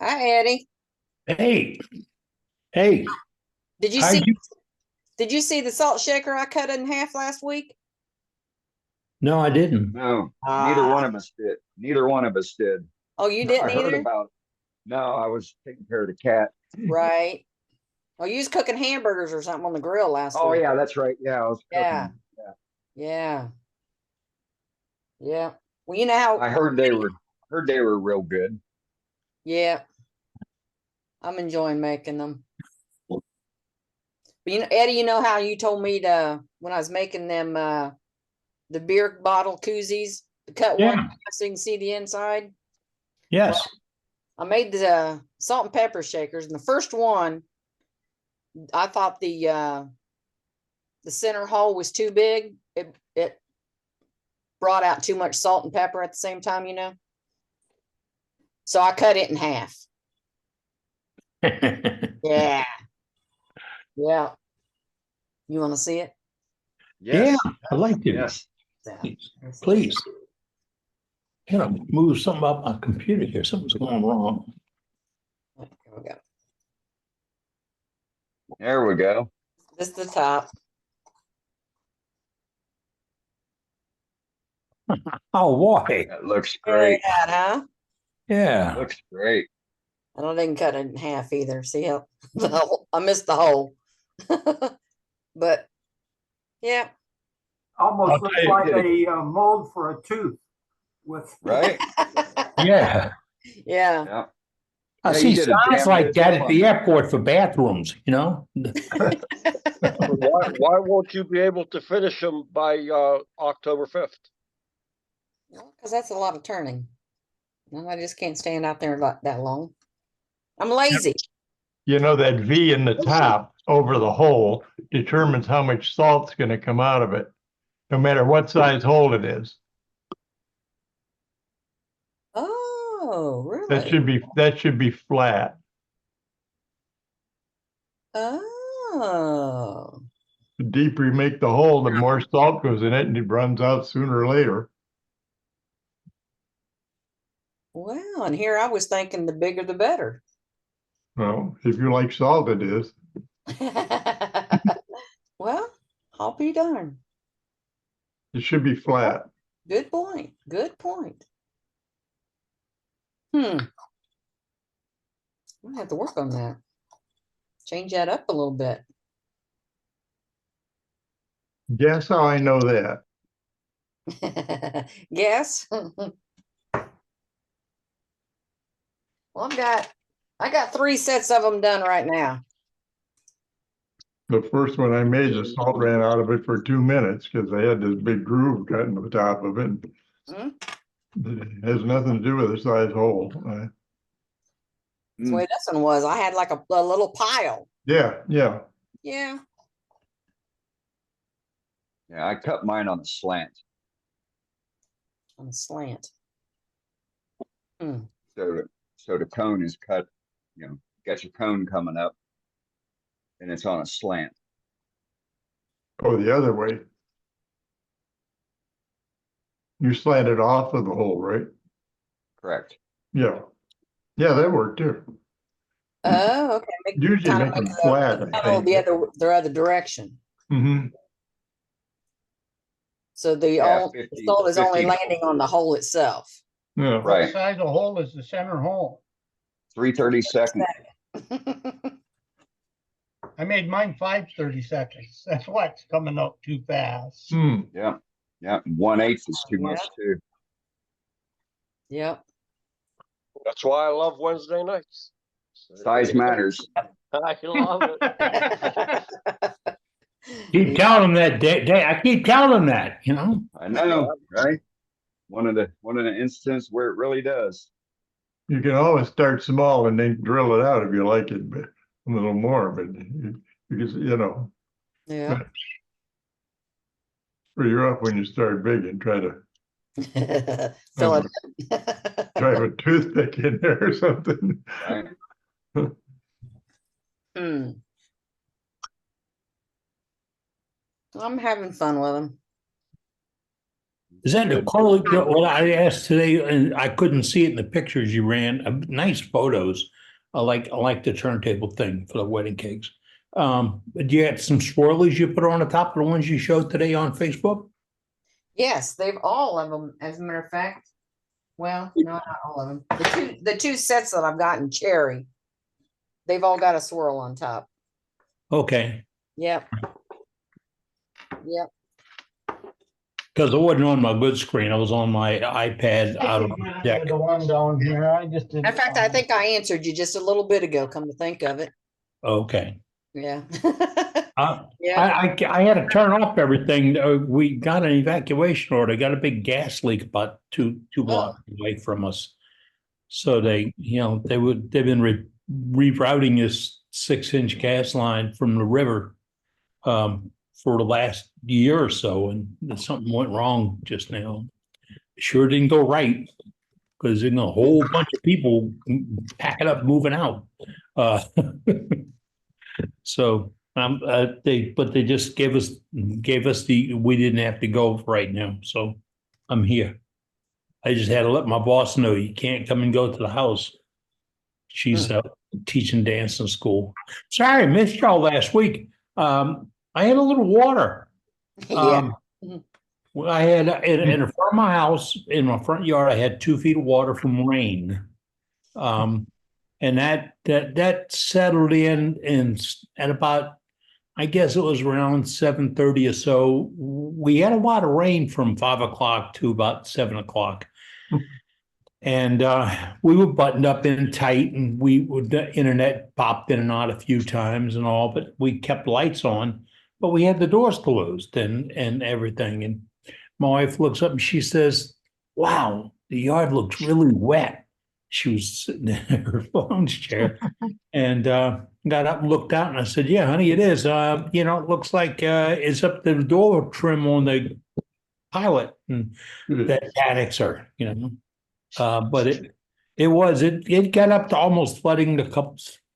Hi, Eddie. Hey, hey, Did you how see you? did you see the salt shaker I cut in half last week? No, I didn't. No, neither Ah, one of us did. Neither one of us did. oh, you didn't I heard either? about. No, I was taking care of the cat. Right. Oh, you was cooking hamburgers or something on the grill last Oh week. yeah, that's right. Yeah, I was Yeah, cooking. Yeah, yeah, yeah. Well, you know how I heard they were real good. yeah, I'm enjoying making them. But Eddie, you know how you told me to when I was making them the beer bottle koozies, to cut one Yeah, so you can see the inside? Well, yes. I made the salt and pepper shakers, and the first one I thought the center hole was too big. It brought out too much salt and pepper at the same time. So I cut it in half. Yeah, yeah. You want to see it? Yeah, Yes, I'd like to. yes. Yeah. Please, please. Gotta move something up my computer here. Something's going wrong. Here we go. There we go. This is the top. Oh, boy. That looks Very great. bad, huh? Yeah. Looks great. I don't even cut it in half either. See how I missed the hole. But yeah. I'll Almost looks tell you. like You did a mold for a tooth with, right. Yeah. Yeah. Yeah, I yeah. You see did a signs damn like good that job at on the that. airport for bathrooms, Why won't you be able to finish them by October 5th? Because that's a lot of turning. No, I just can't stand out there that long. I'm lazy. You know, that V in the top over the hole determines how much salt's gonna come out of it, no matter what size hole it is. Oh, That really? should be flat. Oh, The deeper you make the hole, the more salt goes in it and it runs out sooner or later. well, and here I was thinking the bigger the better. Well, if you like salt, it is. Well, I'll be darned. It should be flat. Good point. Good point. I have to work on that. Change that up a little bit. Guess how I know that? Yes. Well, I got 3 sets of them done right now. The first one I made, the salt ran out of it for 2 minutes because they had this big groove cut in the top of it. Hmm? It has nothing to do with the size hole. That's the way this one was. I had like a little pile. Yeah, yeah. Yeah. Yeah, I cut mine on a slant, On a slant. so so the cone is cut. Got your cone coming up, and it's on a slant. Oh, the other way. You slanted off of the hole, right? Correct. Yeah. Yeah, that worked too. Oh, okay. Usually Kind of make make them flat, the I tunnel think. the other direction. Mm-hmm. So Yeah, the 50, salt is only 50. landing on the hole itself. Yeah. what Right. size of hole is the center hole? 3/32. I made mine 5/32. That's why it's coming up too fast. Hmm. Yeah, yeah. 1/8 is too Yeah. much too. Yep. That's why I love Wednesday nights. Size matters. I love it. Keep telling them that day. I keep telling them that. I know, right? One of the instances where it really does. You can always start small and then drill it out if you like it a little more, but Yeah. screw up when you start big and try to Fill it. drive a toothpick in there or something. Right. I'm having fun with them. Is that the Carly, well, I asked today and I couldn't see it in the pictures you ran, nice photos. I like the turntable thing for the wedding cakes. But you had some swirlies you put on the top of the ones you showed today on Facebook? Yes, they've all of them, as a matter of fact. Well, no, not all of them. The two sets that I've gotten cherry, they've all got a swirl on top. Okay, Yep. Yep. because I wasn't on my good screen. I was on my iPad out of the deck. The one down here, I just didn't. In fact, I think I answered you just a little bit ago, come to think of it. Okay. Yeah. I had to turn off everything. We got an evacuation order. Got a big gas leak about two blocks away from us. So they've been rerouting this 6-inch gas line from the river for the last year or so, and something went wrong just now. Sure didn't go right because a whole bunch of people packing up, moving out. So they just gave us we didn't have to go right now. So I'm here. I just had to let my boss know you can't come and go to the house. She's teaching dance in school. Sorry, I missed y'all last week. I had a little water. Yeah. I had in front of my house, in my front yard, I had 2 feet of water from rain. And that settled in at about, I guess it was around 7:30 or so. We had a lot of rain from 5 o'clock to about 7 o'clock. And we were buttoned up in tight, and the internet popped in and out a few times and all, but we kept lights on, but we had the doors closed and everything. And my wife looks up and she says, "Wow, the yard looks really wet." She was sitting in her lounge chair and got up and looked out, and I said, "Yeah, honey, it is. It looks like it's up to the door trim on the pilot, and that panics her, But it got up to almost flooding the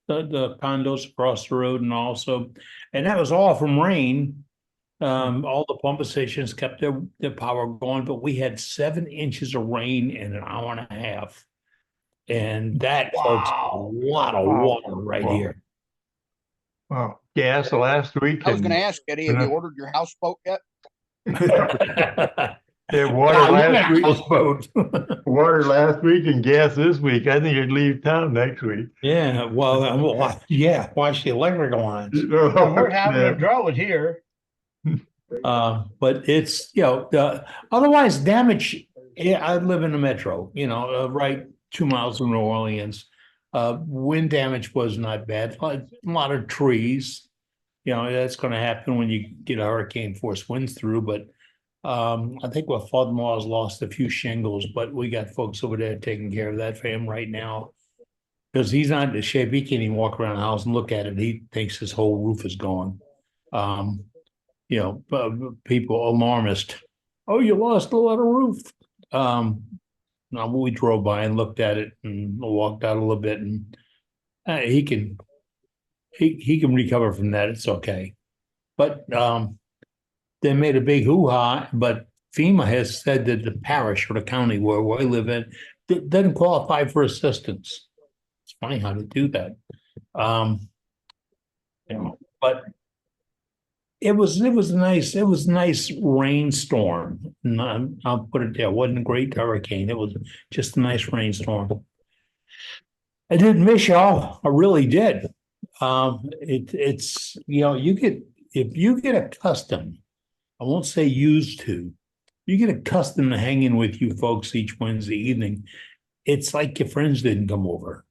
condos across the road, and that was all from rain. All the pump stations kept their power going, but we had 7 inches of rain in an hour and a half. And that hurts a lot of water right here. Wow, gas last week. I was gonna ask, Eddie, have you ordered your houseboat yet? Water last week. Houseboat. Water last week and gas this week. I think you'd leave town next week. Yeah, well, watch the electrical lines. We're having a drought here. But it's, otherwise damage. Yeah, I live in the metro, right 2 miles from New Orleans. Wind damage was not bad. A lot of trees, that's going to happen when you get hurricane force winds through. But I think my father-in-law has lost a few shingles, but we got folks over there taking care of that for him right now. Because he's not in the shape, he can't even walk around the house and look at it. He thinks his whole roof is gone. People alarmist. Oh, you lost a lot of roof. Now we drove by and looked at it and walked out a little bit, and he can recover from that. It's okay. But they made a big hoo-ha, but FEMA has said that the parish or the county where we live in doesn't qualify for assistance. It's funny how to do that. But it was a nice rainstorm. And I'll put it there. It wasn't a great hurricane. It was just a nice rainstorm. I did miss y'all. I really did. It's if you get accustomed, I won't say used to, you get accustomed to hanging with you folks each Wednesday evening. It's like your friends didn't come over.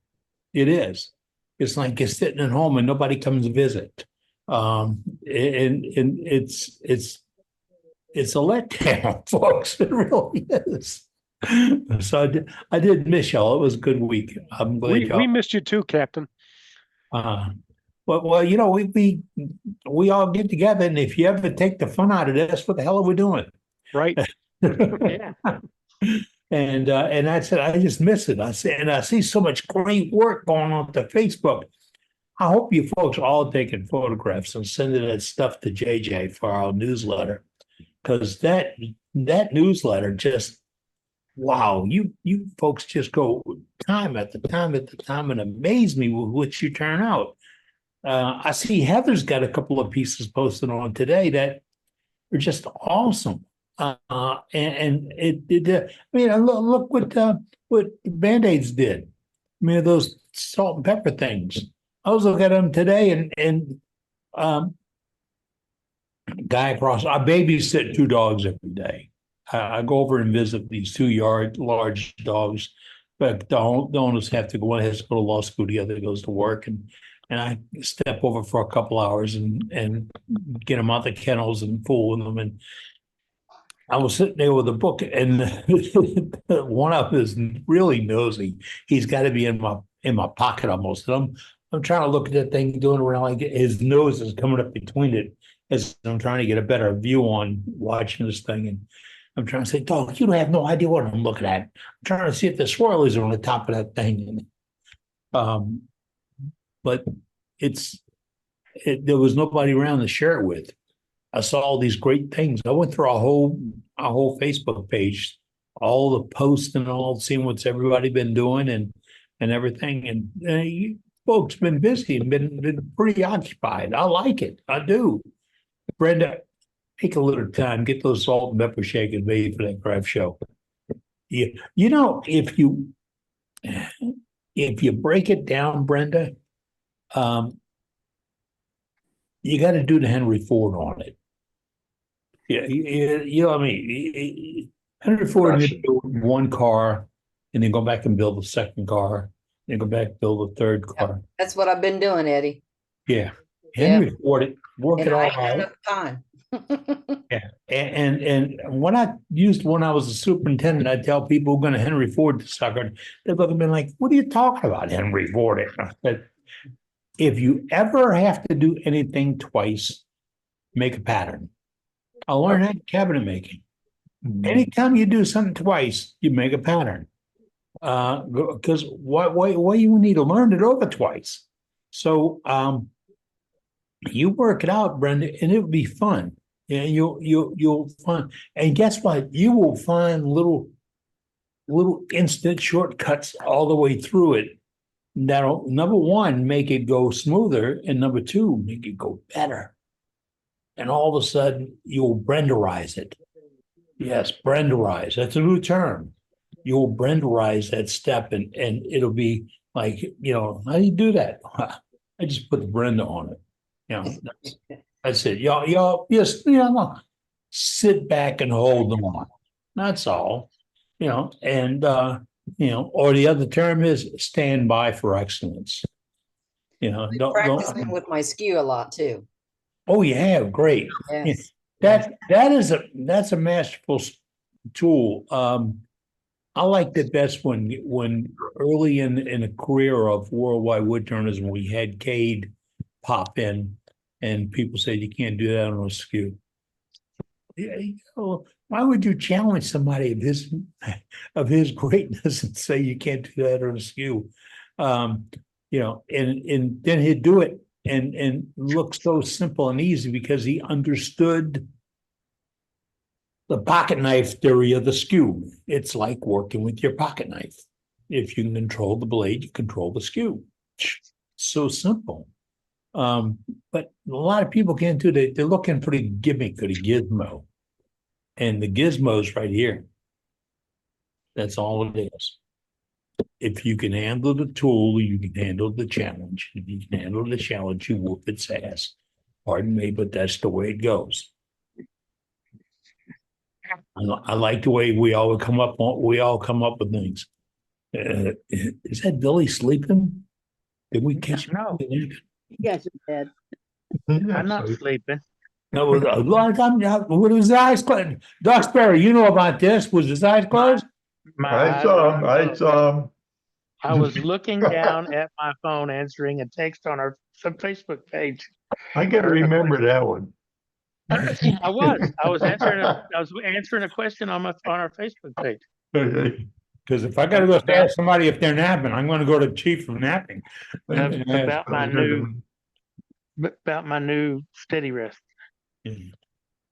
It is. It's like you're sitting at home and nobody comes to visit. And it's a letdown, folks. It really is. So I did miss y'all. It was a good week. I'm glad we missed you too, Captain. Well, we all get together, and if you ever take the fun out of this, what the hell are we doing? Right. Yeah. And that's it. I just miss it. I see so much great work going on to Facebook. I hope you folks all taking photographs and sending that stuff to JJ for our newsletter, because that that newsletter just, wow, you folks just go time after time after time and amaze me with what you turn out. I see Heather's got a couple of pieces posted on today that are just awesome. And I mean, look what Band-Aids did. I mean, those salt and pepper things. I was looking at them today, and guy across, I babysit 2 dogs every day. I go over and visit these 2 large dogs, but the owners have to go. One has to go to law school, the other goes to work, and I step over for a couple hours and get them out the kennels and fool with them. And I was sitting there with a book, and one of them is really nosy. He's got to be in my pocket almost. And I'm trying to look at that thing, doing around like his nose is coming up between it as I'm trying to get a better view on watching this thing. And I'm trying to say, dog, you don't have no idea what I'm looking at. I'm trying to see if the swirlies are on the top of that thing. But there was nobody around to share it with. I saw all these great things. I went through a whole Facebook page, all the posts and all, seeing what's everybody been doing and everything. And you folks been busy and been pretty occupied. I like it. I do. Brenda, take a little time, get those salt and pepper shakers made for that craft show. You know, if you break it down, Brenda, you got to do the Henry Ford on it. Yeah, you know what I mean? Henry Ford did one car and then go back and build the second car, then go back and build the third car. That's what I've been doing, Eddie. Yeah. Henry Ford, work And it all I had out. enough time. Yeah. And when I was a superintendent, I'd tell people who are going to Henry Ford the sucker, they'd look at me like, what are you talking about, Henry Ford? I said, if you ever have to do anything twice, make a pattern. I learned that in cabinet making. Anytime you do something twice, you make a pattern. Because why you need to learn it over twice. So you work it out, Brenda, and it'll be fun. Yeah, you'll find, and guess what? You will find little instant shortcuts all the way through it. That'll, number one, make it go smoother, and number two, make it go better. And all of a sudden, you'll Brenderize it. Yes, Brenderize. That's a new term. You'll Brenderize that step, and it'll be like, you know, how do you do that? I just put the Brenda on it. You know, that's it. Y'all just, you know, sit back and hold them on. That's all. You know, and you know, or the other term is stand by for excellence. You know, Practicing with my skew a lot too. Oh, you have, great. Yes. That's a masterful tool. I liked it best when early in a career of Worldwide Woodturners, when we had Cade pop in and people said you can't do that on a skew. Yeah, you know, why would you challenge somebody of his greatness and say you can't do that on a skew? You know, and then he'd do it and look so simple and easy because he understood the pocket knife theory of the skew. It's like working with your pocket knife. If you can control the blade, you control the skew. So simple. But a lot of people can't do that. They're looking for the gimmick or the gizmo. And the gizmo's right here. That's all it is. If you can handle the tool, you can handle the challenge. If you can handle the challenge, you whoop its ass. Pardon me, but that's the way it goes. I like the way we all come up with things. Is that Billy sleeping? Did we catch him? No. You guys are dead. I'm not sleeping. No, a lot of time. With his eyes closed. Doc Sparrow, you know about this? Was his eyes closed? I saw him. I was looking down at my phone, answering a text on our Facebook page. I gotta remember that one. I was answering a question on our Facebook page. Because if I got to go ask somebody if they're napping, I'm going to go to Chief of Napping. About my new steady rest.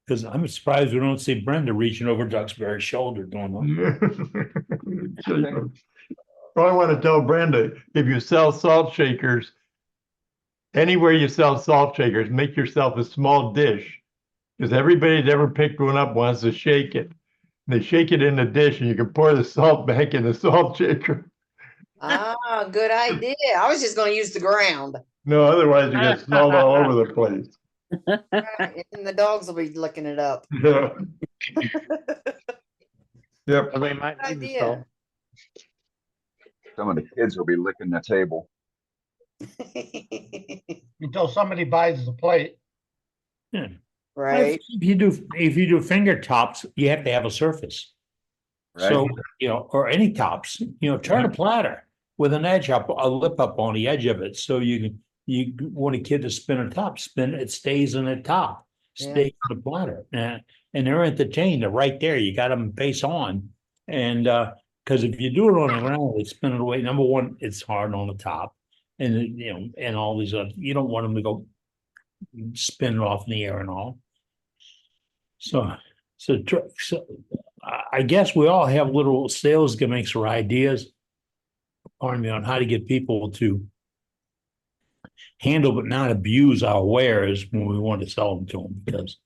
because I'm surprised we don't see Brenda reaching over Duxbury's shoulder doing that. Well, I want to tell Brenda, if you sell salt shakers, anywhere you sell salt shakers, make yourself a small dish. Because everybody that ever picked one up wants to shake it. They shake it in the dish and you can pour the salt back in the salt shaker. Ah, good idea. I was just gonna use the ground. No, otherwise you get salt all over the place. Right, and the dogs will be licking it up. Yeah. Yep. Well, they might Good need the salt. idea. Some of the kids will be licking the table. Until somebody buys the plate. Right. If you do finger tops, you have to have a surface. Right? So, or any tops, turn a platter with an edge up, a lip up on the edge of it. So you want a kid to spin a top, spin it stays in the top, stays on the platter. And they're entertained. They're right there. You got them face on. And because if you do it on the ground, they spin it away. Number one, it's hard on the top. And and all these other, you don't want them to go spin it off in the air and all. So I guess we all have little sales gimmicks or ideas, pardon me, on how to get people to handle but not abuse our wares when we want to sell them to them. Because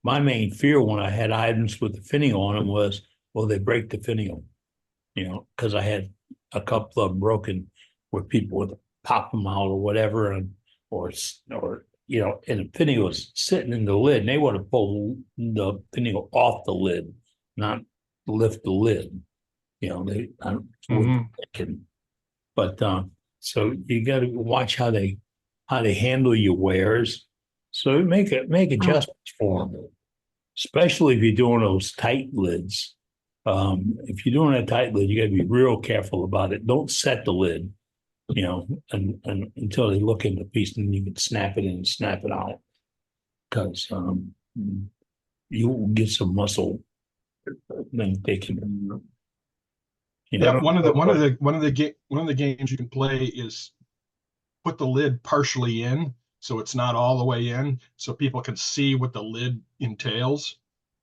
my main fear when I had items with the finial on them was, will they break the finial? Because I had a couple of them broken where people would pop them out or whatever, and and the finial was sitting in the lid, and they would have pulled the finial off the lid, not lift the lid. But so you got to watch how they handle your wares. So make adjustments for them, especially if you're doing those tight lids. If you're doing a tight lid, you got to be real careful about it. Don't set the lid, and until they look in the piece, and you can snap it in and snap it out, because you will get some muscle. Then they can. Yeah, one of the games you can play is put the lid partially in, so it's not all the way in, so people can see what the lid entails.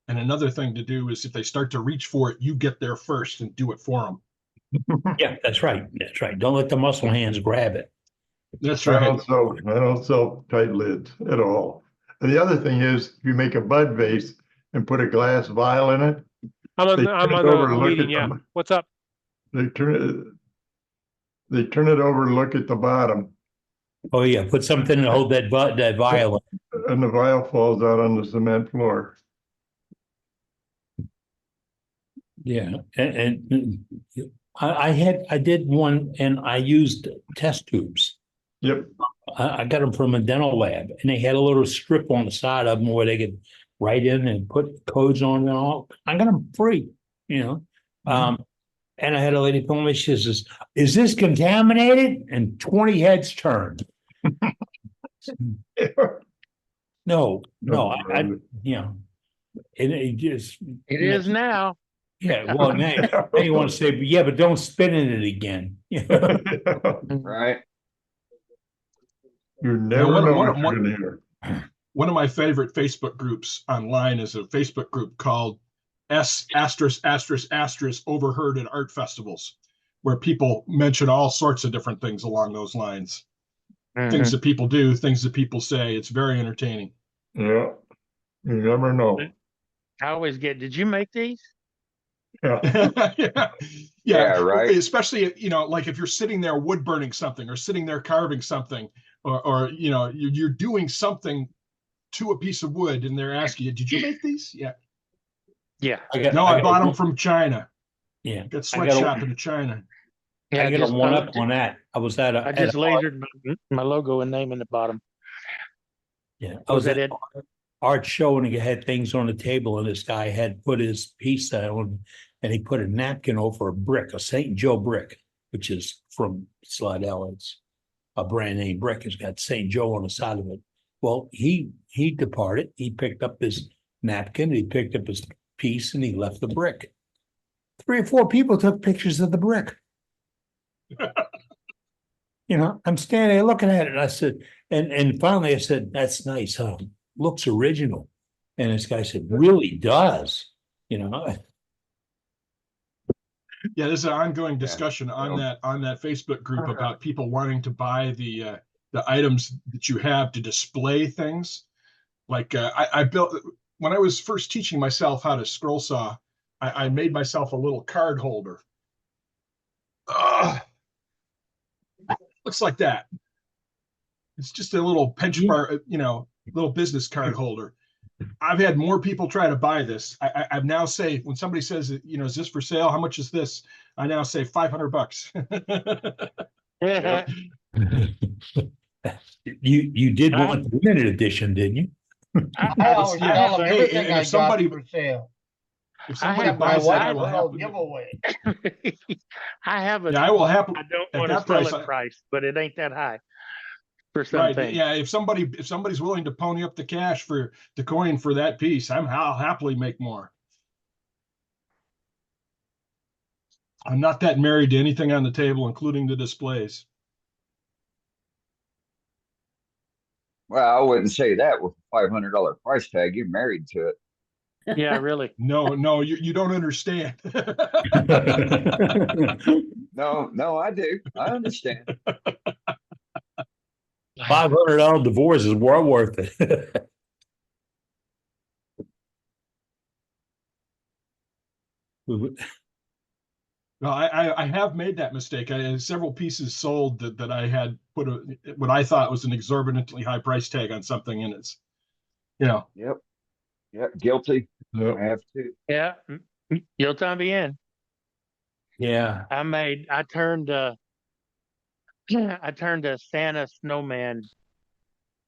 And another thing to do is if they start to reach for it, you get there first and do it for them. Yeah, that's right. That's right. Don't let the muscle hands grab it. That's I right. don't sell tight lids at all. And the other thing is, if you make a bud vase and put a glass vial in it, I'm on the meeting, yeah. What's up? They turn it over and look at the bottom, Oh yeah, put something to hold that vial. and the vial falls out on the cement floor. Yeah, and I did one, and I used test tubes. Yep. I got them from a dental lab, and they had a little strip on the side of them where they could write in and put codes on and all. I got them free, And I had a lady tell me, she says, "Is this contaminated?" And 20 heads turned. No, it just. It is now. Yeah, well, now you want to say, yeah, but don't spin in it again. Right? You never know what you're gonna hear. One of my favorite Facebook groups online is a Facebook group called S*** overheard at art festivals, where people mention all sorts of different things along those lines. Things that people do, things that people say. It's very entertaining. Yeah, you never know. I always get, did you make these? Yeah. Yeah, right. Especially, like if you're sitting there wood burning something or sitting there carving something, or you're doing something to a piece of wood, and they're asking you, "Did you make these?" Yeah. Yeah. I bought them from China. Yeah. Got sweatshop into China. Yeah, I got a one up on that. I was at I just lasered my logo and name in the bottom. Yeah, I was that at art show, and he had things on the table, and this guy had put his piece down, and he put a napkin over a brick, a St. Joe brick, which is from Slidell. It's a brand name brick. It's got St. Joe on the side of it. Well, he departed. He picked up his napkin, he picked up his piece, and he left the brick. 3 or 4 people took pictures of the brick. I'm standing there looking at it, and I said, and finally I said, "That's nice, huh? Looks original." And this guy said, really does, you know? Yeah, there's an ongoing discussion on Well- that Facebook group about people wanting to buy the items that you have to display things. Like I built when I was first teaching myself how to scroll saw, I made myself a little card holder. Looks like that. It's just a little pinch bar, little business card holder. I've had more people try to buy this. I've now say when somebody says, is this for sale? How much is this? I now say $500. Yep. You did want the limited edition, didn't you? I always Yeah, tell them hey, everything and I if somebody- got for sale. If somebody have My buys it, I wife will will happily. giveaway. I have a. Yeah, I will happily. I don't at want to that sell price, it price, but it ain't that high for some Right. things. Yeah. If somebody's willing to pony up the cash for the coin for that piece, I'll happily make more. I'm not that married to anything on the table, including the displays. Well, I wouldn't say that with a $500 price tag. You're married to it. Yeah, really. No, you don't understand. No, I do. I understand. $500 divorce is well worth it. No, I have made that mistake. I had several pieces sold that I had put what I thought was an exorbitantly high price tag on something, and it's, Yep. Guilty. Yep. I have to. Yeah. You'll time be in. Yeah. I turned a Santa snowman.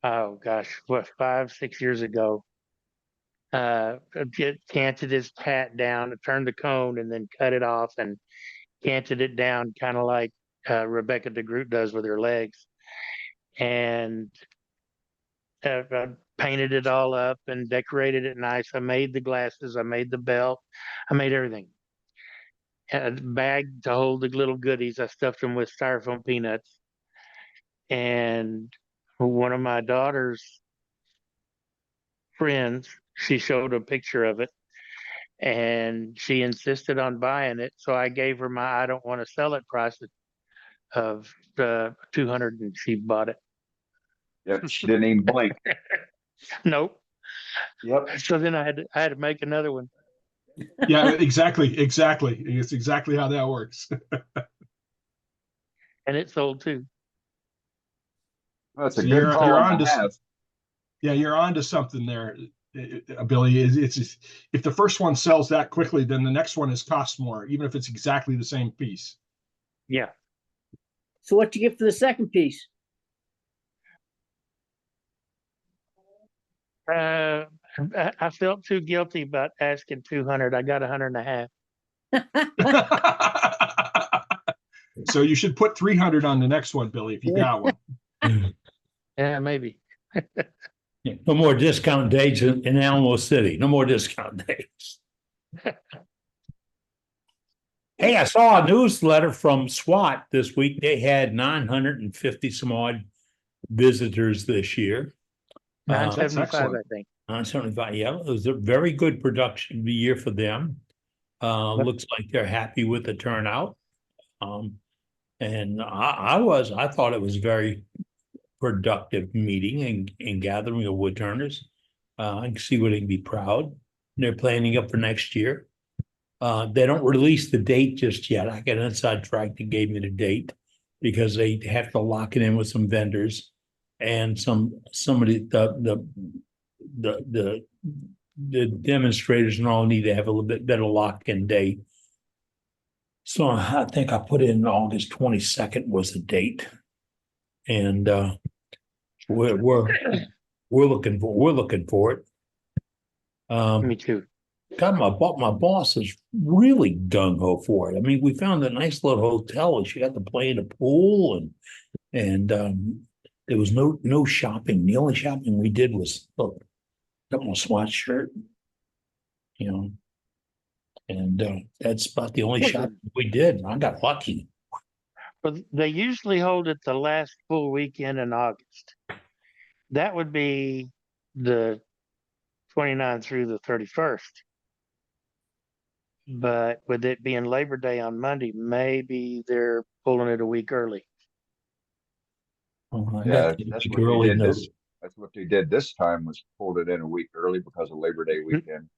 Oh gosh, what, 5-6 years ago. Canted his hat down, turned the cone, and then cut it off and canted it down, kind of like Rebecca DeGroot does with her legs, and I painted it all up and decorated it nice. I made the glasses, I made the belt, I made everything. Had a bag to hold the little goodies. I stuffed them with styrofoam peanuts, and one of my daughter's friends, she showed a picture of it, and she insisted on buying it. So I gave her my I don't want to sell it price of $200, and she bought it. Yep. She didn't even blink. Nope. Yep. So then I had to make another one. yeah, exactly. It's exactly how that works. And it sold too. Well, it's a So good you're problem on to to have. Yeah, you're on to something there, Billy. It's if the first one sells that quickly, then the next one is cost more, even if it's exactly the same piece. Yeah. So what you get for the second piece? I felt too guilty about asking 200. I got 150. So you should put 300 on the next one, Billy, if you got one. Yeah, maybe. No more discount days in Alamo City. No more discount days. Hey, I saw a newsletter from SWAT this week. They had 950 some odd visitors this year. 975, excellent. I think. 975. Yeah, it was a very good production year for them. Looks like they're happy with the turnout. And I thought it was very productive meeting and gathering of woodturners. I can see where they can be proud. They're planning up for next year. They don't release the date just yet. I got an inside track that gave me the date because they have to lock it in with some vendors and somebody the demonstrators and all need to have a little bit better lock-in date. So I think I put in August 22nd was the date, and we're looking for it. Me too. God, my boss is really gung ho for it. I mean, we found a nice little hotel, and she got to play in the pool, and there was no shopping. The only shopping we did was look, got my SWAT shirt, and that's about the only shopping we did. I got lucky. But they usually hold it the last full weekend in August. That would be the 29 through the 31st. But with it being Labor Day on Monday, maybe they're pulling it a week early. Oh, Yeah, that's that's what early they did note. this. That's what they did this time, was pulled it in a week early because of Labor Day weekend.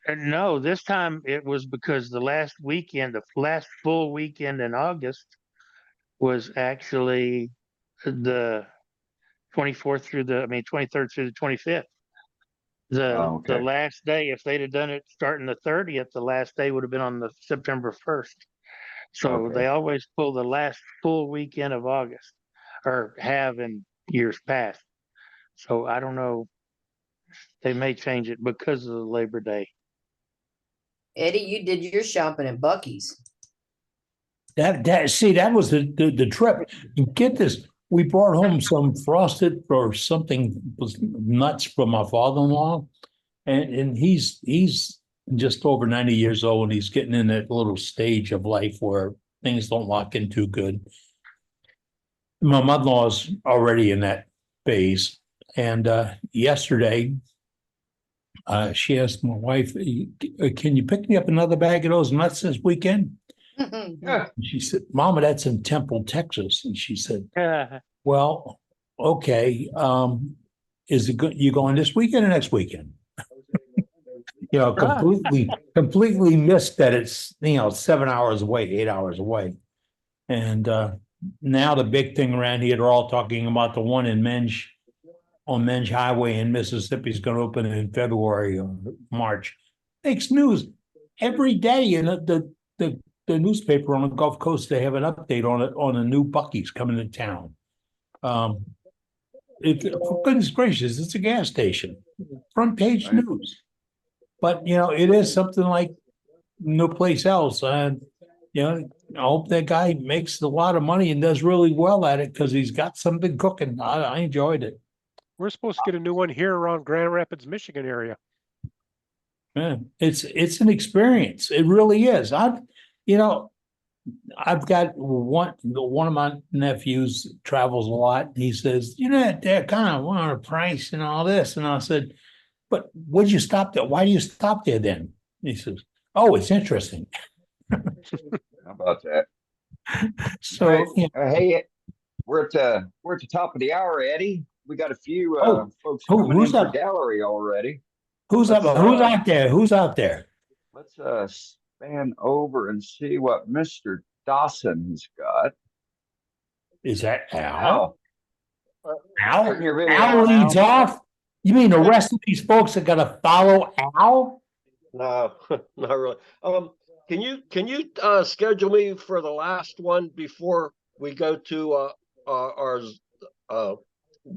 And no, this time it was because the last weekend, the last full weekend in August was actually the 23rd through the 25th. Oh, The okay. last day, if they'd have done it starting the 30th, the last day would have been on the September 1st. So Okay. they always pull the last full weekend of August, or have in years past. So I don't know. They may change it because of the Labor Day. Eddie, you did your shopping at Bucky's. That was the trip. Get this. We brought home some frosted or something was nuts from my father-in-law. And he's just over 90 years old, and he's getting in that little stage of life where things don't lock in too good. My mother-in-law's already in that phase. And yesterday, she asked my wife, can you pick me up another bag of those nuts this weekend? Yeah. She said, Mama, that's in Temple, Texas. And she said, well, okay. Is it good? You going this weekend or next weekend? You know, completely missed that it's, 7 hours away, 8 hours away. And now the big thing around here, they're all talking about the one in Menge Highway in Mississippi is going to open in February or March. Makes news every day. And the newspaper on the Gulf Coast, they have an update on it, on a new Bucky's coming to town. For goodness gracious, it's a gas station, front page news. But it is something like no place else. And I hope that guy makes a lot of money and does really well at it, because he's got something cooking. I enjoyed it. We're supposed to get a new one here around Grand Rapids, Michigan area. Man, it's an experience. It really is. I've got one of my nephews travels a lot. And he says, they're kind of want a price and all this. And I said, but would you stop there? Why do you stop there then? He says, oh, it's interesting. How about that? So, right. Hey, we're at the top of the hour, Eddie. We got a few folks coming in for gallery already. Who's out there? Who's out there? Let's span over and see what Mr. Dawson has got. Is that Al? Al? Al leads off? You mean the rest of these folks are gonna follow Al? No, not really. Can you schedule me for the last one before we go to our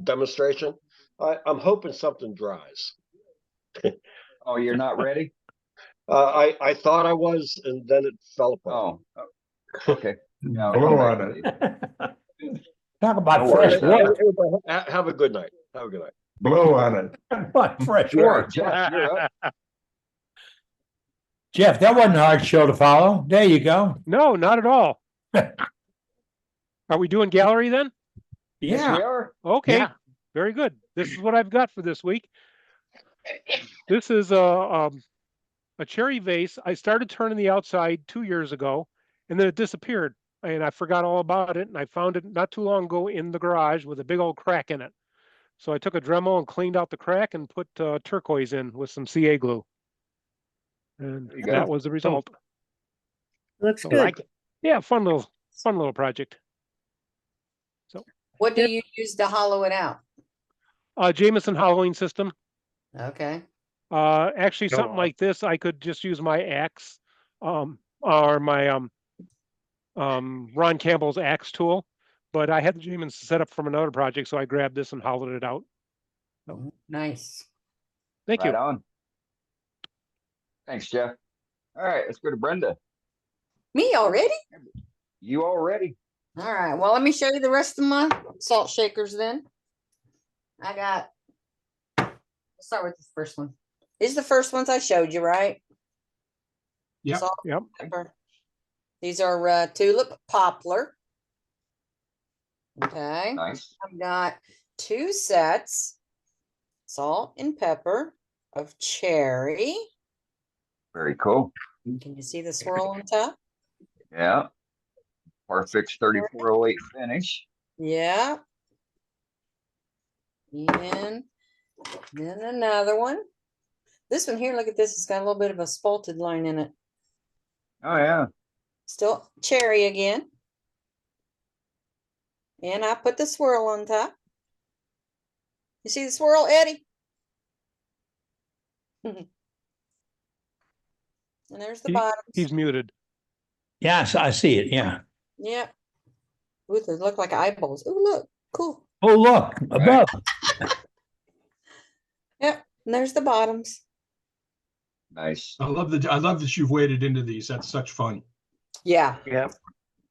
demonstration? I'm hoping something dries. Oh, you're not ready? I thought I was, and then it fell apart. Oh, okay. No, Blow on it. Talk about fresh work. Have a good night. Have a good night. Blow on it. What fresh work. Jeff, you're up. Jeff, that wasn't a hard show to follow. There you go. No, not at all. Are we doing gallery then? Yes, Yeah. we are. Okay, Yeah. very good. This is what I've got for this week. This is a cherry vase. I started turning the outside 2 years ago, and then it disappeared, and I forgot all about it. And I found it not too long ago in the garage with a big old crack in it. So I took a Dremel and cleaned out the crack and put turquoise in with some CA glue, and that was the result. Looks So, good. yeah, fun little project. So What do you use to hollow it out? Jameson hollowing system. Okay. Actually, something like this, I could just use my axe, or my Ron Campbell's axe tool, but I had the Jameson set up from another project, so I grabbed this and hollowed it out. So, Nice. thank you. Right on. Thanks, Jeff. All right, let's go to Brenda. Me already? You all ready? All right. Well, let me show you the rest of my salt shakers then. I got, let's start with the first one. These are the first ones I showed you, right? Yep. Salt, Yep. pepper. These are tulip poplar. Okay. Nice. I've got 2 sets, salt and pepper. of cherry. Very cool. Can you see the swirl on top? Yeah. Parfix 3408 finish. Yeah. And then another one. This one here, look at this. It's got a little bit of a spalted line in it. Oh yeah. Still cherry again. And I put the swirl on top. You see the swirl, Eddie? And there's the bottom. He's muted. Yes, I see it. Yeah. Yep. Ooh, they look like eyeballs. Oh, look. Cool. Oh, look above. Yep. And there's the bottoms. Nice. I love that you've waded into these. That's such fun. Yeah. Yep.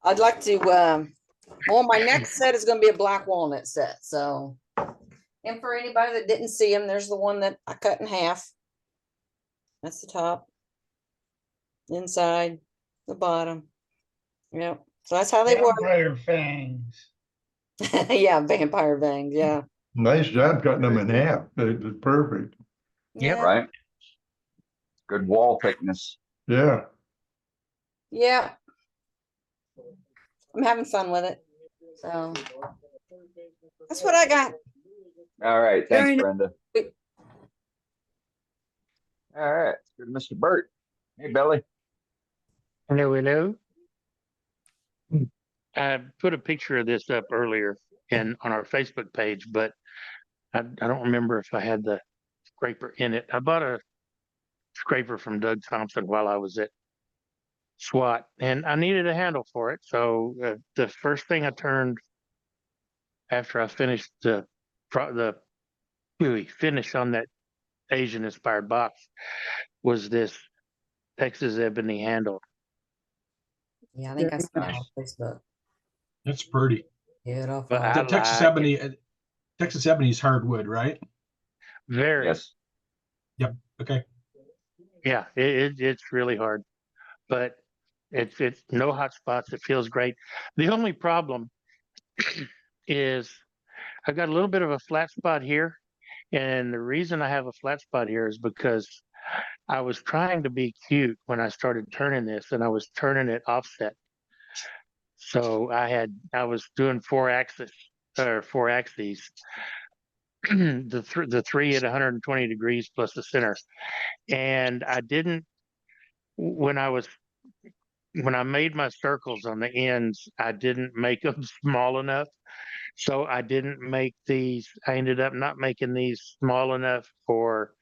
I'd like to, well, my next set is going to be a black walnut set. So, and for anybody that didn't see them, there's the one that I cut in half. That's the top. Inside, the bottom. Yep. So that's how they work. Vampire fangs. Yeah, vampire bangs. Yeah. Nice job cutting them in half. It's perfect. Yeah. Right. Good wall thickness. Yeah. Yeah. I'm having fun with it. So that's what I got. All right. Thanks, Very Brenda. All right. Good, Mr. Burt. Hey, Billy. Hello, hello. I put a picture of this up earlier on our Facebook page, but I don't remember if I had the scraper in it. I bought a scraper from Doug Thompson while I was at SWAT, and I needed a handle for it. So the first thing I turned after I finished the finish on that Asian inspired box was this Texas ebony handle. Yeah, I think I saw it on Facebook. That's pretty. Beautiful. But I Texas like ebony. Texas ebony is hardwood, right? very. Yes. Yep. Okay. Yeah, it's really hard, but it's no hot spots. It feels great. The only problem is I've got a little bit of a flat spot here, and the reason I have a flat spot here is because I was trying to be cute when I started turning this, and I was turning it offset. So I was doing four axes, the three at 120 degrees plus the center, and I didn't when I made my circles on the ends, I didn't make them small enough. So I didn't make these, I ended up not making these small enough for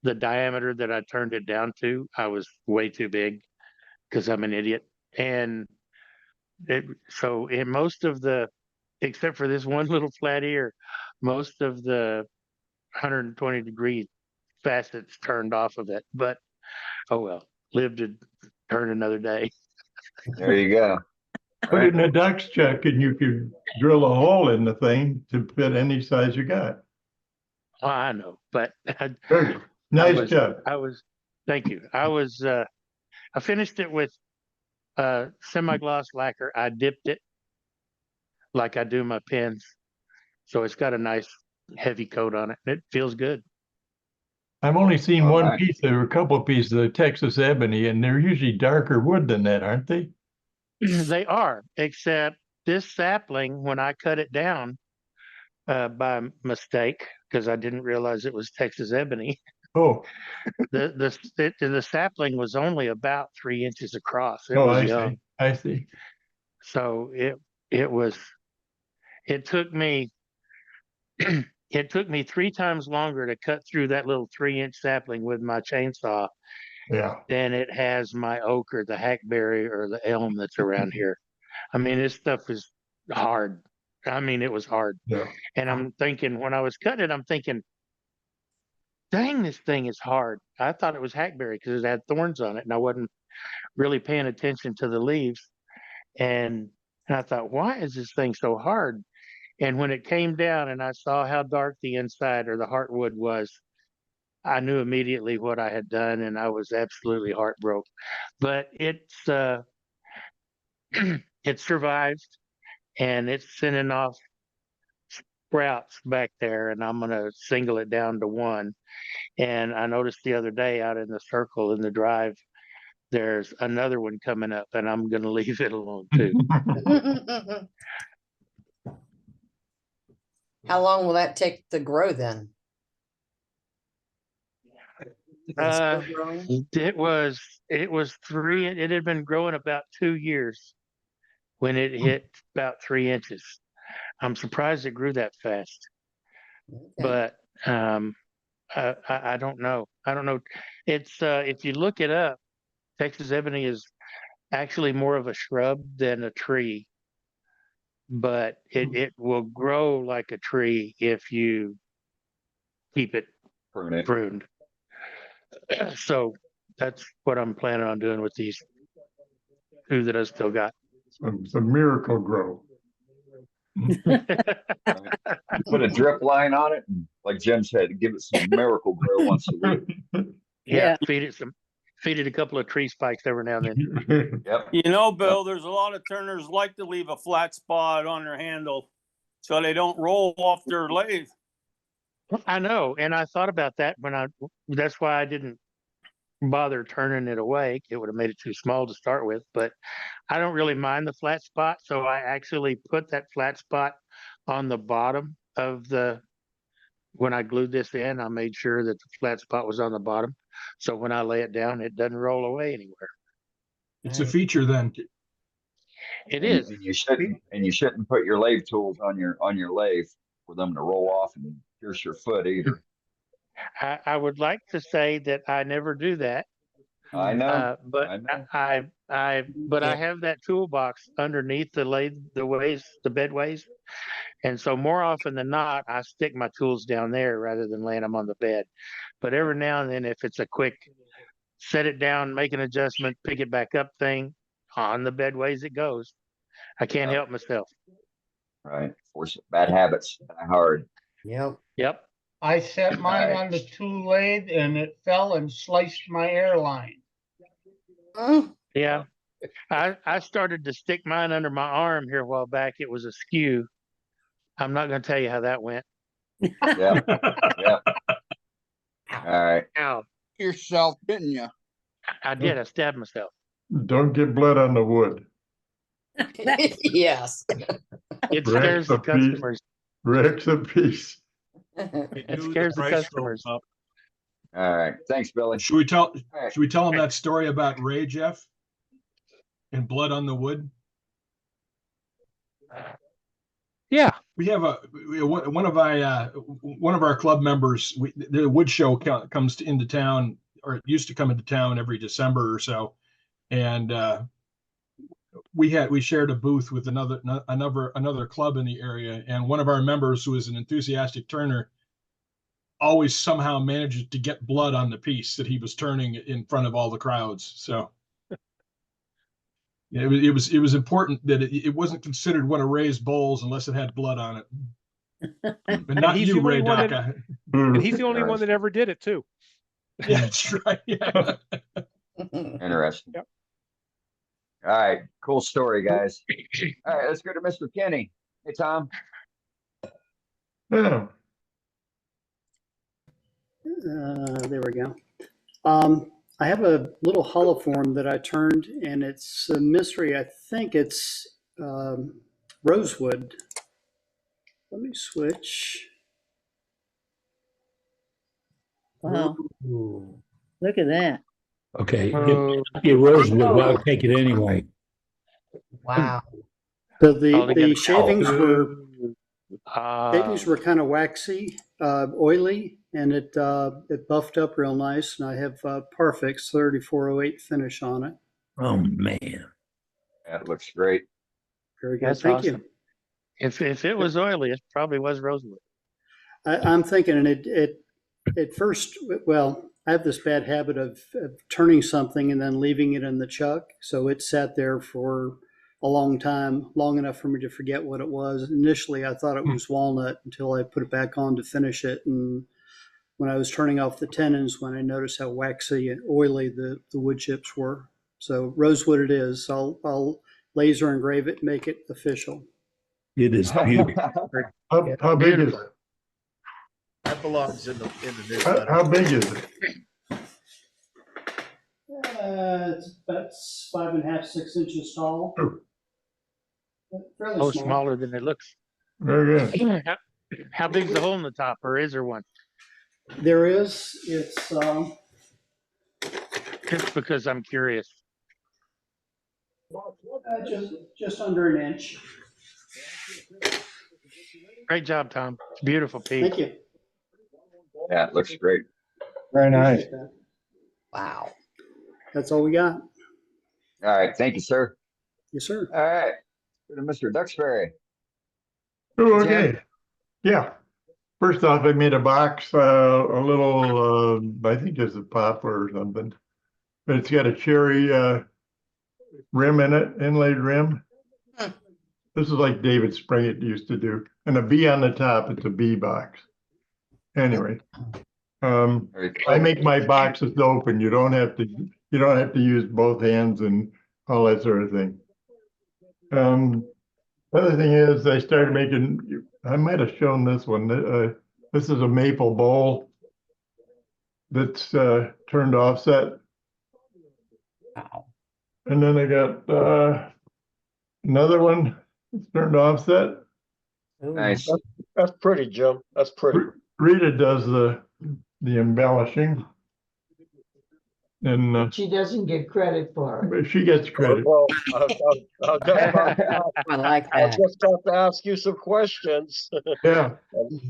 the diameter that I turned it down to. I was way too big because I'm an idiot. And so in most of except for this one little flat ear, most of the 120 degree facets turned off of it. But oh well, live to turn another day. There you go. Put it in a duck's chuck and you could drill a hole in the thing to fit any size you got. Oh, I know, but Very nice job. Thank you. I finished it with semi-gloss lacquer. I dipped it like I do my pens. So it's got a nice heavy coat on it. It feels good. I've only seen All one right. piece or a couple of pieces of Texas ebony, and they're usually darker wood than that, aren't they? They are, except this sapling, when I cut it down by mistake, because I didn't realize it was Texas ebony, Oh, the sapling was only about 3 inches across. It oh, was I young. see. I see. So it took me it took me 3 times longer to cut through that little 3-inch sapling with my chainsaw Yeah. than it has my oak or the hackberry or the elm that's around here. I mean, this stuff is hard. I mean, it was hard. Yeah. And I'm thinking, when I was cutting it, I'm thinking, dang, this thing is hard. I thought it was hackberry because it had thorns on it, and I wasn't really paying attention to the leaves. And I thought, why is this thing so hard? And when it came down and I saw how dark the inside or the heartwood was, I knew immediately what I had done, and I was absolutely heartbroken. But it's it survived, and it's sending off sprouts back there, and I'm gonna single it down to one. And I noticed the other day out in the circle in the drive, there's another one coming up, and I'm gonna leave it alone too. How long will that take to grow then? It's still growing? It was three. It had been growing about 2 years when it hit about 3 inches. I'm surprised it grew that fast, Okay. but I don't know. I don't know. It's if you look it up, Texas ebony is actually more of a shrub than a tree, but it will grow like a tree if you keep it Prune it. pruned. So that's what I'm planning on doing with these two that I still got. It's a miracle grow. Put a drip line on it, and like Jim said, give it some miracle grow once a week. Yeah, feed it a couple of tree spikes every now and then. Yep. You know, Bill, there's a lot of turners like to leave a flat spot on their handle so they don't roll off their lathe. I know, and I thought about that that's why I didn't bother turning it away. It would have made it too small to start with, but I don't really mind the flat spot. So I actually put that flat spot on the bottom of when I glued this in, I made sure that the flat spot was on the bottom. So when I lay it down, it doesn't roll away anywhere. It's a feature then. It is. And you shouldn't put your lathe tools on your lathe for them to roll off and pierce your foot either. I would like to say that I never do that. I know. But I have that toolbox underneath the lathe, the bedways. And so more often than not, I stick my tools down there rather than laying them on the bed. But every now and then, if it's a quick set it down, make an adjustment, pick it back up thing, on the bedways it goes. I can't help myself. Right. Force bad habits die hard. Yep. Yep. I set mine on the tool lathe and it fell and sliced my airline. Yeah. I started to stick mine under my arm here a while back. It was askew. I'm not going to tell you how that went. Yeah. Yeah. All right. Ow. Yourself, didn't you? I did. I stabbed myself. Don't get blood on the wood. Yes. It scares the customers. Rex a piece. It scares the customers. All right. Thanks, Billy. Should we tell them that story about Ray, Jeff? And blood on the wood? Yeah. We have one of our club members. The wood show comes into town, or it used to come into town every December or so, and we shared a booth with another club in the area, and one of our members, who is an enthusiastic turner, always somehow manages to get blood on the piece that he was turning in front of all the crowds. So it was important that it wasn't considered one of Ray's bowls unless it had blood on it. But not you, Ray Daka. And he's the only one that ever did it too. Yeah, that's right. Yeah. Interesting. Yep. All right. Cool story, guys. All right. Let's go to Mr. Kenny. Hey, Tom. Yeah. There we go. I have a little holoform that I turned, and it's a mystery. I think it's rosewood. Let me switch. Wow. Look at that. Okay, if it rosewood, I'll take it anyway. Wow. So the shavings were kind of waxy, oily, and it buffed up real nice. And I have Parfix 3408 finish on it. Oh man, that looks great. Very good. That's Thank awesome. you. If it was oily, it probably was rosewood. I'm thinking, and it at first, well, I have this bad habit of turning something and then leaving it in the chuck. So it sat there for a long time, long enough for me to forget what it was. Initially, I thought it was walnut until I put it back on to finish it. And when I was turning off the tenons, when I noticed how waxy and oily the wood chips were. So rosewood it is. I'll laser engrave it and make it official. It is beautiful. How big is it? That belongs in the How newsletter. how big is it? It's about 5.5, 6 inches tall. Fairly Oh, small. smaller than it looks. Very good. How big's the hole in the top, or is there one? There is, it's, Just because I'm curious. just under an inch. Great job, Tom. It's a beautiful piece. Thank you. Yeah, it looks great. Very nice. Wow. That's all we got. All right, thank you, sir. Yes, sir. All right, go to Mr. Duxbury. Oh, okay. Yeah. First off, I made a box, a little, I think it's a poplar or something. But it's got a cherry rim in it, inlaid rim. This is like David Springett used to do. And a bee on the top, it's a bee box. Anyway, I make my boxes open. You don't have to use both hands and all that sort of thing. Other thing is I started making, I might have shown this one. This is a maple bowl that's turned offset. Wow. And then I got another one that's turned offset. Nice. That's pretty, Jim. That's pretty. Rita does the embellishing. And She doesn't get credit for it. but she gets credit. Well, I'll I like I'll that. just have to ask you some questions. Yeah.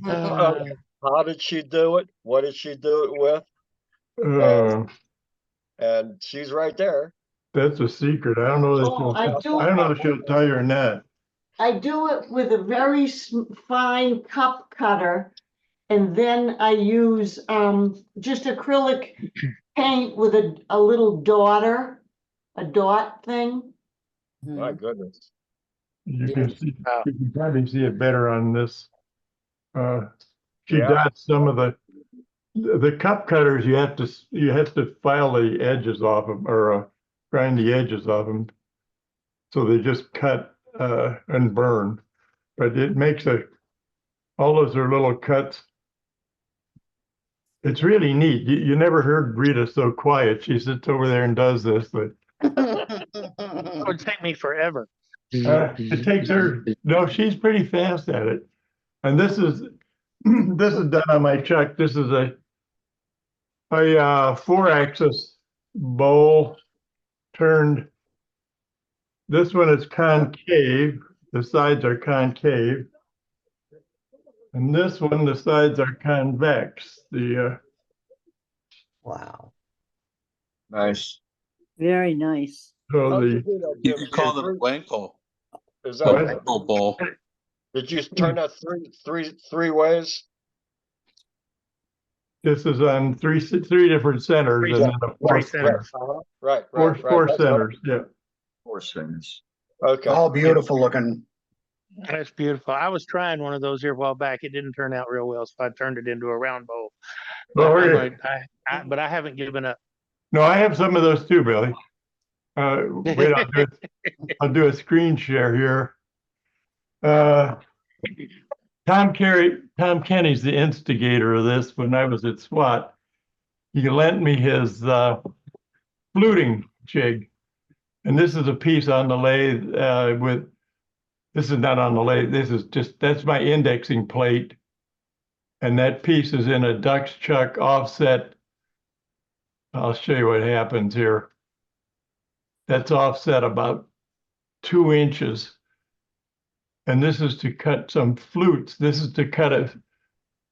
How did she do it? What did she do it with? And she's right there. That's a secret. I don't know that Oh, I she'll, I don't know if she'll tell you or not. I do it with a very fine cup cutter. And then I use just acrylic paint with a little a dot thing. My goodness. You can see, you can probably see it better on this. She Yeah. does some of the cup cutters. You have to file the edges off them or grind the edges off them, so they just cut and burn. But it makes all those are little cuts. It's really neat. You never heard Rita so quiet. She sits over there and does this, but It would take me forever. it takes her. No, she's pretty fast at it. And this is this is done on my chuck. This is a 4-axis bowl turned. This one is concave. The sides are concave. And this one, the sides are convex. Wow. Nice. Very nice. So How'd you the do that, You Jim? can call them blanco. Is What? that, Blanco bowl. did you turn that three ways? this is on three different centers and then a Three fourth center. centers. Right, Four right, right. That's centers. Yeah. 4 cents. right. Okay. All beautiful looking. That's beautiful. I was trying one of those here a while back. It didn't turn out real well, so I turned it into a round bowl. Oh, I'm yeah. like, but I haven't given up. No, I have some of those too, Billy. Wait, I'll do a screen share here. Tom Kenny's the instigator of this. When I was at SWAT, he lent me his fluting jig. And this is a piece on the lathe this is not on the lathe. This is that's my indexing plate. And that piece is in a Dux chuck offset. I'll show you what happens here. That's offset about 2 inches. And this is to cut some flutes. This is to cut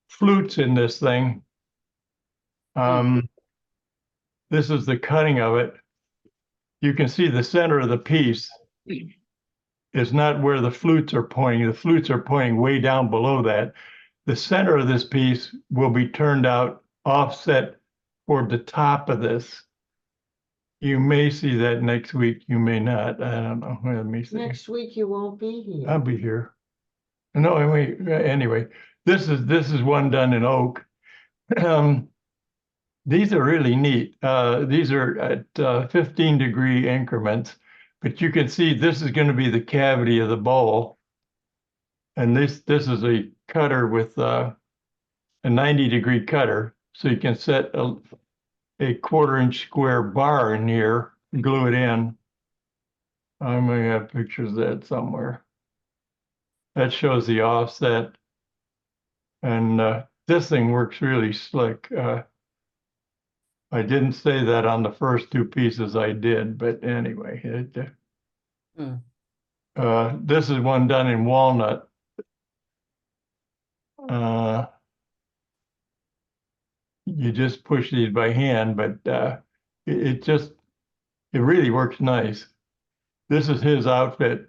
flutes in this thing. This is the cutting of it. You can see the center of the piece is not where the flutes are pointing. The flutes are pointing way down below that. The center of this piece will be turned out offset toward the top of this. You may see that next week. You may not. I don't know. Let me see. Next week you won't be here. I'll be here. No, anyway, this is one done in oak. These are really neat. These are at 15-degree increments, but you can see this is going to be the cavity of the bowl. And this is a cutter with a 90-degree cutter. So you can set a 1/4-inch square bar in here, glue it in. I'm gonna have pictures of that somewhere. That shows the offset. And this thing works really slick. I didn't say that on the first 2 pieces I did, but anyway, this is one done in walnut. You just push these by hand, but it really works nice. This is his outfit.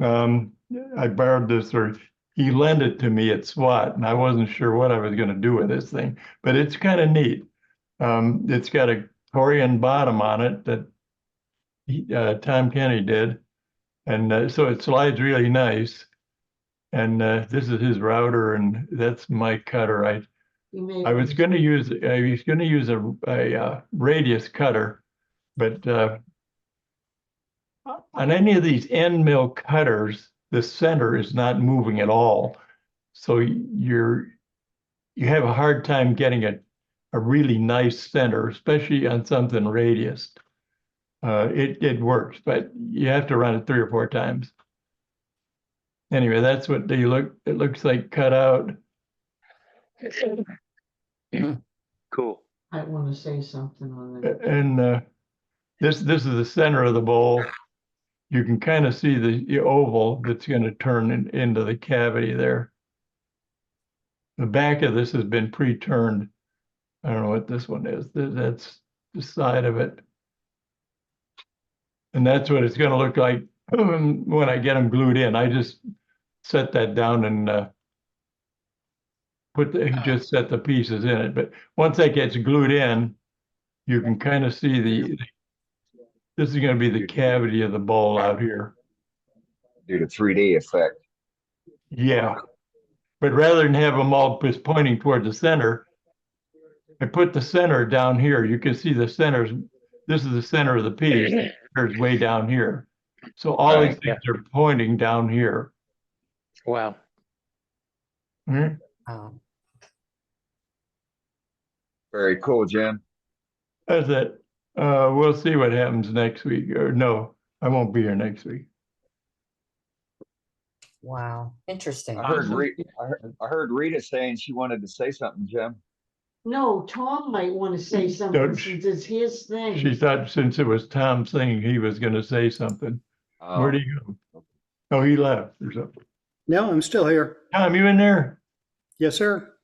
I borrowed this, or he lent it to me at SWAT, and I wasn't sure what I was going to do with this thing, but it's kind of neat. It's got a Corian bottom on it that Tom Kenny did, and so it slides really nice. And this is his router, and that's my cutter. I was going to use a radius cutter, but on any of these end mill cutters, the center is not moving at all, so you have a hard time getting a really nice center, especially on something radius. It works, but you have to run it 3 or 4 times. Anyway, that's what they look. It looks like cut out. Cool. I want to say something on that. And this is the center of the bowl. You can kind of see the oval that's going to turn into the cavity there. The back of this has been pre-turned. I don't know what this one is. That's the side of it. And that's what it's going to look like when I get them glued in. I just set that down and just set the pieces in it. But once that gets glued in, you can kind of see this is going to be the cavity of the bowl out here. Do the 3D effect. Yeah. But rather than have them all just pointing toward the center, I put the center down here. You can see the centers. This is the center of the piece. There's way down here. So all these things are pointing down here. Wow. Very cool, Jim. That's it. We'll see what happens next week. Or no, I won't be here next week. Wow, interesting. I heard Rita saying she wanted to say something, Jim. No, Tom might want to say something since it's his thing. She thought since it was Tom's thing, he was going to say something. Where'd he go? Oh, he left or something. No, I'm still here. Tom, you in there? Yes, sir.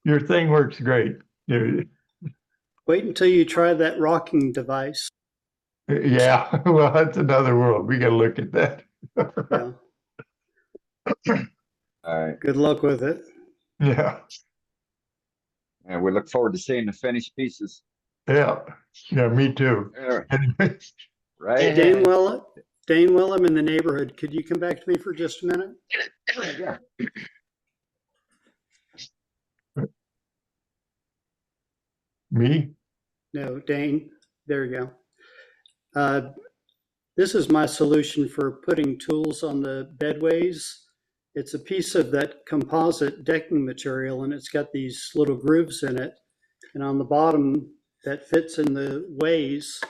Your thing works great. Wait until you try that rocking device. Yeah, well, that's another world. We got to look at that. Yeah. All right. Good luck with it. Yeah. And we look forward to seeing the finished pieces. Yeah. Yeah, me too. Right. Dane Willem in the neighborhood. Could you come back to me for just a minute? Yeah. Me? No, Dane. There you go. This is my solution for putting tools on the bedways. It's a piece of that composite decking material, and it's got these little grooves in it. And on the bottom, that fits in the ways,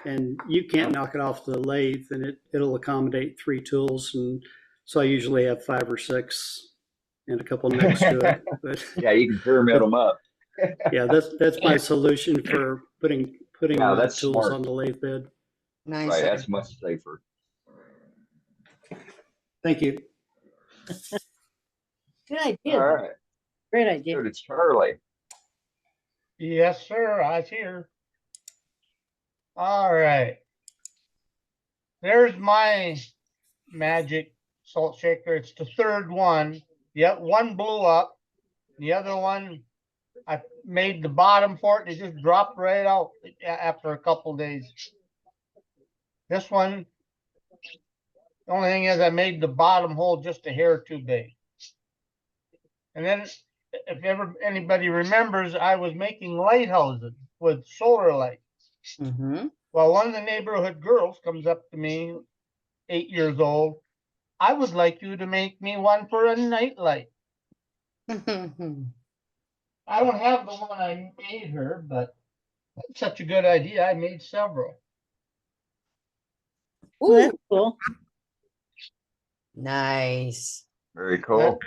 and you can't knock it off the lathe, and it'll accommodate 3 tools. And so I usually have 5 or 6 and a couple next to it. But yeah, you can pyramid them up. Yeah, that's my solution for putting that's tools smart. on the lathe bed. Nice. Right, that's much safer. Thank you. Good idea. All right. Great idea. So to Charlie. Yes, sir, I'm here. All right. There's my magic salt shaker. It's the 3rd one. Yet one blew up. The other one, I made the bottom for it. It just dropped right out after a couple days. This one, the only thing is I made the bottom hole just a hair too big. And then if ever anybody remembers, I was making lighthouses with solar lights. Mm-hmm. Well, one of the neighborhood girls comes up to me, 8 years old. I would like you to make me one for a nightlight. I don't have the one I made her, but that's such a good idea. I made several. Well, that's Ooh, cool. nice. Very cool.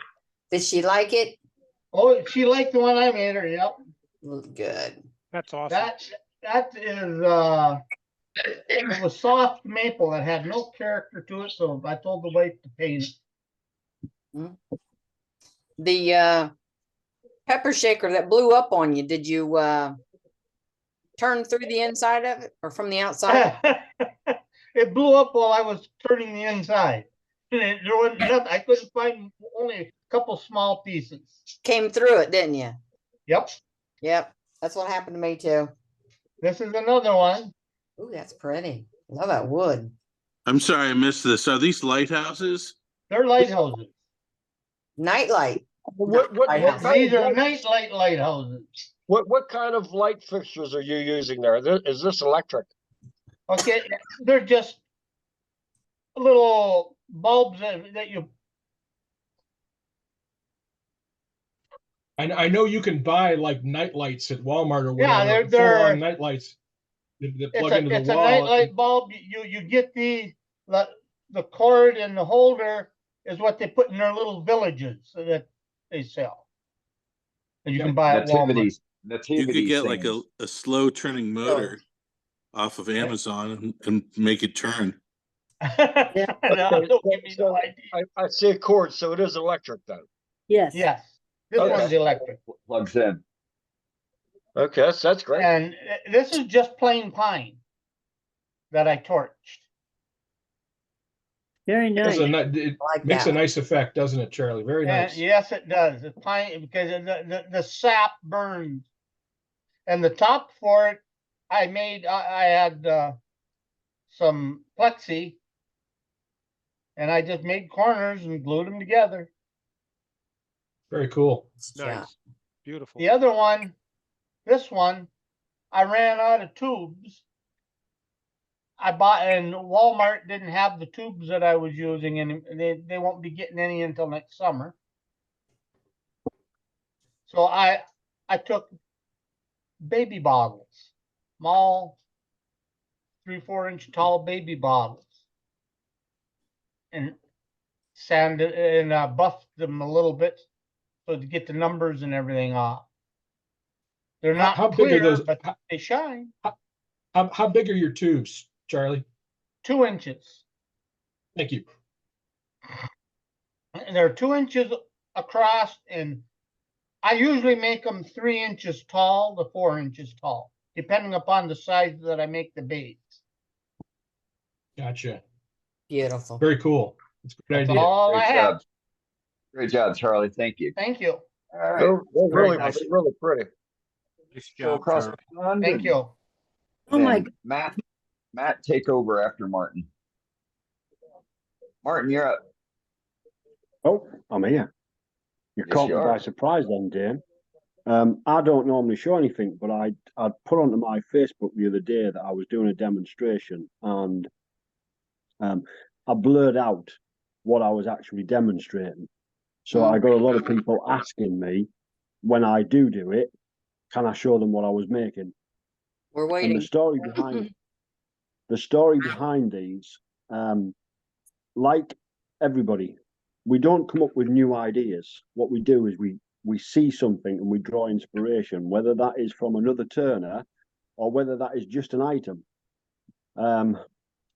Did she like it? Oh, she liked the one I made her. Yep. Good. That's awesome. That is it was soft maple that had no character to it, so I told the wife to paint it. The pepper shaker that blew up on you, did you turn through the inside of it or from the outside? It blew up while I was turning the inside. There wasn't nothing. I couldn't find, only a couple small pieces. Came through it, didn't you? Yep. Yep. That's what happened to me too. This is another one. Ooh, that's pretty. Love that wood. I'm sorry I missed this. Are these lighthouses? They're lighthouses. Nightlight. What Lighthouse. kind These of are light- lighthouses. what kind of light fixtures are you using there? Is this electric? Okay, they're just little bulbs that you. I know you can buy like night lights at Walmart or Yeah, whatever. they're- full-on night lights that plug into It's the a wall. nightlight bulb. You get the cord and the holder is what they put in their little villages so that they sell. And you can buy at Walmart. Nativities. You Nativity could get like scenes. a slow turning motor off of Amazon and make it turn. No, don't give me no idea. I see a cord, so it is electric then. Yes. Yes, this Okay. one's electric. Plugs in. Okay, that's great. And this is just plain pine that I torched. Very nice. It Like makes that. a nice effect, doesn't it, Charlie? Very And nice. yes, it does. It's pine because the sap burns. And the top for it, I had some plexi, and I just made corners and glued them together. Very cool. Yeah. Nice. Beautiful. The other one, this one, I ran out of tubes. I bought, and Walmart didn't have the tubes that I was using, and they won't be getting any until next summer. So I took baby bottles, small 3-4 inch tall baby bottles, and sanded and buffed them a little bit so to get the numbers and everything off. They're not How big are clear, those? but they shine. How big are your tubes, Charlie? 2 inches. Thank you. And they're 2 inches across, and I usually make them 3 inches tall to 4 inches tall, depending upon the size that I make the base. Gotcha. Beautiful. Very cool. It's a good That's idea. all I Great have. job. Great job, Charlie. Thank you. Thank you. All right. They're Very really, nice. really pretty. Go across the pond. Thank and you. Oh my, then Matt, take over after Martin. Martin, you're up. Oh, I'm here. You Yes, caught you me are. by surprise then, Dan. I don't normally show anything, but I'd put onto my Facebook the other day that I was doing a demonstration, and I blurred out what I was actually demonstrating. So I got a lot of people asking me when I do it, can I show them what I was making? We're And waiting. the story behind these, like everybody, we don't come up with new ideas. What we do is we see something and we draw inspiration, whether that is from another turner or whether that is just an item. And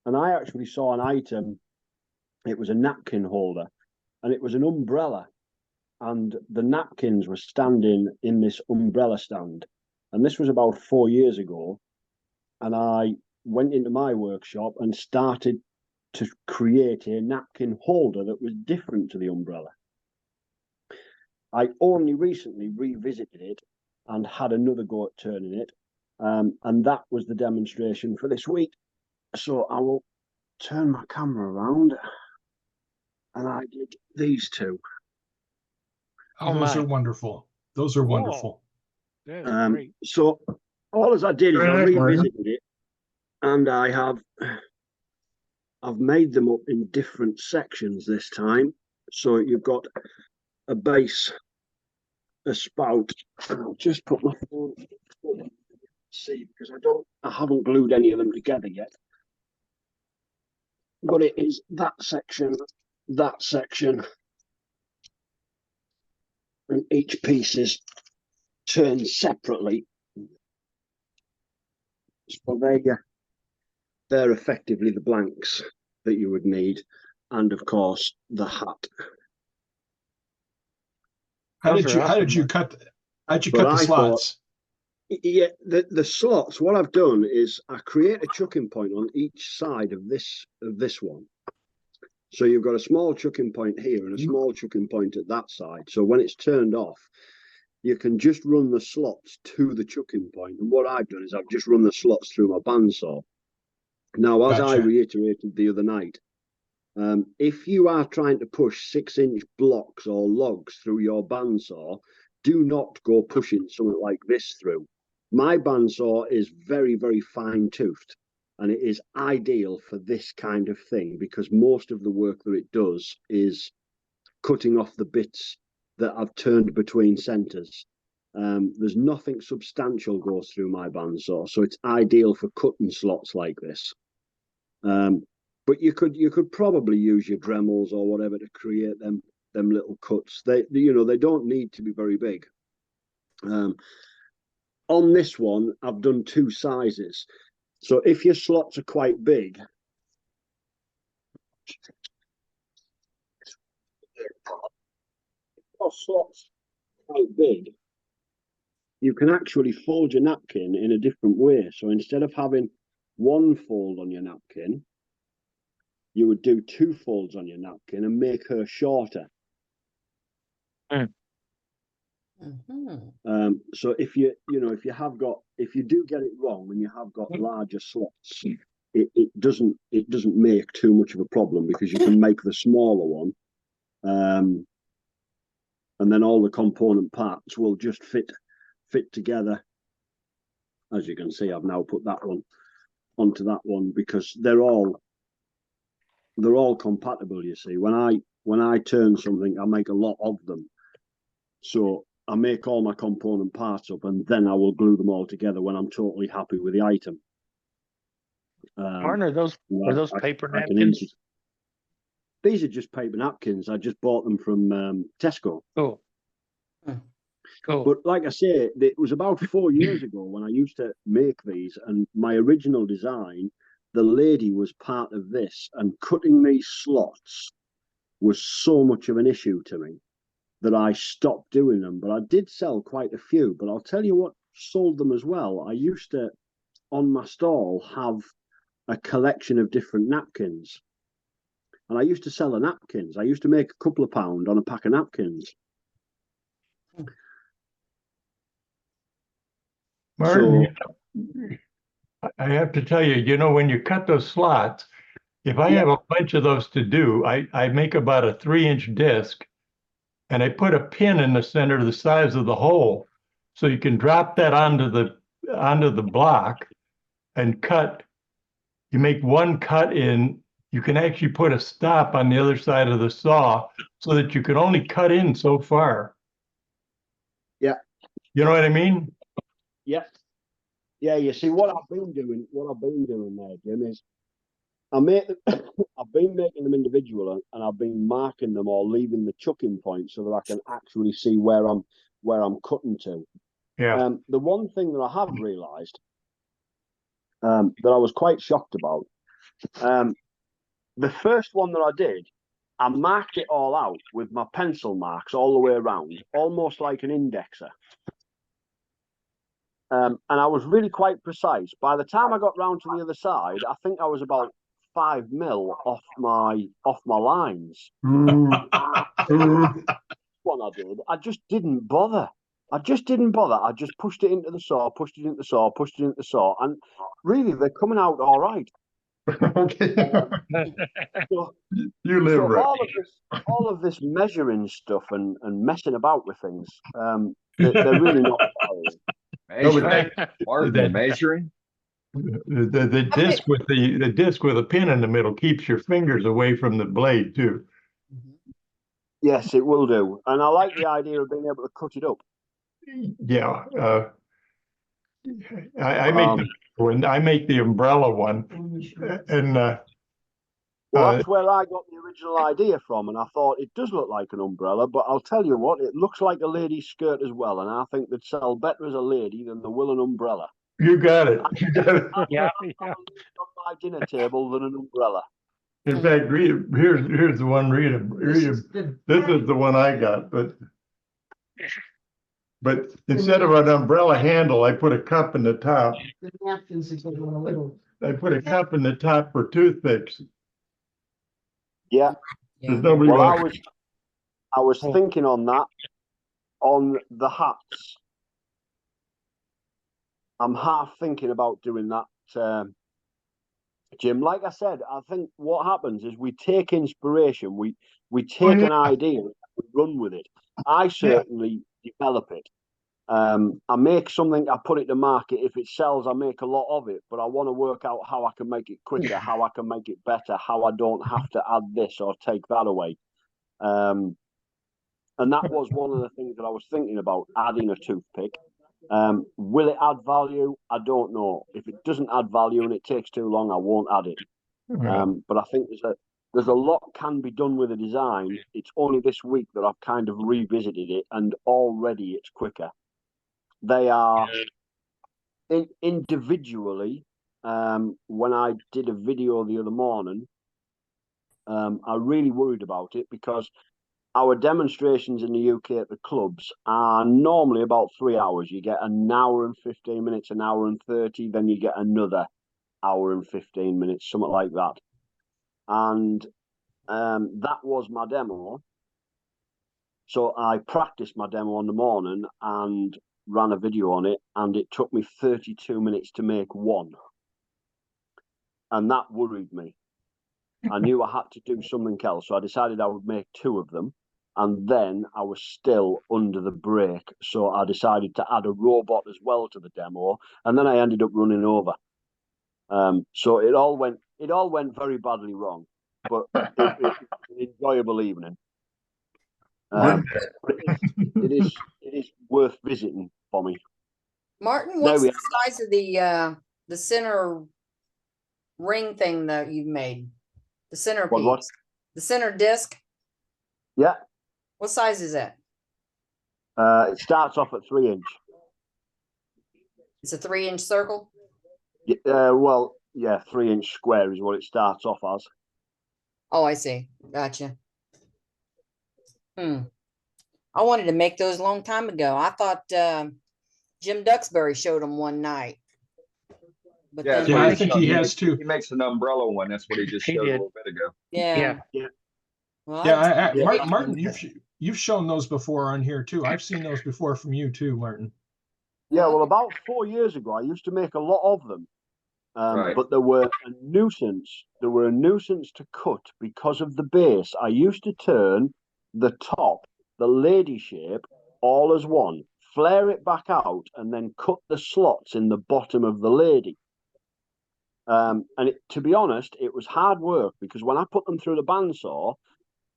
I actually saw an item. It was a napkin holder, and it was an umbrella, and the napkins were standing in this umbrella stand. And this was about 4 years ago. And I went into my workshop and started to create a napkin holder that was different to the umbrella. I only recently revisited it and had another go at turning it. And that was the demonstration for this week. So I will turn my camera around, and I did these two. Oh, those are wonderful. Those are wonderful. That is great. So all as I did is I Very nice, Martin. revisited it, and I have I've made them up in different sections this time. So you've got a base, a spout. I'll just put my phone, see, because I haven't glued any of them together yet. But it is that section, and each piece is turned separately. So they're effectively the blanks that you would need, and of course the hat. How did you cut the slots? Yeah, the slots, what I've done is I create a chucking point on each side of this one. So you've got a small chucking point here and a small chucking point at that side. So when it's turned off, you can just run the slots to the chucking point. And what I've done is I've just run the slots through my bandsaw. Now, as I reiterated the other night, if you are trying to push 6-inch blocks or logs through your bandsaw, do not go pushing something like this through. My bandsaw is very, very fine-toothed, and it is ideal for this kind of thing because most of the work that it does is cutting off the bits that I've turned between centers. There's nothing substantial goes through my bandsaw, so it's ideal for cutting slots like this. But you could probably use your Dremels or whatever to create them little cuts. They don't need to be very big. On this one, I've done 2 sizes. So if your slots are quite big, your slots quite big, you can actually fold your napkin in a different way. So instead of having 1 fold on your napkin, you would do 2 folds on your napkin and make her shorter. So if you do get it wrong and you have got larger slots, it doesn't make too much of a problem because you can make the smaller one, and then all the component parts will just fit together. As you can see, I've now put that one onto that one because they're all compatible. You see, when I turn something, I make a lot of them, so I make all my component parts up and then I will glue them all together when I'm totally happy with the item. Martin, are those paper napkins? These are just paper napkins. I just bought them from Tesco. Cool. But like I say, it was about 4 years ago when I used to make these, and my original design, the lady was part of this, and cutting these slots was so much of an issue to me that I stopped doing them. But I did sell quite a few. But I'll tell you what sold them as well. I used to, on my stall, have a collection of different napkins. And I used to sell the napkins. I used to make a couple of pounds on a pack of napkins. Martin, I have to tell you, when you cut those slots, if I have a bunch of those to do, I make about a 3-inch disc and I put a pin in the center the size of the hole. So you can drop that onto the block and cut. You make 1 cut in, you can actually put a stop on the other side of the saw so that you can only cut in so far. Yeah. You know what I mean? Yeah. Yeah, you see what I've been doing there, Jim, is I've been making them individual and I've been marking them or leaving the chucking point so that I can actually see where I'm cutting to. Yeah. The one thing that I have realized that I was quite shocked about, the first one that I did, I marked it all out with my pencil marks all the way around, almost like an indexer. And I was really quite precise. By the time I got round to the other side, I think I was about 5 mil off my lines. One I did, I just didn't bother. I just pushed it into the saw, and really they're coming out all right. You live right. All of this measuring stuff and messing about with things, they're really not. Measuring? The disc with the disc with a pin in the middle keeps your fingers away from the blade too. Yes, it will do. And I like the idea of being able to cut it up. Yeah, I make the umbrella one, and Well, that's where I got the original idea from, and I thought it does look like an umbrella, but I'll tell you what, it looks like a lady's skirt as well, and I think they'd sell better as a lady than they will an umbrella. you got it. You got it. Yeah. On my dinner table than an umbrella. In fact, here's the one. This is the one I got, but instead of an umbrella handle, I put a cup in the top. The napkins are getting a little. I put a cup in the top for toothpicks. Yeah. There's nobody. Well, I was thinking on that, on the hats. I'm half thinking about doing that, Jim. Like I said, I think what happens is we take inspiration, we take an idea, we run with it. I certainly develop it. I make something, I put it to market. If it sells, I make a lot of it, but I want to work out how I can make it quicker, how I can make it better, how I don't have to add this or take that away. And that was one of the things that I was thinking about, adding a toothpick. Will it add value? I don't know. If it doesn't add value and it takes too long, I won't add it. But I think there's a lot can be done with the design. It's only this week that I've kind of revisited it, and already it's quicker. They are individually. When I did a video the other morning, I really worried about it because our demonstrations in the UK at the clubs are normally about 3 hours. You get an hour and 15 minutes, an hour and 30, then you get another hour and 15 minutes, something like that. And that was my demo. So I practiced my demo on the morning and ran a video on it, and it took me 32 minutes to make one. And that worried me. I knew I had to do something else, so I decided I would make 2 of them. And then I was still under the brake, so I decided to add a robot as well to the demo, and then I ended up running over. So it all went very badly wrong, but it was an enjoyable evening. It is worth visiting for me. Martin, what's the size of the center ring thing that you made? The centerpiece. What? The center disc? Yeah. What size is it? It starts off at 3-inch. It's a 3-inch circle? Well, yeah, 3-inch square is what it starts off as. Oh, I see. Gotcha. I wanted to make those a long time ago. I thought Jim Duxbury showed them one night. But Yeah, then I think he has too. He makes an umbrella one. That's what he just showed a little bit ago. Yeah. Well, Martin, you've shown those before on here too. I've seen those before from you too, Martin. Yeah, well, about 4 years ago, I used to make a lot of them, Right. but there were a nuisance. There were a nuisance to cut because of the base. I used to turn the top, the lady shape, all as one, flare it back out, and then cut the slots in the bottom of the lady. And to be honest, it was hard work because when I put them through the bandsaw,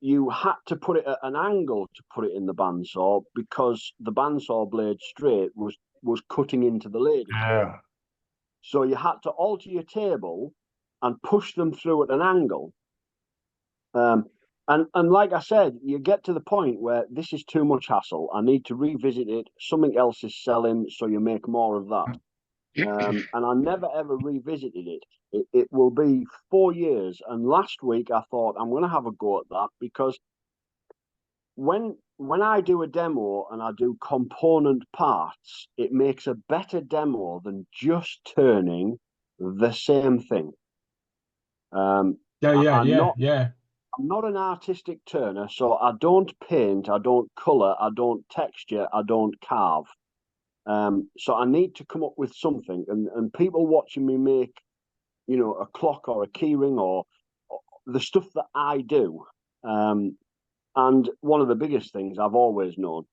you had to put it at an angle to put it in the bandsaw because the bandsaw blade straight was cutting into the lady. Yeah. So you had to alter your table and push them through at an angle. And like I said, you get to the point where this is too much hassle. I need to revisit it. Something else is selling, so you make more of that. And I never ever revisited it. It will be 4 years. And last week I thought I'm going to have a go at that because when I do a demo and I do component parts, it makes a better demo than just turning the same thing. I'm not an artistic turner, so I don't paint, I don't color, I don't texture, I don't carve. So I need to come up with something, and people watching me make, a clock or a key ring or the stuff that I do. And one of the biggest things I've always known,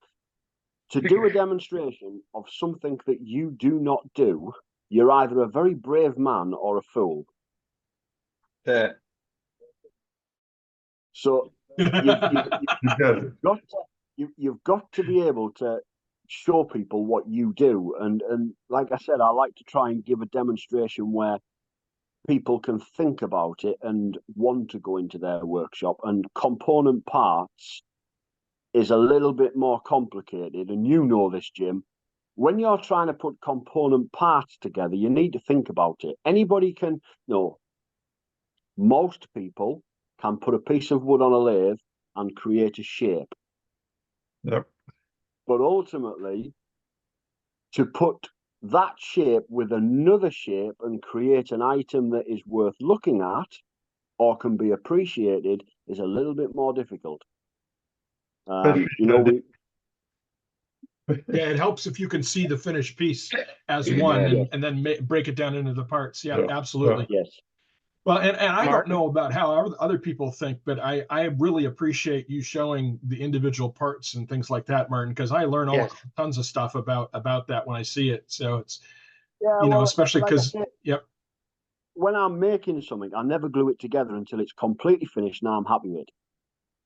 to do a demonstration of something that you do not do you're either a very brave man or a fool. Yeah. So you've got to be able to show people what you do. And like I said, I like to try and give a demonstration where people can think about it and want to go into their workshop. And component parts is a little bit more complicated. And you know this, Jim. When you're trying to put component parts together, you need to think about it. Anybody can, no, most people can put a piece of wood on a lathe and create a shape. Yep. But ultimately, to put that shape with another shape and create an item that is worth looking at or can be appreciated is a little bit more difficult. You know, yeah, it helps if you can see the finished piece as one and then break it down into the parts. Yeah, absolutely. Yes. Well, and I don't know about how other people think, but I really appreciate you showing the individual parts and things like that, Martin, because I learn tons of stuff about that when I see it. So it's, you know, especially because, yep. When I'm making something, I never glue it together until it's completely finished and I'm happy with it.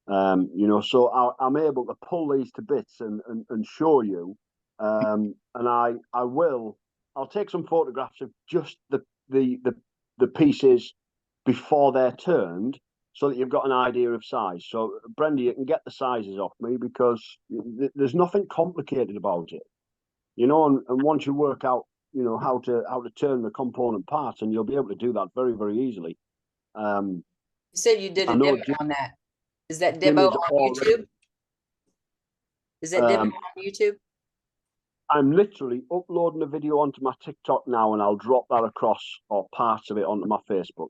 You know, so I'm able to pull these to bits and show you. And I'll take some photographs of just the pieces before they're turned so that you've got an idea of size. So Brenda, you can get the sizes off me because there's nothing complicated about it, you know, and once you work out, you know, how to turn the component parts, and you'll be able to do that very, very easily. You said you did a demo on that. Is that demo on YouTube? Is that demo on YouTube? I'm literally uploading a video onto my TikTok now, and I'll drop that across or parts of it onto my Facebook.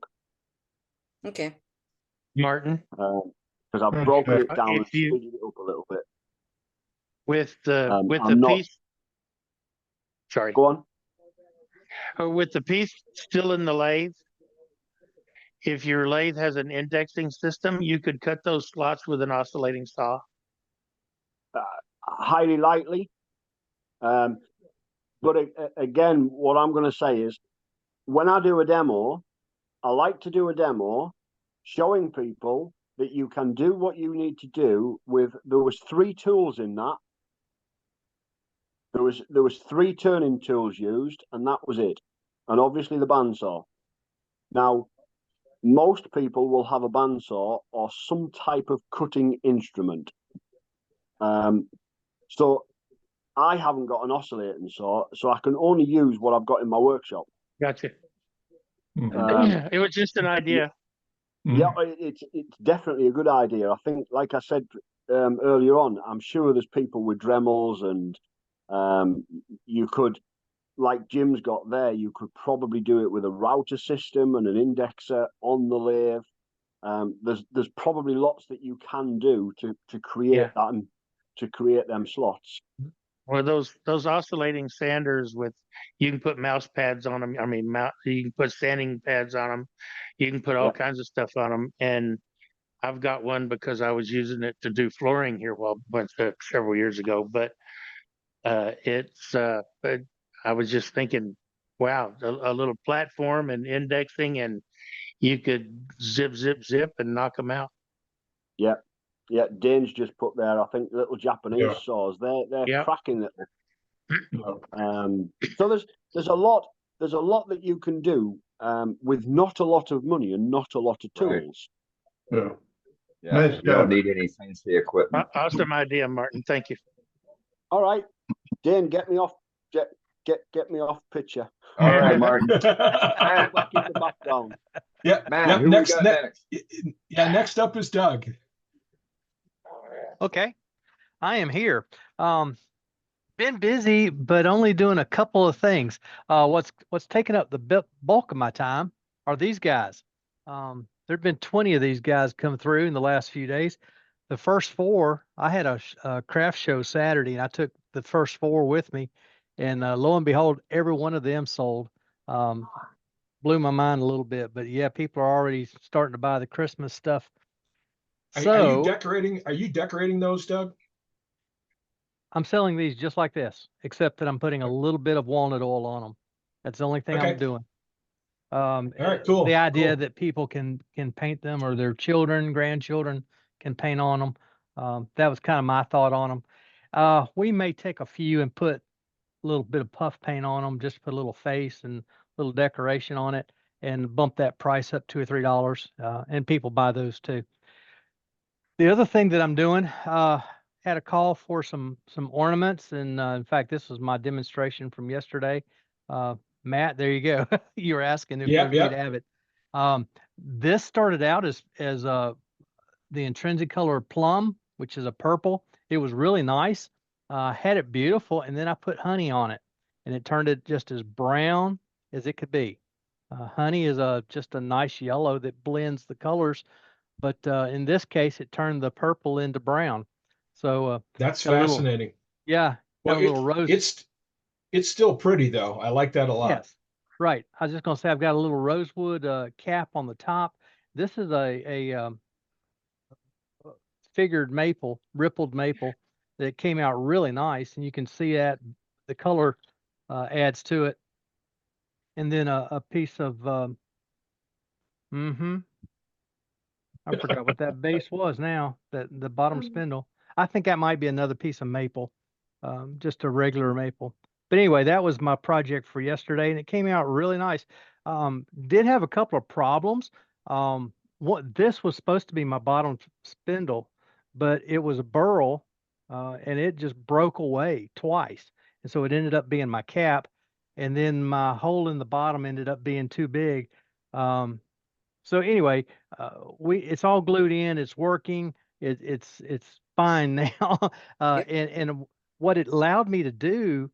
Okay. Martin, because I've broken it down and speeded it up a little bit. With the piece. Sorry. Go on. Or with the piece still in the lathe, if your lathe has an indexing system, you could cut those slots with an oscillating saw. Highly likely. But again, what I'm going to say is, when I do a demo, I like to do a demo showing people that you can do what you need to do with. There was 3 tools in that. There was 3 turning tools used, and that was it. And obviously the bandsaw. Now, most people will have a bandsaw or some type of cutting instrument. So I haven't got an oscillating saw, so I can only use what I've got in my workshop. Gotcha. It was just an idea. Yeah, it's definitely a good idea. I think, like I said earlier on, I'm sure there's people with Dremels, and you could, like Jim's got there, you could probably do it with a router system and an indexer on the lathe. There's probably lots that you can do to create that and to create them slots. Or those oscillating sanders you can put mouse pads on them. I mean, you can put sanding pads on them. You can put all kinds of stuff on them. And I've got one because I was using it to do flooring here several years ago. But I was just thinking, wow, a little platform and indexing, and you could zip and knock them out. Yeah. Yeah, Dane's just put there, I think, little Japanese saws. They're cracking little. So there's a lot that you can do with not a lot of money and not a lot of tools. Yeah, you don't need any fancy equipment. Awesome idea, Martin. Thank you. All right, Dane, get me off picture. All right, Martin. Back in the background. Yeah, Matt, who next, we got next? Yeah, next up is Doug. Okay, I am here. Been busy, but only doing a couple of things. What's taking up the bulk of my time are these guys. There've been 20 of these guys come through in the last few days. The first 4, I had a craft show Saturday, and I took the first 4 with me, and lo and behold, every one of them sold. Blew my mind a little bit, but yeah, people are already starting to buy the Christmas stuff. Are you decorating those, Doug? I'm selling these just like this, except that I'm putting a little bit of walnut oil on them. That's the only thing Okay. I'm doing. All right, cool. The idea cool. that people can paint them, or their children, grandchildren can paint on them. That was kind of my thought on them. We may take a few and put a little bit of puff paint on them, just put a little face and little decoration on it, and bump that price up $2 or $3. And people buy those too. The other thing that I'm doing, had a call for some ornaments, and in fact, this was my demonstration from yesterday. Matt, there you go. You were asking if Yep, we'd yep. have it. This started out as the intrinsic color plum, which is a purple. It was really nice. Had it beautiful, and then I put honey on it, and it turned it just as brown as it could be. Honey is just a nice yellow that blends the colors, but in this case, it turned the purple into brown. So That's got a little- fascinating. yeah, Well, got a little rose. It's still pretty though. I like that a lot. Yes, right. I was just gonna say I've got a little rosewood cap on the top. This is a figured maple, rippled maple that came out really nice, and you can see that the color adds to it. And then a piece of I forgot what that base was now, that the bottom spindle. I think that might be another piece of maple, just a regular maple. But anyway, that was my project for yesterday, and it came out really nice. Did have a couple of problems. This was supposed to be my bottom spindle, but it was a burl, and it just broke away twice. And so it ended up being my cap, and then my hole in the bottom ended up being too big. So anyway, it's all glued in. It's working. It's fine now. And what it allowed me to do,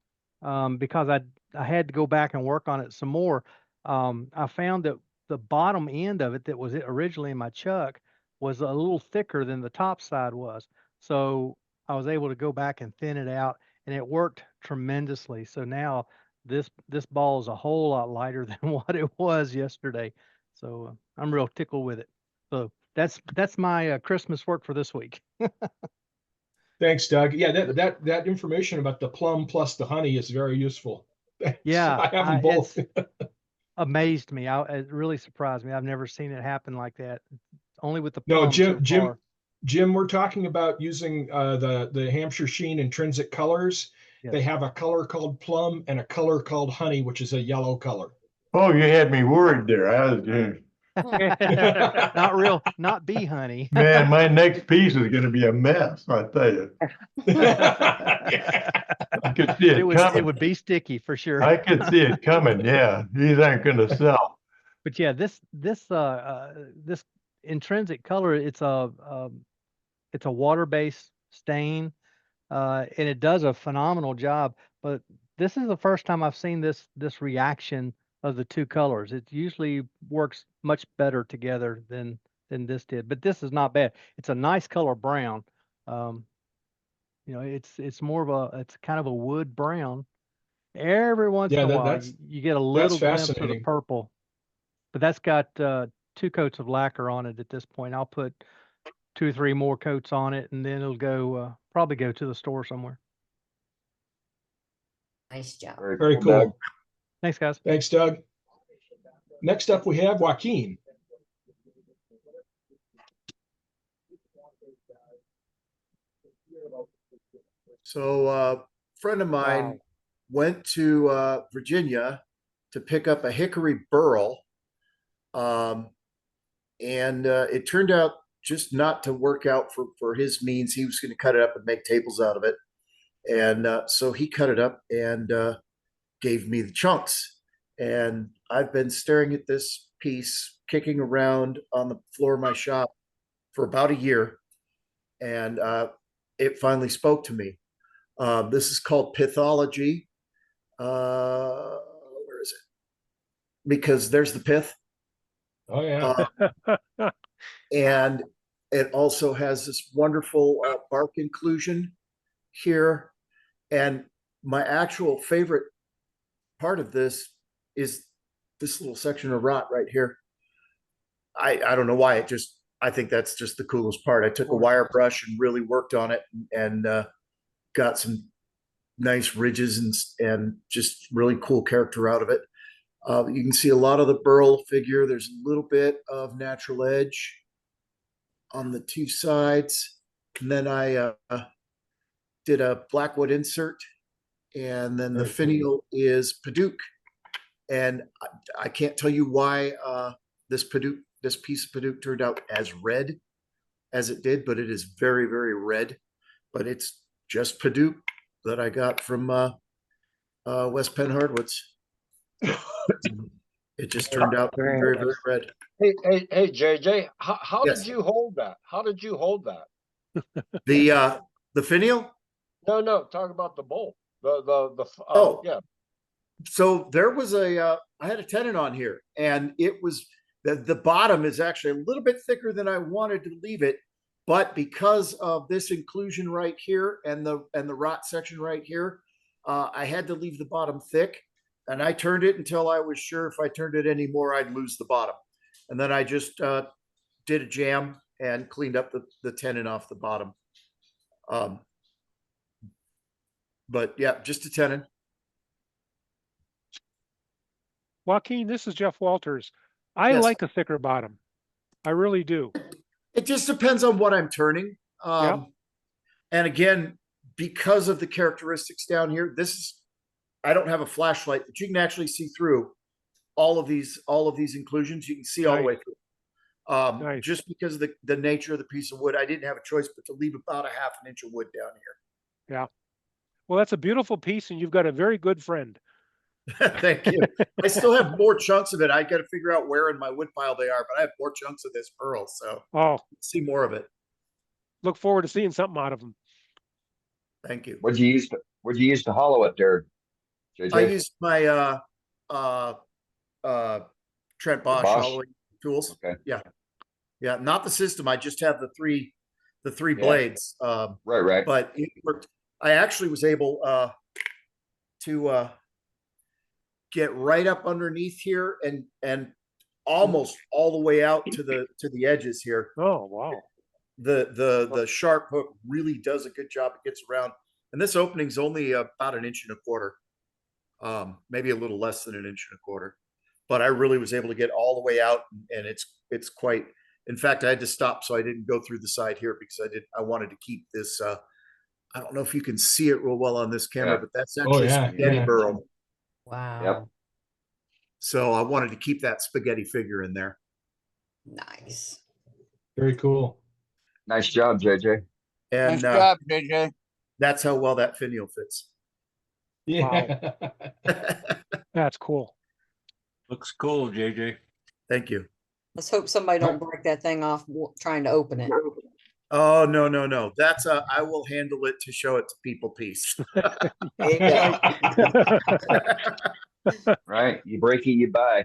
because I had to go back and work on it some more. I found that the bottom end of it that was originally in my chuck was a little thicker than the top side was. So I was able to go back and thin it out, and it worked tremendously. So now this ball is a whole lot lighter than what it was yesterday. So I'm real tickled with it. So that's my Christmas work for this week. Thanks, Doug. Yeah, that information about the plum plus the honey is very useful. Yeah, I have them both. Amazed me. It really surprised me. I've never seen it happen like that. Only with the No, plum so far. Jim, we're talking about using the Hampshire Sheen intrinsic colors. Yes. They have a color called plum and a color called honey, which is a yellow color. Oh, you had me worried there. I was, Not bee honey. man, my next piece is going to be a mess. I tell you. I could see it coming. It would be sticky for sure. I could see it coming. Yeah, these aren't going to sell. But yeah, this intrinsic color, it's a water-based stain, and it does a phenomenal job. But this is the first time I've seen this reaction of the two colors. It usually works much better together than this did. But this is not bad. It's a nice color brown. It's more of it's kind of a wood brown. Every once in a while, you get a little glimpse of the purple. But that's got 2 coats of lacquer on it at this point. I'll put 2 or 3 more coats on it, and then it'll probably go to the store somewhere. Nice job. Very cool. Doug. Thanks, guys. Thanks, Doug. Next up, we have Joaquin. So a friend of mine went to Virginia to pick up a hickory burl. And it turned out just not to work out for his means. He was going to cut it up and make tables out of it. And so he cut it up and gave me the chunks. And I've been staring at this piece kicking around on the floor of my shop for about a year. And it finally spoke to me. This is called Pithology. Where is it? Because there's the pith. Oh, yeah. And it also has this wonderful bark inclusion here. And my actual favorite part of this is this little section of rot right here. I don't know why. I think that's just the coolest part. I took a wire brush and really worked on it and got some nice ridges and just really cool character out of it. You can see a lot of the burl figure. There's a little bit of natural edge on the two sides. And then I did a blackwood insert. And then the finial is Padauk. And I can't tell you why this piece of Padauk turned out as red as it did, but it is very, very red. But it's just Padauk that I got from West Penn Hardwoods. It just turned out very, very, very red. Hey, JJ, how Yes. did you hold that? How did you hold that? The finial? No, talk about the bowl. Yeah. So there was I had a tenon on here, and it was the bottom is actually a little bit thicker than I wanted to leave it, but because of this inclusion right here and the rot section right here, I had to leave the bottom thick, and I turned it until I was sure if I turned it anymore, I'd lose the bottom, and then I just did a jam and cleaned up the tenon off the bottom. But yeah, just a tenon. Joaquin, this is Jeff Walters. I Yes. like a thicker bottom. I really do. It just depends on what I'm turning. And again, because of the characteristics down here, I don't have a flashlight, but you can actually see through all of these inclusions. You can see all the way through. Just because of the nature of the piece of wood, I didn't have a choice but to leave about a half an inch of wood down here. Yeah. Well, that's a beautiful piece, and you've got a very good friend. Thank you. I still have more chunks of it. I got to figure out where in my wood pile they are, but I have more chunks of this pearl, so see more of it. Look forward to seeing something out of them. Thank you. What'd you use to hollow it there, JJ? I used my Trent Bosch hollowing tools. Okay. Yeah, not the system. I just have the three blades. Right. But it worked. I actually was able to get right up underneath here and almost all the way out to the edges here. Oh wow. The sharp hook really does a good job. It gets around, and this opening's only about 1.25 inches, maybe a little less than 1.25 inches. But I really was able to get all the way out, and it's quite. In fact, I had to stop so I didn't go through the side here because I wanted to keep this. I don't know if you can see it real well on this camera, but that's actually spaghetti burl. Wow. Yep. So I wanted to keep that spaghetti figure in there. Nice. Very cool. Nice job, JJ. And Nice job, JJ. that's how well that finial fits. Yeah. That's cool. Looks cool, JJ. Thank you. Let's hope somebody don't break that thing off trying to open it. Oh, no. That's I will handle it to show it to people piece. There you go. Right. You break it, you buy.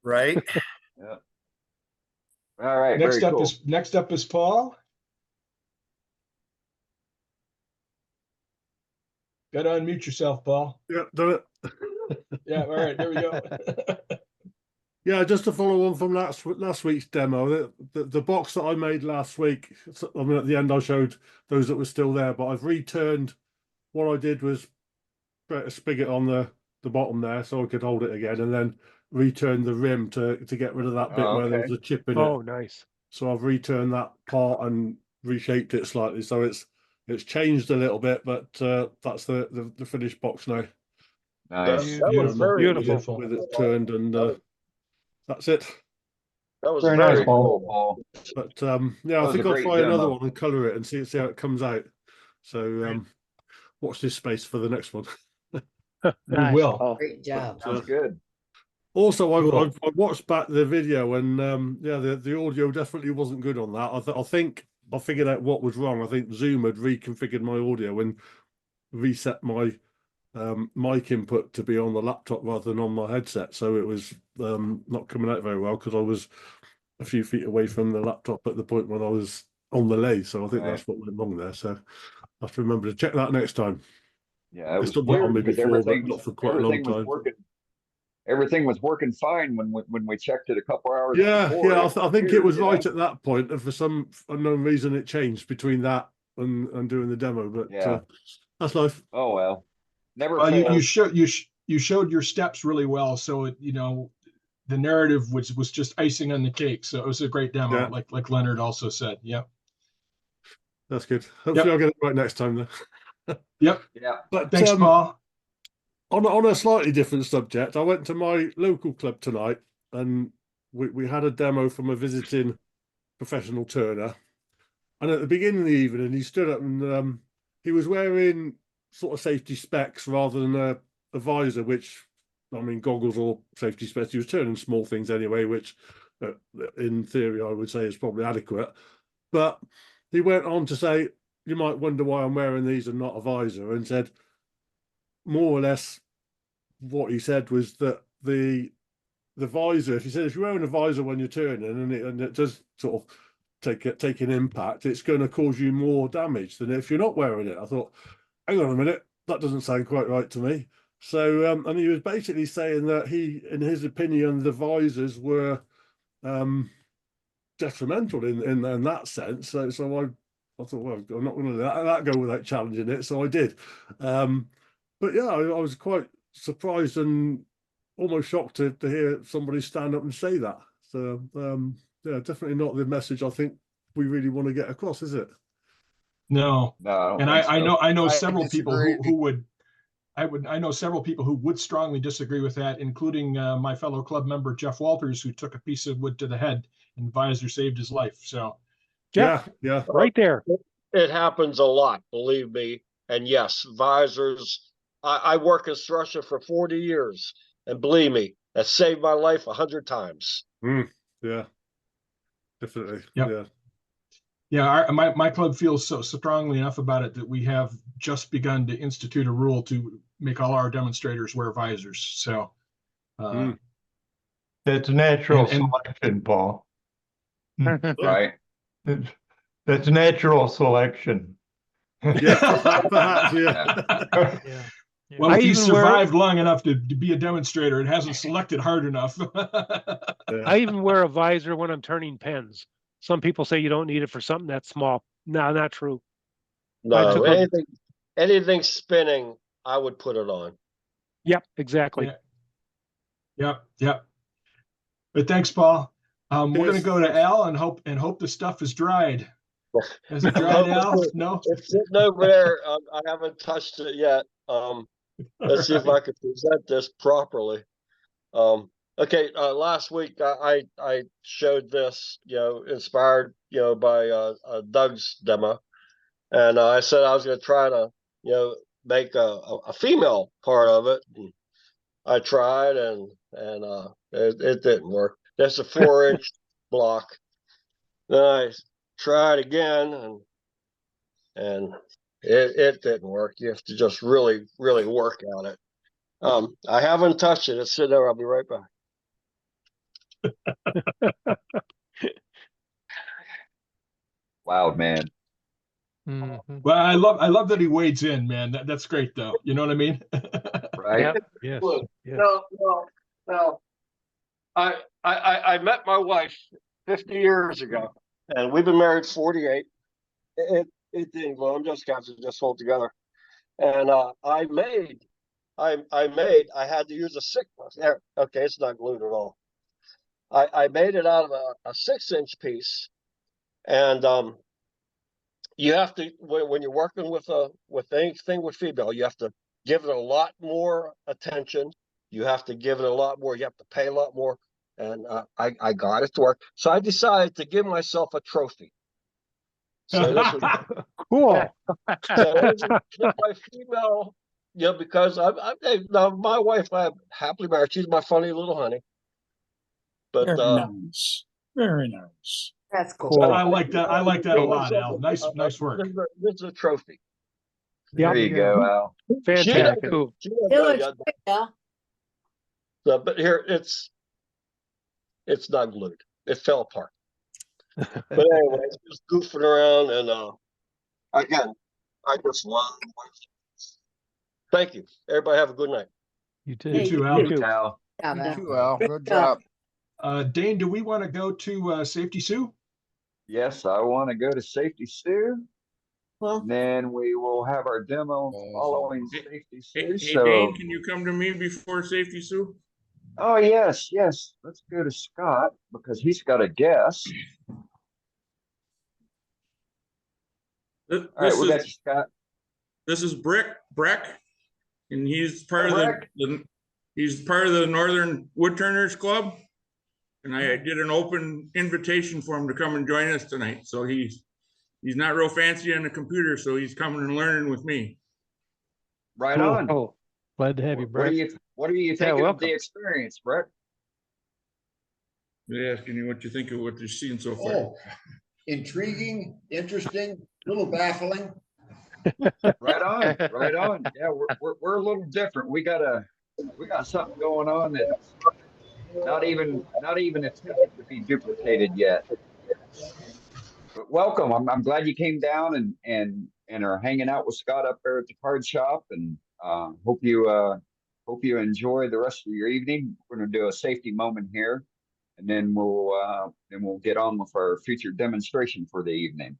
Right. Yeah. All right. Next very cool. up is Paul. Got to unmute yourself, Paul. Yeah, done it. Yeah, all right, there we go. Yeah, just to follow on from last week's demo, the box that I made last week, I mean, at the end I showed those that were still there, but I've returned. What I did was put a spigot on the bottom there so I could hold it again, and then return the rim to get rid of that bit where there was a chip in it. Oh, nice. So I've returned that part and reshaped it slightly, so it's changed a little bit, but that's the finished box now. Nice. That was very beautiful. With it turned, and that's it. That was Very very cool, cool. Paul. But yeah, That I was think a I'll great try another demo. one and color it and see how it comes out. So watch this space for the next one. We will. Great job. Sounds good. Also, Cool. I watched back the video, and yeah, the audio definitely wasn't good on that. I think I figured out what was wrong. I think Zoom had reconfigured my audio and reset my mic input to be on the laptop rather than on my headset, so it was not coming out very well because I was a few feet away from the laptop at the point when I was on the lathe. So I think that's what went wrong there. So I have to remember to check that next time. Yeah, it It's was done that on weird me because before, but not for quite a long everything was time. working. Everything was working fine when we checked it a couple hours Yeah, before. yeah, I think it was Weird, you right know? at that point, and for some unknown reason, it changed between that and doing the demo. But Yeah. that's life. Oh well. Never Well, fails. you you showed your steps really well. So it, the narrative was just icing on the cake. So it was a great demo, Yeah. like Leonard also said. Yep. That's good. Hopefully I'll get it right next time then. Yep. Yeah. But Thanks, Paul. On a slightly different subject, I went to my local club tonight and we had a demo from a visiting professional turner. And at the beginning of the evening, he stood up and he was wearing sort of safety specs rather than a visor, which, I mean, goggles or safety specs. He was turning small things anyway, which in theory I would say is probably adequate. But he went on to say, you might wonder why I'm wearing these and not a visor, and said, more or less, what he said was that the visor, if you're wearing a visor when you're turning and it does sort of take an impact, it's going to cause you more damage than if you're not wearing it. I thought, hang on a minute, that doesn't sound quite right to me. So and he was basically saying that in his opinion, the visors were detrimental in that sense. So I thought, well, I'm not going to let that go without challenging it. So I did. But yeah, I was quite surprised and almost shocked to hear somebody stand up and say that. So yeah, definitely not the message I think we really want to get across, is it? No. And I know I several people disagree. I know several people who would strongly disagree with that, including my fellow club member Jeff Walters, who took a piece of wood to the head and the visor saved his life. So Jeff, yeah, right there. It happens a lot, believe me. And yes, visors. I work construction for 40 years, and believe me, that saved my life 100 times. Yeah, definitely. Yep. Yeah, my club feels so strongly enough about it that we have just begun to institute a rule to make all our demonstrators wear visors. So that's natural selection, Paul. Right. That's natural selection. Yeah, perhaps, yeah. Well, if you survived long enough to be a demonstrator, it hasn't selected hard enough. I even wear a visor when I'm turning pens. Some people say you don't need it for something that's small. No, not true. No, anything spinning, I would put it on. Yep, exactly. Yep. But thanks, Paul. We're going to go to Al and hope the stuff is dried. Has it dried, Al? No, it's sitting over there. I haven't touched it yet. Let's see if I can present this properly. Okay, last week I showed this, inspired, by Doug's demo, and I said I was going to try to, make a female part of it. And I tried, and it didn't work. That's a 4-inch block. Then I tried again, and it didn't work. You have to just really, really work at it. I haven't touched it. It's sitting there. I'll be right back. Wow, man. Well, I love that he wades in, man. That's great, though. You know what I mean? Right. Yes. No. I met my wife 50 years ago, and we've been married 48. It didn't go. I'm just got to just hold together. And I had to use a 6. There. Okay, it's not glued at all. I made it out of a 6-inch piece, and you have to when you're working with anything with female, you have to give it a lot more attention. You have to give it a lot more. You have to pay a lot more. And I got it to work. So I decided to give myself a trophy. So this was cool. So this is my female, because now my wife, I'm happily married. She's my funny little honey. But nice. Very nice. That's cool. So I like that. I like that a lot, Al. Nice work. This is a trophy. There you go, Al. Fantastic. So, but here it's not glued. It fell apart. But anyway, it's just goofing around, and again, I just love. Thank you. Everybody have a good night. You too. You too, Al. You too, Al. Good job. Dane, do we want to go to Safety Sue? Yes, I want to go to Safety Sue. And then we will have our demo following Safety Sue. Hey, So, Dane, can you come to me before Safety Sue? oh yes, yes. Let's go to Scott because he's got a guest. This, All right, this we got is you, Scott. this is Breck, and he's part of Breck. he's part of the Northern Woodturners Club. And I did an open invitation for him to come and join us tonight. So he's not real fancy on the computer, so he's coming and learning with me. Right Cool. on. Oh, glad to have you, What Brett. are you thinking of welcome. the experience, Brett? They're asking you what you think of what you're seeing so far. Oh, intriguing, interesting, a little baffling. Right on, right on. Yeah, we're a little different. We got something going on that's not even attempted to be duplicated yet. But welcome. I'm glad you came down and are hanging out with Scott up there at the card shop, and hope you enjoy the rest of your evening. We're going to do a safety moment here, and then we'll get on with our featured demonstration for the evening.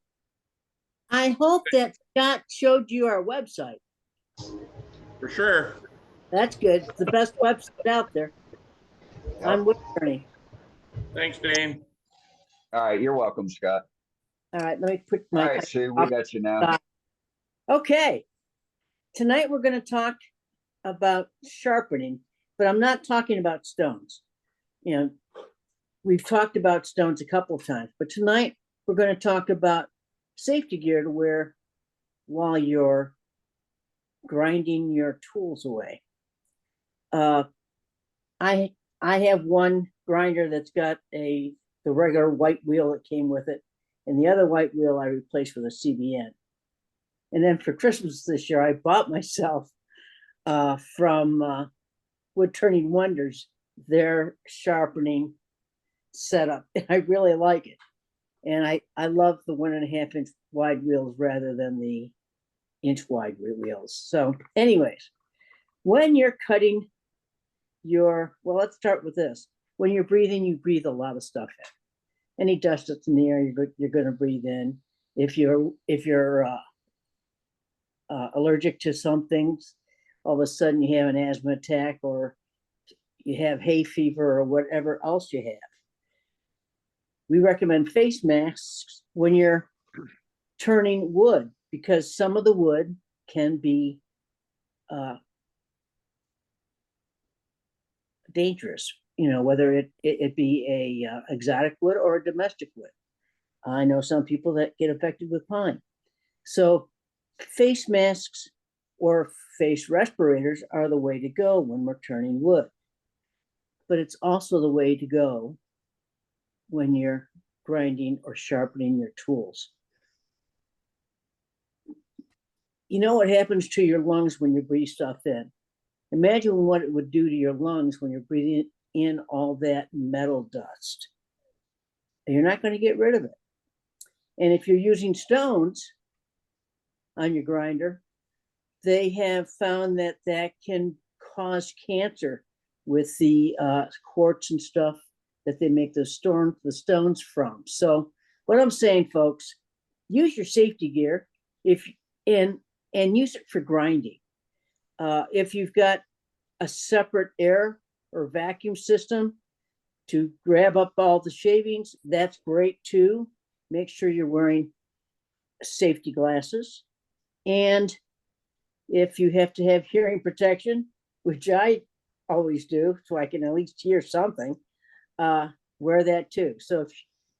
I hope that Scott showed you our website. For sure. That's good. It's the best website out there. I'm Wood Attorney. Thanks, Dane. All right, you're welcome, Scott. All right, let me put All my. right, Sue, we got you now. Okay. Tonight we're going to talk about sharpening, but I'm not talking about stones. You know, we've talked about stones a couple of times, but tonight we're going to talk about safety gear to wear while you're grinding your tools away. I have one grinder that's got the regular white wheel that came with it, and the other white wheel I replaced with a CBN. And then for Christmas this year, I bought myself from Wood Turning Wonders their sharpening setup. I really like it, and I love the 1.5 inch wide wheels rather than the inch wide wheels. So, anyways, when you're cutting well, let's start with this. When you're breathing, you breathe a lot of stuff in. Any dust that's in the air, you're going to breathe in. If you're allergic to some things, all of a sudden you have an asthma attack, or you have hay fever, or whatever else you have. We recommend face masks when you're turning wood, because some of the wood can be dangerous, you know, whether it be a exotic wood or a domestic wood. I know some people that get affected with pine. So face masks or face respirators are the way to go when we're turning wood. But it's also the way to go when you're grinding or sharpening your tools. You know what happens to your lungs when you breathe stuff in? Imagine what it would do to your lungs when you're breathing in all that metal dust. You're not going to get rid of it. And if you're using stones on your grinder, they have found that that can cause cancer with the quartz and stuff that they make the stones from. So what I'm saying, folks, use your safety gear and use it for grinding. If you've got a separate air or vacuum system to grab up all the shavings, that's great too. Make sure you're wearing safety glasses. And if you have to have hearing protection, which I always do, so I can at least hear something, wear that too. So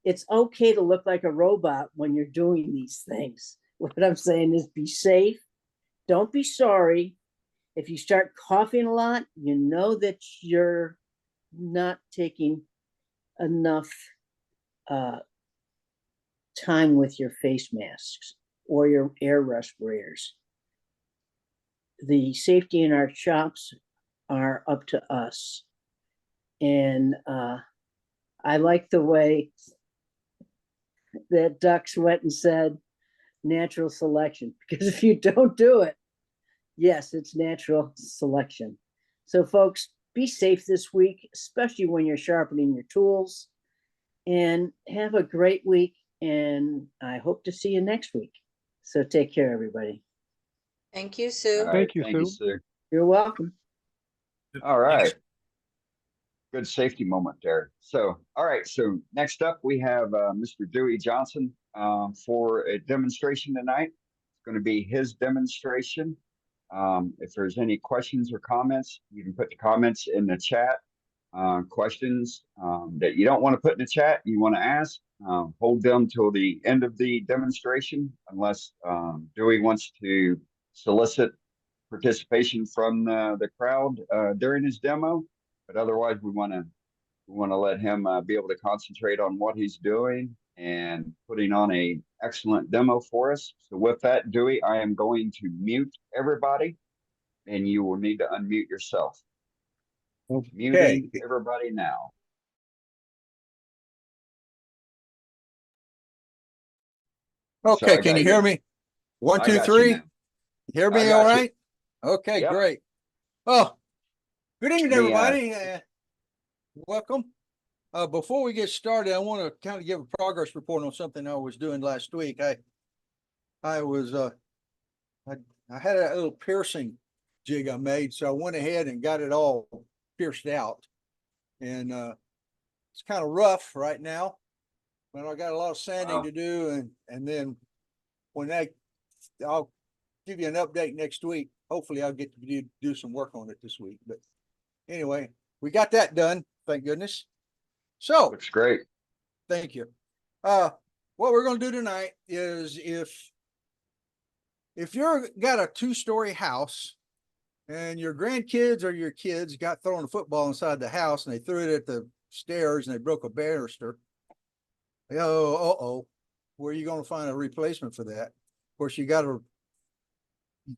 it's okay to look like a robot when you're doing these things. What I'm saying is be safe. Don't be sorry. If you start coughing a lot, you know that you're not taking enough time with your face masks or your air respirators. The safety in our shops are up to us. And I like the way that Dux went and said natural selection, because if you don't do it, yes, it's natural selection. So folks, be safe this week, especially when you're sharpening your tools, and have a great week. And I hope to see you next week. So take care, everybody. Thank you, Sue. All right, Thank you, thank you, Sue. Sue. You're welcome. All right. Good safety moment there. So, all right. So next up, we have Mr. Dewey Johnson for a demonstration tonight. It's going to be his demonstration. If there's any questions or comments, you can put the comments in the chat. Questions that you don't want to put in the chat, you want to ask, hold them till the end of the demonstration, unless Dewey wants to solicit participation from the crowd during his demo. But otherwise, we want to let him be able to concentrate on what he's doing and putting on a excellent demo for us. So with that, Dewey, I am going to mute everybody, and you will need to unmute yourself. Muting everybody now. Okay, So I can got you hear you. me? One, I two, got you three. now. Hear I me got all you. right? Okay, Yep. great. Oh, good evening, Me, everybody. Welcome. Before we get started, I want to kind of give a progress report on something I was doing last week. I was I had a little piercing jig I made, so I went ahead and got it all pierced out, and it's kind of rough right now, but I got a lot of sanding to do, and then when I'll give you an update next week. Hopefully, I'll get to do some work on it this week. But anyway, we got that done. Thank goodness. So looks great. Thank you. What we're going to do tonight is if you're got a 2-story house and your grandkids or your kids got thrown a football inside the house and they threw it at the stairs and they broke a banister, where are you going to find a replacement for that? Of course, you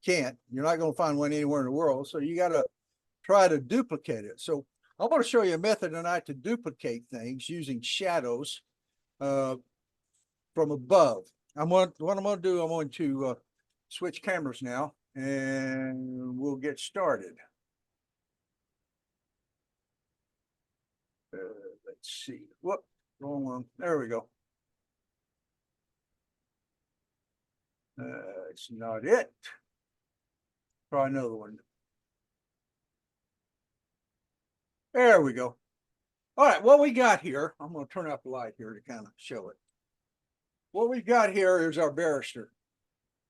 can't. You're not going to find one anywhere in the world, so you got to try to duplicate it. So I want to show you a method tonight to duplicate things using shadows from above. What I'm going to do, I'm going to switch cameras now, and we'll get started. Let's see. Whoop, wrong one. There we go. It's not it. Try another one. There we go. All right, what we got here, I'm going to turn out the light here to kind of show it. What we've got here is our banister,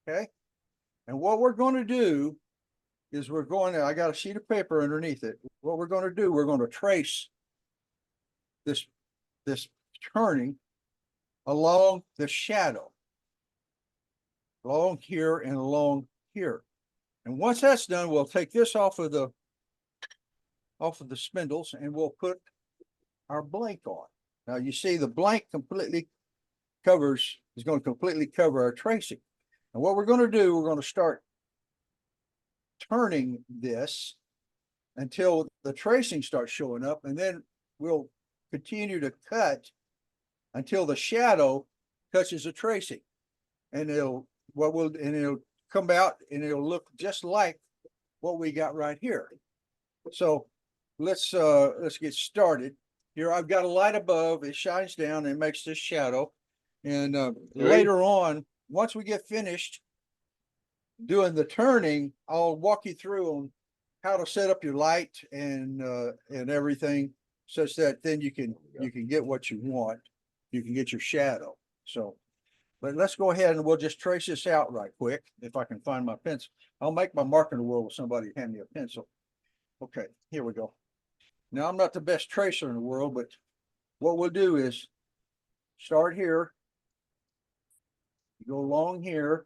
okay? And what we're going to do is I got a sheet of paper underneath it. What we're going to do, we're going to trace this turning along the shadow, along here and along here. And once that's done, we'll take this off of the spindles and we'll put our blank on. Now you see the blank is going to completely cover our tracing. And what we're going to do, we're going to start turning this until the tracing starts showing up, and then we'll continue to cut until the shadow touches the tracing, and it'll come out and it'll look just like what we got right here. So let's get started. Here I've got a light above, it shines down and makes this shadow. And later on, once we get finished doing the turning, I'll walk you through on how to set up your light and everything, such that then you can get what you want. You can get your shadow. So, but let's go ahead and we'll just trace this out right quick. If I can find my pencil, I'll make my mark in the world with somebody hand me a pencil. Okay, here we go. Now I'm not the best tracer in the world, but what we'll do is start here. Go along here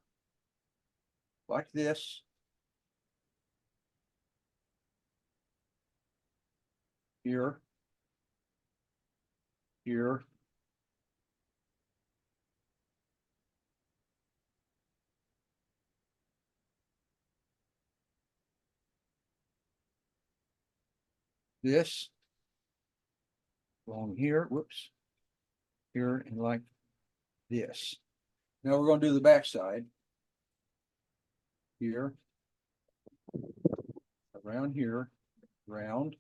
like this. Here. Here. This. Along here. Whoops. Here and like this. Now we're going to do the back side. Here. Around here. Round.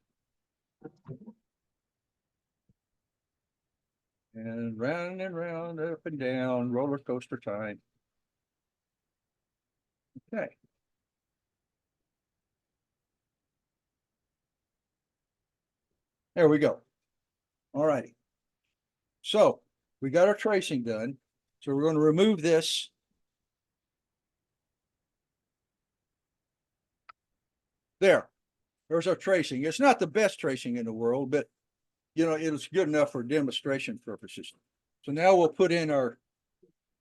And round, up and down, roller coaster time. Okay. There we go. All righty. So we got our tracing done. So we're going to remove this. There's our tracing. It's not the best tracing in the world, but you know, it's good enough for demonstration purposes. So now we'll put in our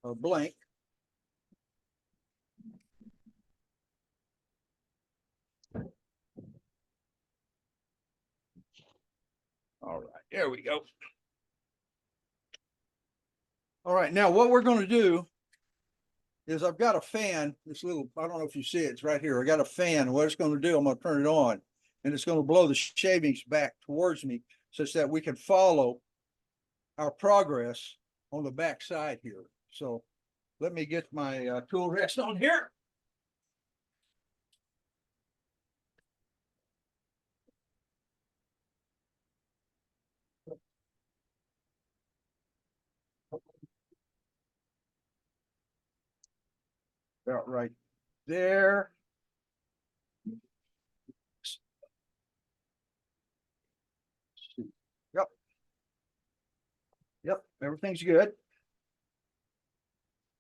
blank. All right, there we go. All right, now what we're going to do is I've got a fan, this little, I don't know if you see it, it's right here. I got a fan. What it's going to do, I'm going to turn it on and it's going to blow the shavings back towards me such that we can follow our progress on the back side here. So let me get my tool rest on here. About right there. Yep. Yep, everything's good.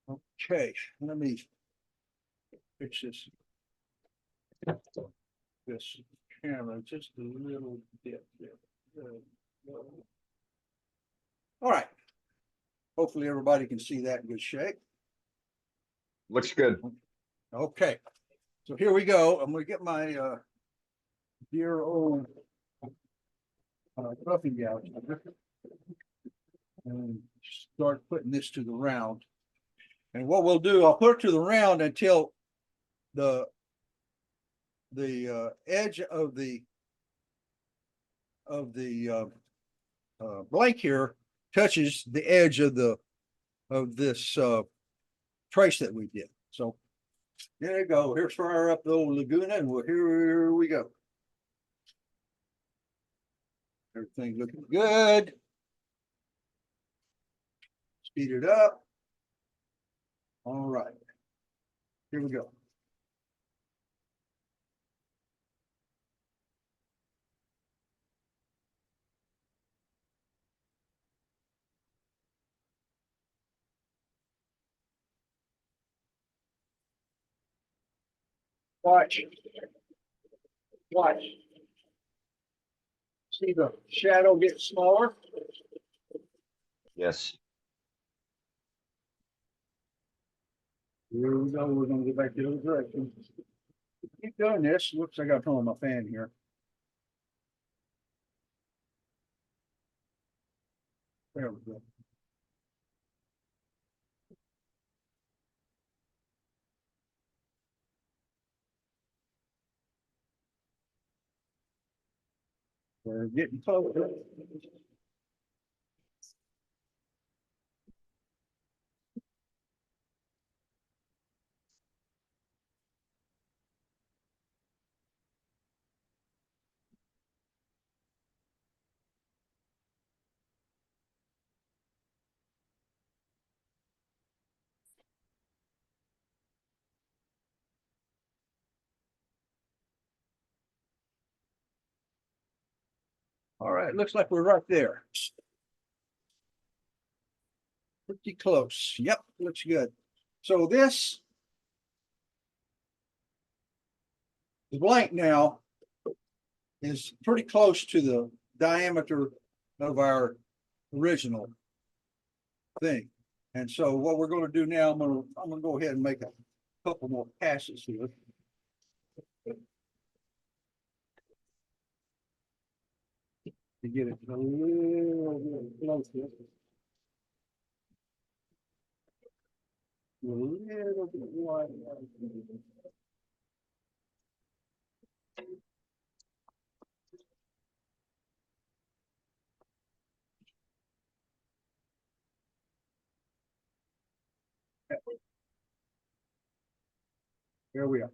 Okay, let me fix this camera just a little bit there. All right. Hopefully everybody can see that in good shape. Looks good. Okay, so here we go. I'm gonna get my dear old roughing gouge and start putting this to the round. And what we'll do, I'll put it to the round until the edge of the blank here touches the edge of this trace that we did. So there you go. Here's fire up the old Laguna, and here we go. Everything looking good. Speed it up. All right. Here we go. Watch. Watch. See the shadow get smaller? Yes. Here we go. We're going to go back the other direction. Keep doing this. Whoops, I got to turn on my fan here. There we go. We're getting closer. All right, looks like we're right there. Pretty close. Yep, looks good. So this the blank now is pretty close to the diameter of our original thing. And so what we're going to do now, I'm gonna go ahead and make a couple more passes here. To get it a little bit closer. A little bit wider. There we are.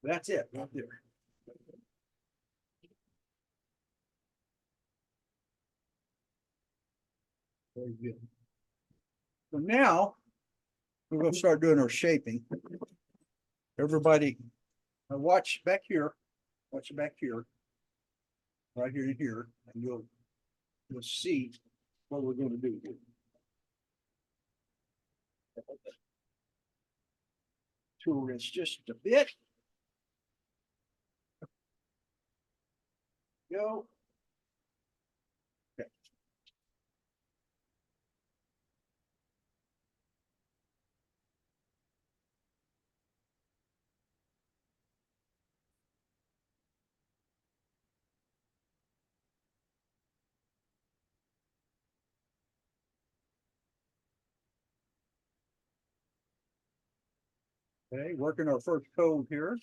That's it right there. Very good. So now we're going to start doing our shaping. Everybody, watch back here, watch back here. Right here and here, and you'll see what we're gonna do here. Tool wrench just a bit. Go. Okay. Okay, working our first code here.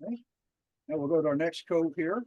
Okay. Now we'll go to our next code here.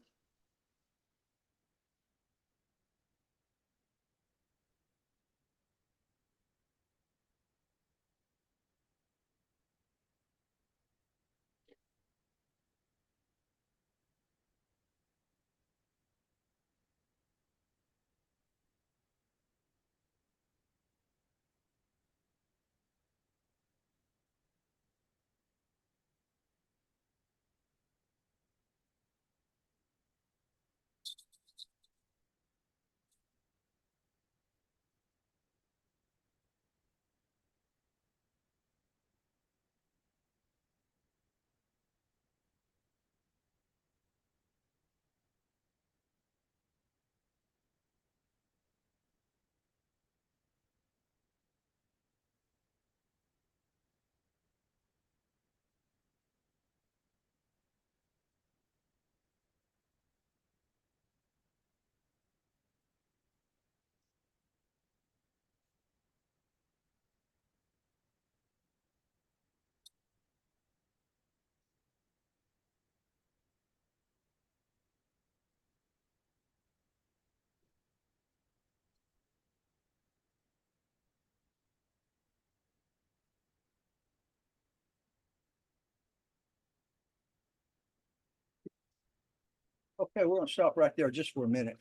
Okay, we're gonna stop right there just for a minute.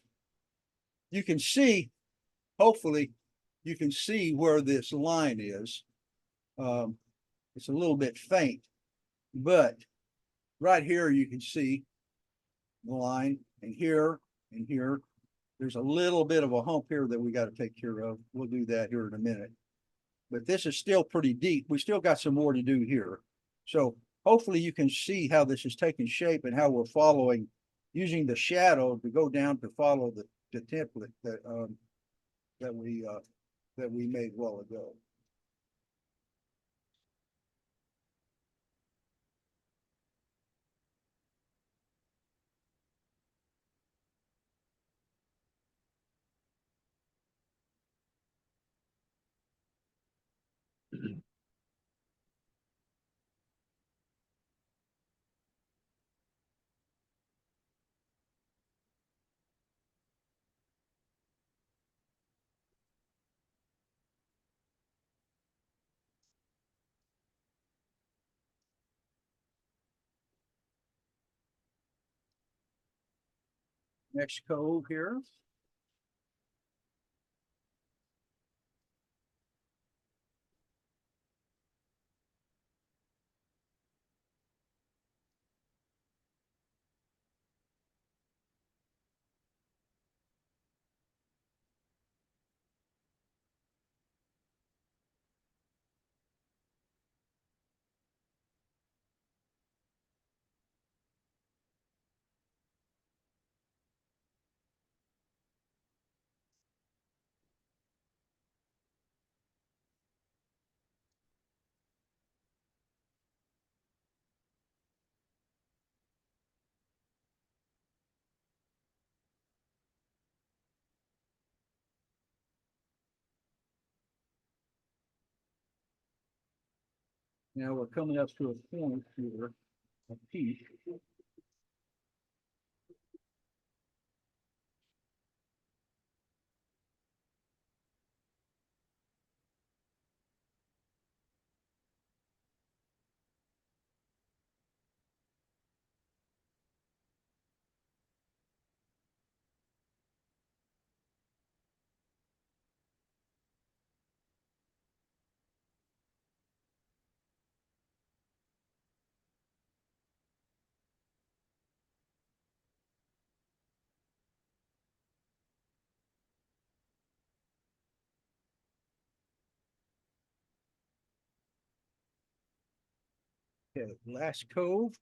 You can see, hopefully, you can see where this line is. It's a little bit faint, but right here you can see the line, and here and here. There's a little bit of a hump here that we got to take care of. We'll do that here in a minute. But this is still pretty deep. We still got some more to do here. So hopefully you can see how this is taking shape and how we're following, using the shadow to go down to follow the template that we made a while ago. Next code here. Now we're coming up to a point here, a peak. Okay, last cove.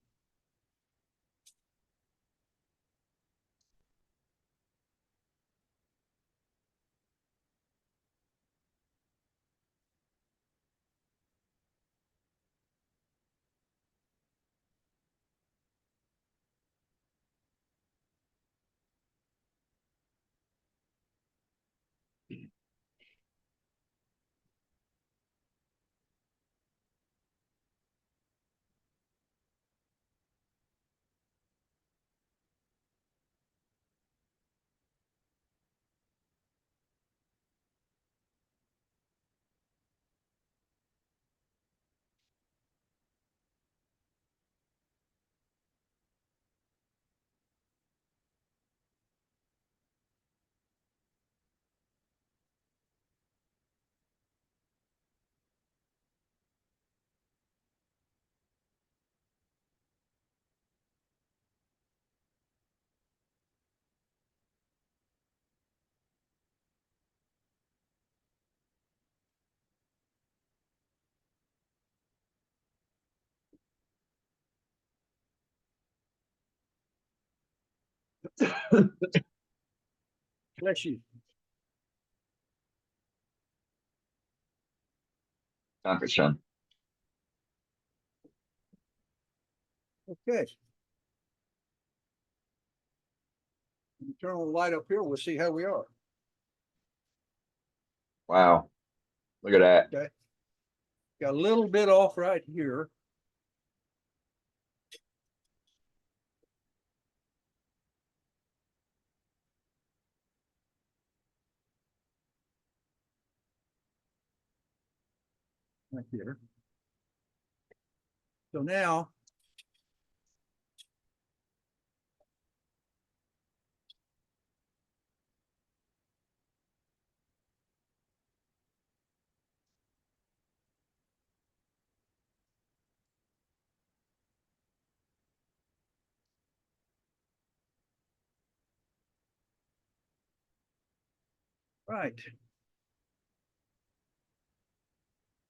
Bless you. Time for some. Okay. Turn on the light up here, we'll see how we are. Wow. Look at that. Okay. Got a little bit off right here. Right here. So now right.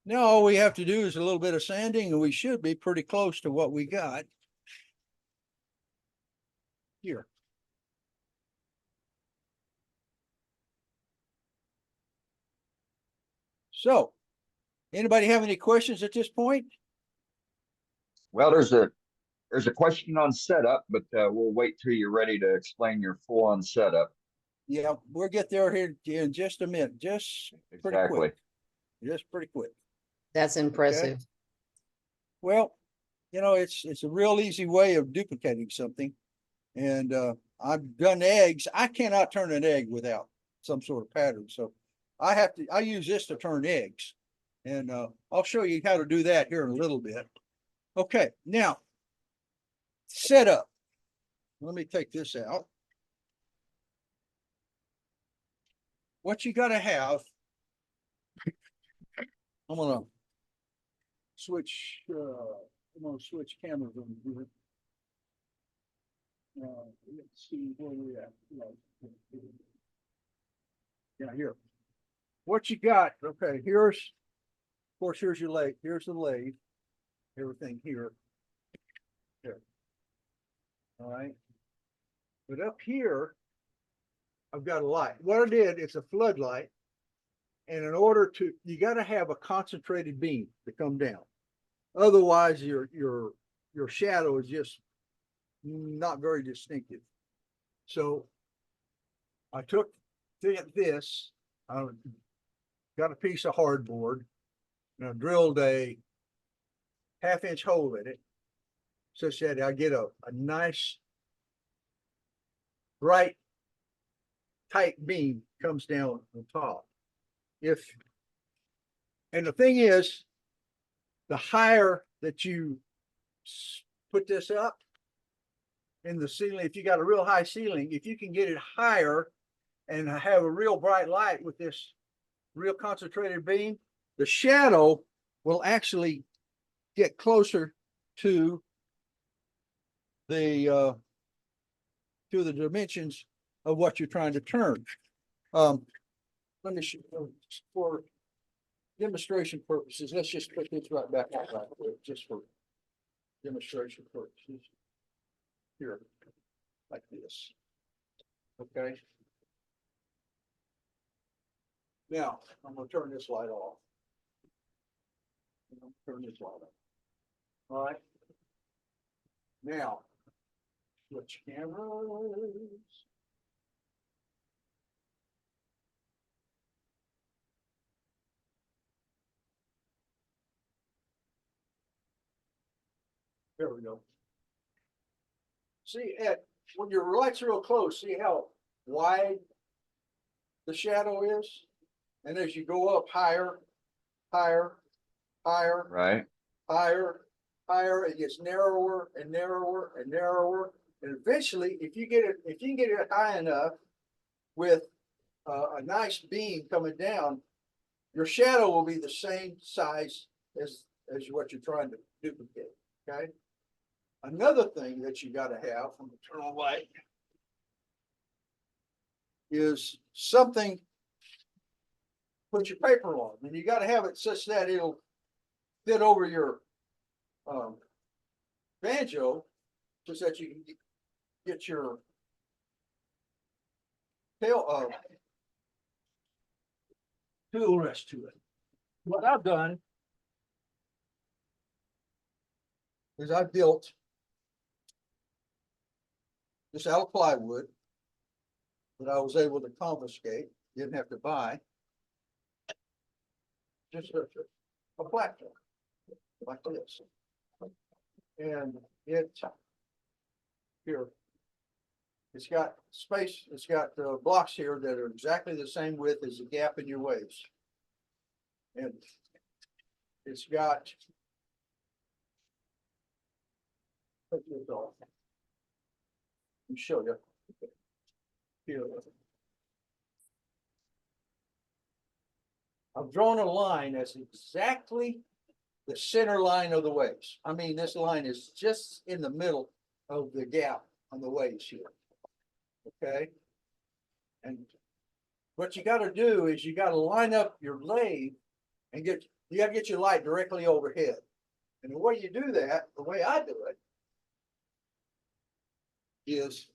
Now all we have to do is a little bit of sanding and we should be pretty close to what we got here. So, anybody have any questions at this point? Well, there's a question on setup, but we'll wait till you're ready to explain your full-on setup. Yeah, we'll get there here in just a minute, just pretty Exactly. quick. Just pretty quick. That's impressive. Well, you know, it's a real easy way of duplicating something. And I've done eggs. I cannot turn an egg without some sort of pattern. So I use this to turn eggs. And I'll show you how to do that here in a little bit. Okay, now setup. Let me take this out. What you got to have, I'm gonna switch cameras on here. Let's see where we're at. Yeah, here. What you got? Okay, here's, of course, here's your lathe. Here's the lathe. Everything here. There. All right. But up here, I've got a light. What I did, it's a floodlight. And in order to, you got to have a concentrated beam to come down. Otherwise, your shadow is just not very distinctive. So I took this, I got a piece of hardboard, and I drilled a half-inch hole in it, such that I get a nice, bright, tight beam comes down on top. And the thing is, the higher that you put this up in the ceiling, if you got a real high ceiling, if you can get it higher and have a real bright light with this real concentrated beam, the shadow will actually get closer to the dimensions of what you're trying to turn. Let me show you, for demonstration purposes, let's just put this right back out right quick, just for demonstration purposes. Here, like this. Okay. Now, I'm gonna turn this light off. Turn this light off. All right. Now, switch cameras. There we go. See, when your light's real close, see how wide the shadow is? And as you go up higher, higher, higher, Right. higher, higher, it gets narrower and narrower and narrower. And eventually, if you can get it high enough with a nice beam coming down, your shadow will be the same size as what you're trying to duplicate. Okay. Another thing that you got to have from the turn on light is something. Put your paper on, and you got to have it such that it'll fit over your banjo, so that you can get your tail tool rest to it. What I've done is I built this out of plywood that I was able to confiscate, didn't have to buy. Just a platform like this. And it's got space, it's got blocks here that are exactly the same width as the gap in your waves. And it's got, let me show you. Here. I've drawn a line that's exactly the center line of the waves. I mean, this line is just in the middle of the gap on the waves here. Okay. And what you got to do is you got to line up your lathe and you got to get your light directly overhead. And the way you do that, the way I do it, is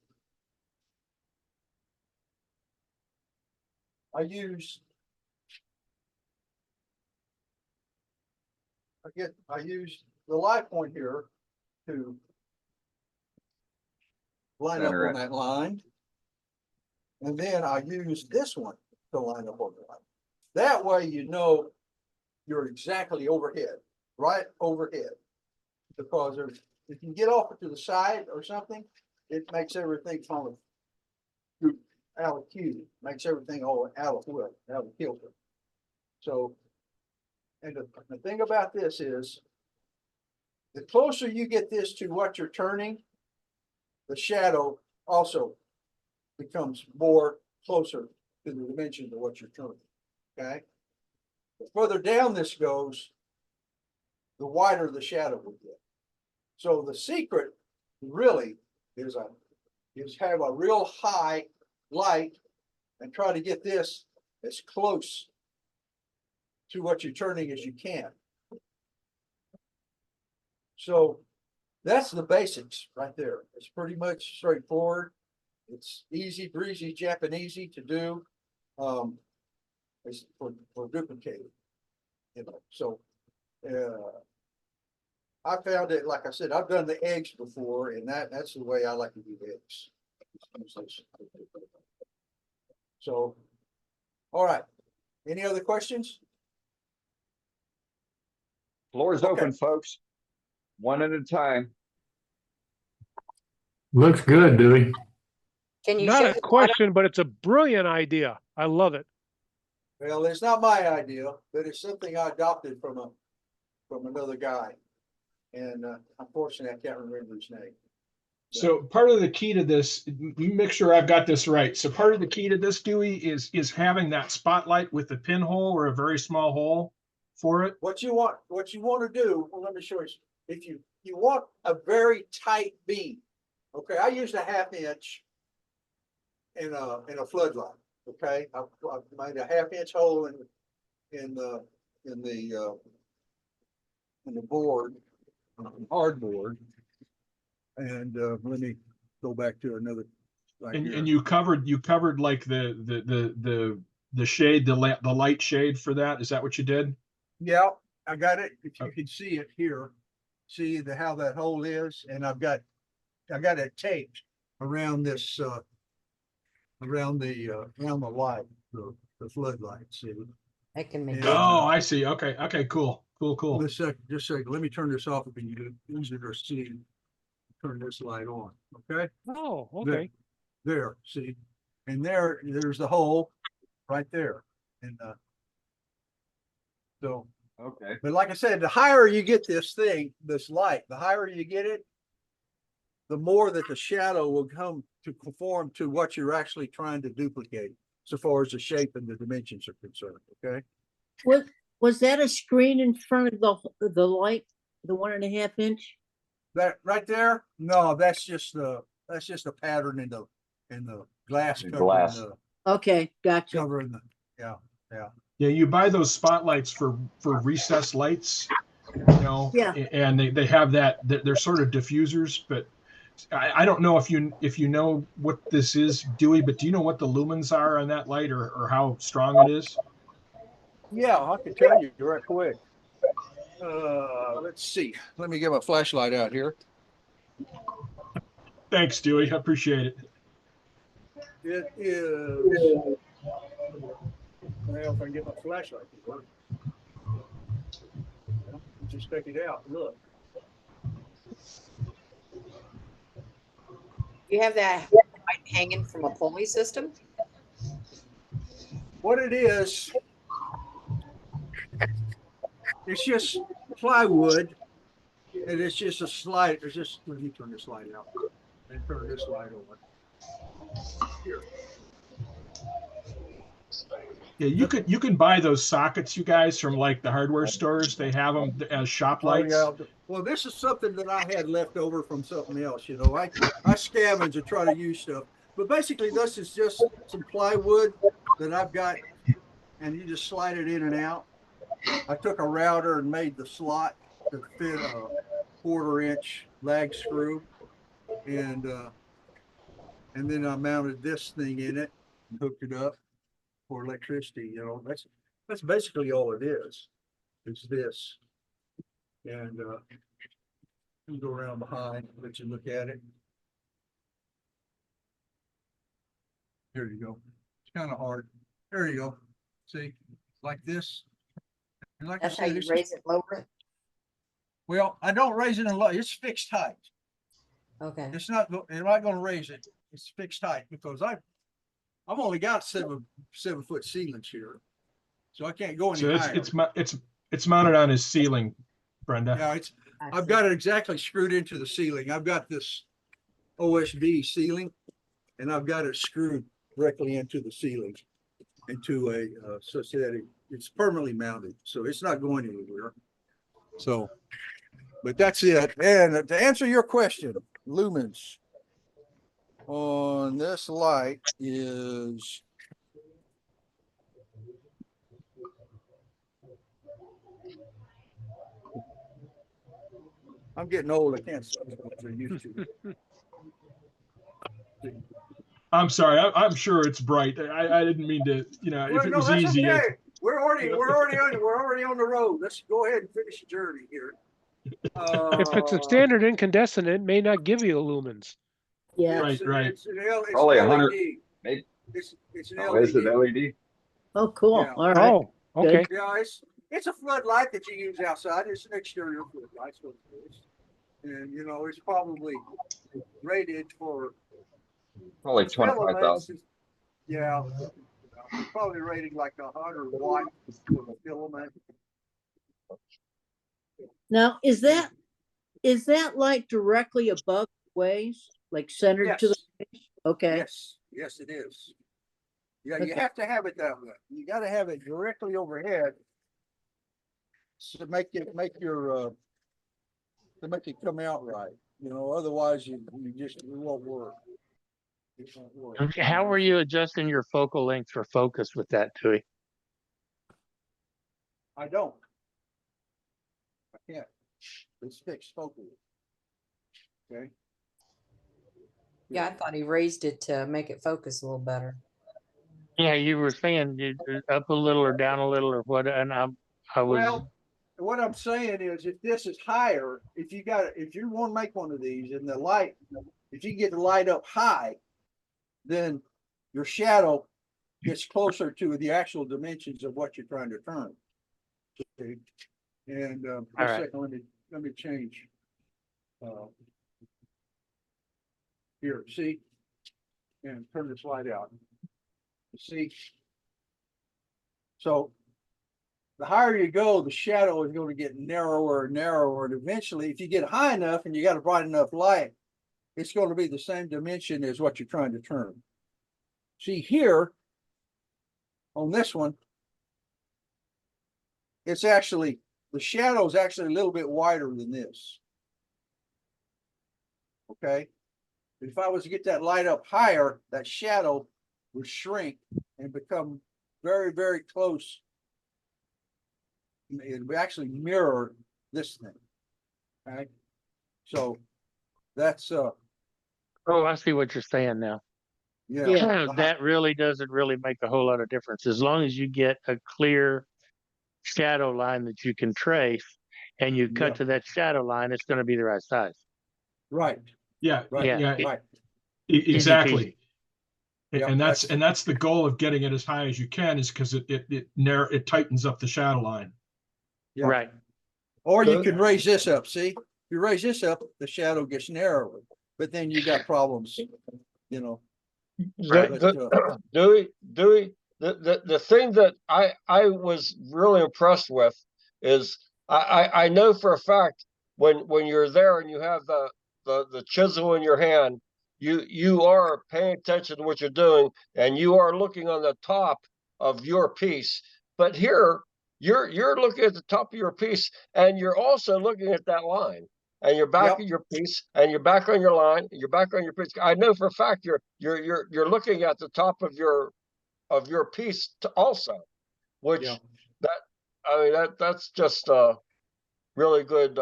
I use the light point here to line up on that line. And then I use this one to line up on the line. That way you know you're exactly overhead, right overhead. Because if you get off to the side or something, it makes everything kind of out of cue, makes everything all out of kilter. So, and the thing about this is, the closer you get this to what you're turning, the shadow also becomes more closer to the dimensions of what you're turning. Okay. The further down this goes, the wider the shadow will get. So the secret really is have a real high light and try to get this as close to what you're turning as you can. So that's the basics right there. It's pretty much straightforward. It's easy breezy Japanesey to do. It's for duplicating, you know. So I found it, like I said, I've done the eggs before, and that's the way I like to do the eggs. So, all right. Any other questions? Floor is open, folks. one at a time. Looks good, Dewey. Can you Not show a the bottom? question, but it's a brilliant idea. I love it. Well, it's not my idea, but it's something I adopted from another guy. And unfortunately, I can't remember his name. So part of the key to this, you make sure I've got this right. So part of the key to this, Dewey, is having that spotlight with the pinhole or a very small hole for it. What you want to do, well, let me show you. If you want a very tight beam, okay, I used a 1/2 inch in a floodlight. Okay, I've made a 1/2 inch hole in the board, hardboard. And let me go back to another. Right And here. and you covered like the shade, the light shade for that. Is that what you did? Yeah, I got it. If you can see it here, see how that hole is, and I got it taped around this around the light, the floodlight. See. I can make. Oh, I see. Okay. Okay. Cool. Just a second. Let me turn this off. If you easier to see. Turn this light on. Okay. Oh, okay. There. See, and there's the hole right there, and so. Okay. But like I said, the higher you get this light, the higher you get it, the more that the shadow will come to conform to what you're actually trying to duplicate, so far as the shape and the dimensions are concerned. Okay. Was that a screen in front of the light, the 1.5 inch? That right there? No, that's just a pattern in the glass. Glass. Okay, gotcha. Covering yeah. Yeah, you buy those spotlights for recessed lights, you know. Yeah. And they have that. They're sort of diffusers, but I don't know if you know what this is, Dewey. But do you know what the lumens are on that light, or how strong it is? Yeah, I can tell you right quick. Let's see. Let me get my flashlight out here. Thanks, Dewey. I appreciate it. It is. Well, if I can get my flashlight to work. Just check it out. Look. You have that light hanging from a pulley system? What it is, it's just plywood, and it's just a slide. It's just, let me turn this light out and turn this light on. Here. Yeah, you can buy those sockets, you guys, from like the hardware stores. They have them as shop lights. Oh, yeah. Well, this is something that I had left over from something else. You know, I scavenge and try to use stuff, but basically this is just some plywood that I've got, and you just slide it in and out. I took a router and made the slot to fit a 1/4 inch lag screw, and then I mounted this thing in it and hooked it up for electricity. You know, that's basically all it is. It's this, and you go around behind, let you look at it. Here you go. It's kind of hard. There you go. See, like this. And like That's I how said, you it's raise it, lower it? well, I don't raise it in low. It's fixed height. Okay. It's not. I'm not going to raise it. It's fixed height because I've only got 7-foot ceilings here, so I can't go any So higher. it's mounted on his ceiling, Brenda. Yeah, I've got it exactly screwed into the ceiling. I've got this OSB ceiling, and I've got it screwed directly into the ceiling, into a such that it's permanently mounted, so it's not going anywhere. So, but that's it. And to answer your question, lumens on this light is I'm getting old. I can't see what I used to. I'm sorry. I'm sure it's bright. I didn't mean to. You know, if Well, it no, was that's easy. okay. We're already on the road. Let's go ahead and finish the journey here. If it's a standard incandescent, it may not give you lumens. Yeah. Right. It's an Probably LED. 100. Maybe. It's an Oh, LED. is it LED? Oh, cool. Yeah. All right. Oh, okay. Yeah, it's a floodlight that you use outside. It's an exterior floodlight. So And, it's probably rated for. Probably filaments 25,000. is- Yeah, it's probably rated like 100 watts for the filament. Now, is that light directly above the ways, like centered to the Yes. ways? Okay. Yes, it is. Yeah, you Okay. have to have it that way. You gotta have it directly overhead. To make it come out right, otherwise it won't work. It won't work. Okay, how were you adjusting your focal length for focus with that, Tui? I don't. I can't. It's fixed focally. Okay. Yeah, I thought he raised it to make it focus a little better. Yeah, you were saying up a little or down a little or what, and I was. Well, what I'm saying is if this is higher, if you want to make one of these and the light, if you get the light up high, then your shadow gets closer to the actual dimensions of what you're trying to turn. Okay. And All a right. second, let me change. Here, see? And turn this light out. See? So the higher you go, the shadow is going to get narrower and narrower. And eventually, if you get high enough and you got a bright enough light, it's going to be the same dimension as what you're trying to turn. See here, on this one, it's actually, the shadow is actually a little bit wider than this. Okay. If I was to get that light up higher, that shadow would shrink and become very, very close. It would actually mirror this thing. Okay. So that's Oh, I see what you're saying now. yeah. That really doesn't really make a whole lot of difference. As long as you get a clear shadow line that you can trace and you cut Yeah. to that shadow line, it's going to be the right size. Right. Yeah, Right. Yeah. Right. Easy exactly. peasy. Yep, And that's the goal of getting it as high as you can, is because it tightens up the shadow line. Yeah. Right. Or you can raise this up. See, if you raise this up, the shadow gets narrower, but then you got problems, Right. Dewey, the thing that I was really impressed with is I know for a fact when you're there and you have the chisel in your hand, you are paying attention to what you're doing and you are looking on the top of your piece. But here you're looking at the top of your piece and you're also looking at that line. And you're back at your piece, and you're back on your line, and you're back on your piece. I know for a fact you're looking at the top of your piece also, which that's just really good,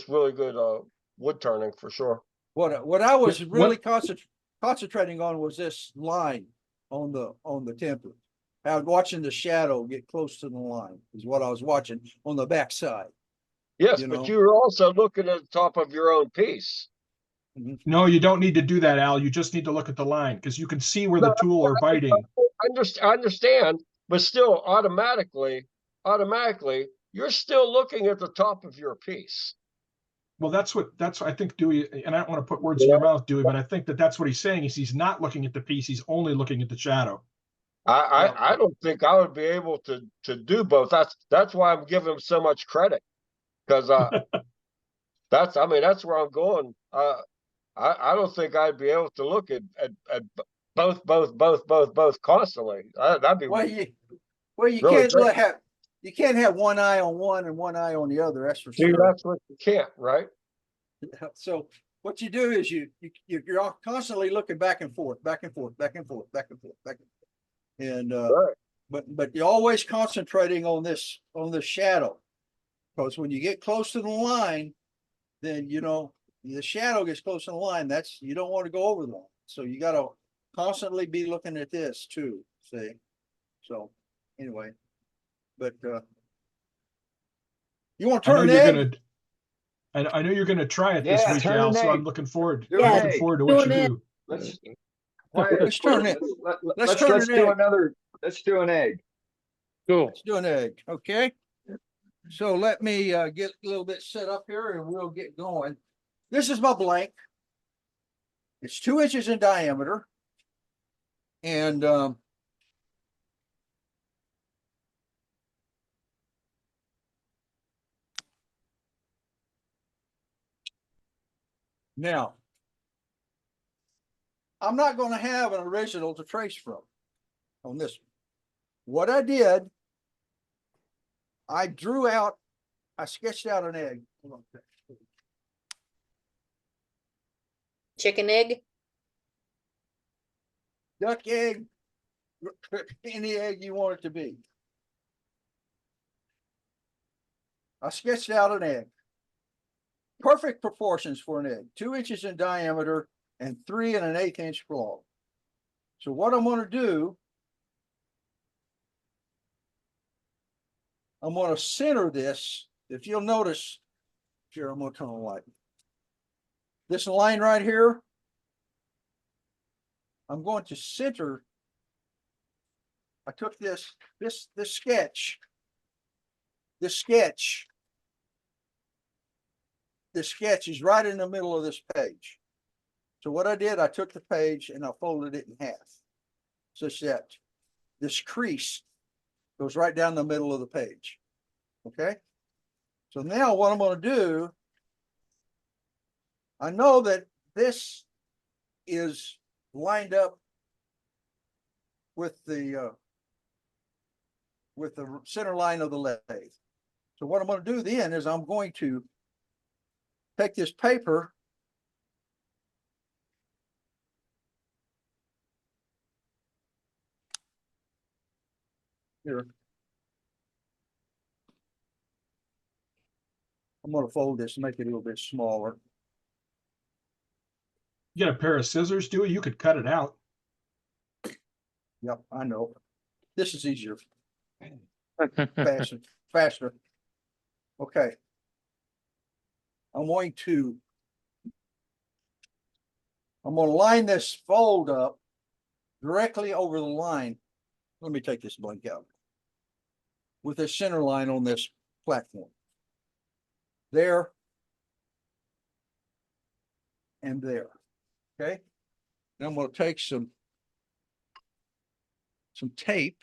really good wood turning for sure. What I was really concentrating on was this line on the template. I was watching the shadow get close to the line is what I was watching on the back side. Yes, but you were also looking at the top of your own piece. No, you don't need to do that, Al. You just need to look at the line because you can see where the tool are biting. I understand, but still automatically, you're still looking at the top of your piece. Well, that's what I think Dewey, and I don't want to put words in your mouth, Dewey, but I think that's what he's saying is he's not looking at the piece. He's only looking at the shadow. I don't think I would be able to do both. That's why I'm giving him so much credit. Because that's where I'm going. I don't think I'd be able to look at both constantly. That'd be you can't have one eye on one and one eye on the other. That's for sure. That's what you can't, right? So what you do is you're constantly looking back and forth, back and forth, back and forth, back and forth, back and forth, and but you're always concentrating on this shadow. Because when you get close to the line, then the shadow gets close to the line. You don't want to go over the line. So you got to constantly be looking at this too. See? So anyway, but you want to turn it in? I know you're gonna try it this week, Al. So I'm looking forward to what you do. Let's turn it. Let's do an egg. Cool. Let's do an egg. Okay. So let me get a little bit set up here and we'll get going. This is my blank. It's 2 inches in diameter. And now, I'm not going to have an original to trace from on this one. What I did, I sketched out an egg. Chicken egg? Duck egg, any egg you want it to be. I sketched out an egg. Perfect proportions for an egg, 2 inches in diameter and 3 1/8 inch long. So what I'm going to do, I'm going to center this. If you'll notice, here, I'm going to turn on the light. This line right here, I'm going to center. I took this sketch. This sketch is right in the middle of this page. So what I did, I took the page and I folded it in half, such that this crease goes right down the middle of the page. Okay. So now what I'm going to do, I know that this is lined up with the center line of the lathe. So what I'm going to do then is I'm going to take this paper here. I'm going to fold this and make it a little bit smaller. You got a pair of scissors, Dewey? You could cut it out. Yep, I know. This is easier. Faster. Okay. I'm going to line this fold up directly over the line. Let me take this blank out. With the center line on this platform. There. And there. Okay. Then I'm going to take some tape.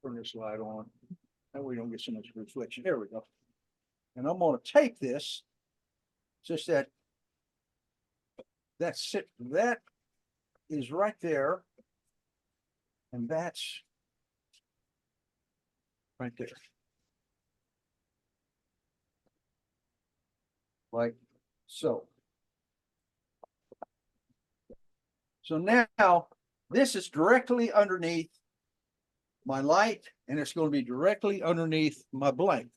Turn this light on. That way we don't get so much reflection. There we go. And I'm going to take this, just that that is right there. And that's right there. Like so. So now this is directly underneath my light, and it's going to be directly underneath my blank.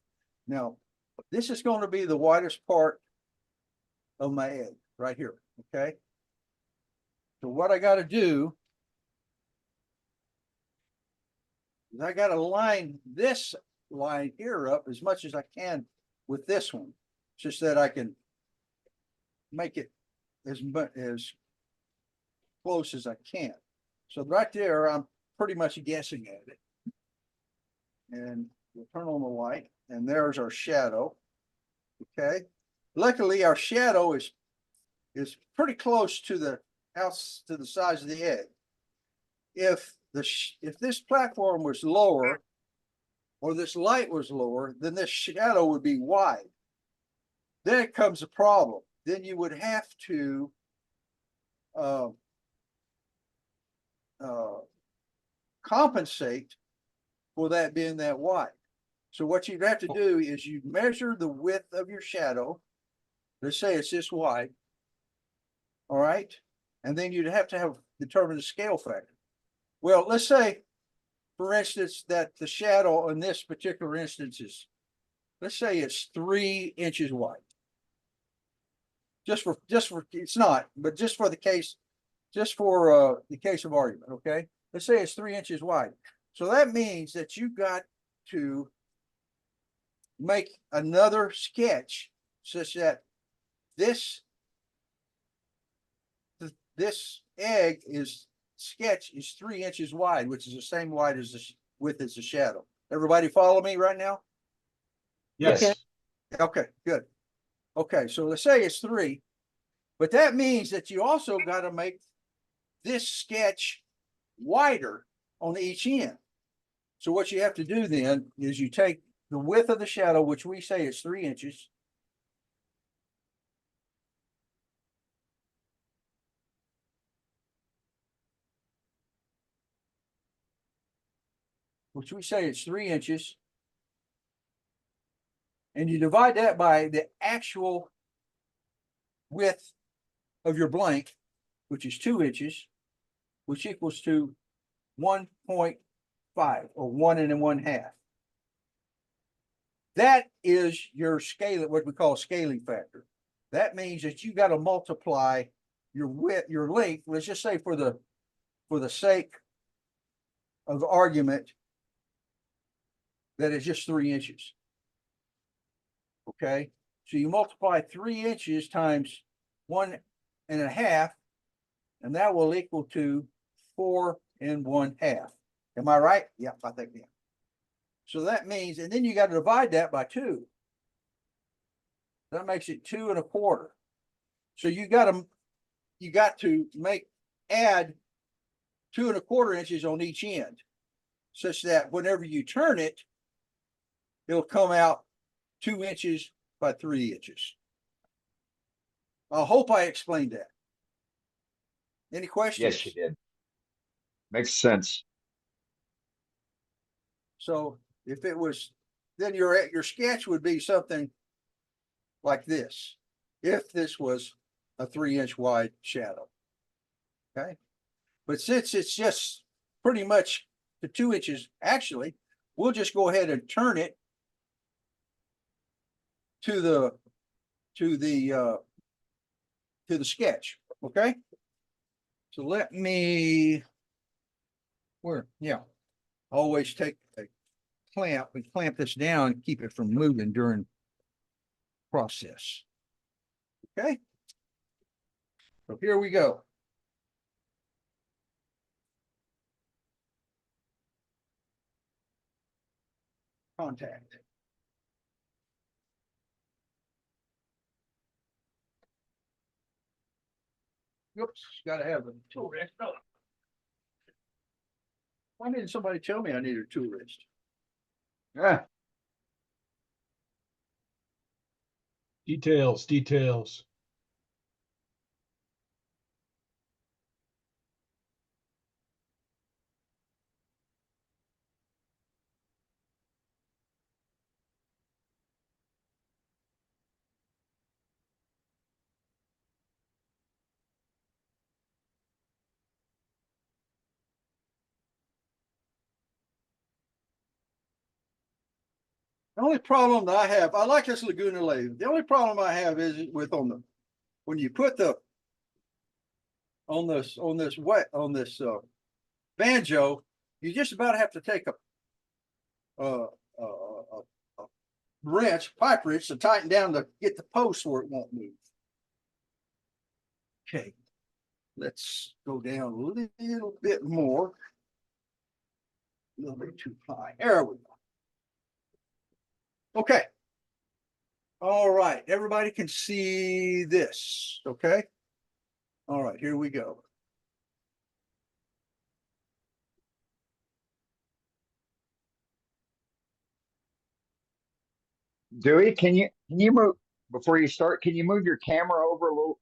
Now, this is going to be the widest part of my egg right here. Okay. So what I got to do is I got to line this line here up as much as I can with this one, just that I can make it as close as I can. So right there, I'm pretty much guessing at it. And we'll turn on the light, and there's our shadow. Okay. Luckily, our shadow is pretty close to the house, to the size of the egg. If this platform was lower, or this light was lower, then this shadow would be wide. Then comes a problem. Then you would have to compensate for that being that wide. So what you'd have to do is you measure the width of your shadow. Let's say it's this wide. All right. And then you'd have to determine the scale factor. Well, let's say, for instance, that the shadow in this particular instance is, let's say it's 3 inches wide. Just for it's not, but just for the case of argument, okay? Let's say it's 3 inches wide. So that means that you've got to make another sketch such that this egg is sketch is 3 inches wide, which is the same wide as the width as the shadow. Everybody follow me right now? Yes. Okay, good. Okay, so let's say it's 3, but that means that you also got to make this sketch wider on each end. So what you have to do then is you take the width of the shadow, which we say is 3 inches. Which we say is 3 inches. And you divide that by the actual width of your blank, which is 2 inches, which equals to 1.5 or 1 1/2. That is your scale, what we call a scaling factor. That means that you got to multiply your width, your length. Let's just say for the sake of argument, that is just 3 inches. Okay, so you multiply 3 inches times 1 1/2, and that will equal to 4 1/2. Am I right? Yeah, I think yeah. So that means, and then you got to divide that by 2. That makes it 2 1/4. So you got to add 2 1/4 inches on each end, such that whenever you turn it, it'll come out 2 inches by 3 inches. I hope I explained that. Any questions? Yes, you did. Makes sense. So if it was, then your sketch would be something like this, if this was a 3-inch wide shadow. Okay, but since it's just pretty much the 2 inches, actually, we'll just go ahead and turn it to the sketch. Okay, so let me, always take a clamp and clamp this down and keep it from moving during process. Okay, so here we go. Contact. Oops, gotta have a tool rest. Oh. Why didn't somebody tell me I needed a tool rest? Yeah. Details. The only problem that I have, I like this Laguna lathe. The only problem I have is with when you put on this banjo, you just about have to take a pipe wrench to tighten down to get the post where it won't move. Okay, let's go down a little bit more. A little bit too high. There we go. Okay. All right. Everybody can see this. Okay. All right. Here we go. Dewey, can you move before you start? Can you move your camera over a little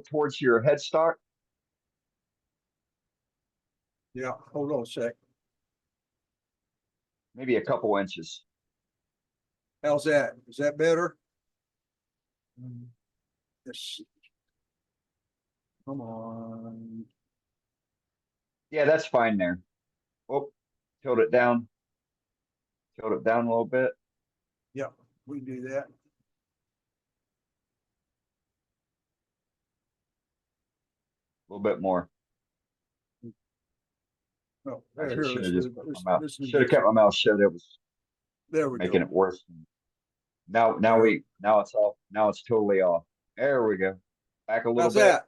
towards your headstock? Yeah. Hold on a sec. Maybe a couple inches. How's that? Is that better? Let's see. Come on. Yeah, that's fine there. Oh, tilt it down. Tilt it down a little bit. Yeah, we do that. A little bit more. Oh, I there, should have here, just this is should have kept my mouth shut. It was there we making go. it worse. Now it's off. Now it's totally off. There we go. Back a little How's bit. that?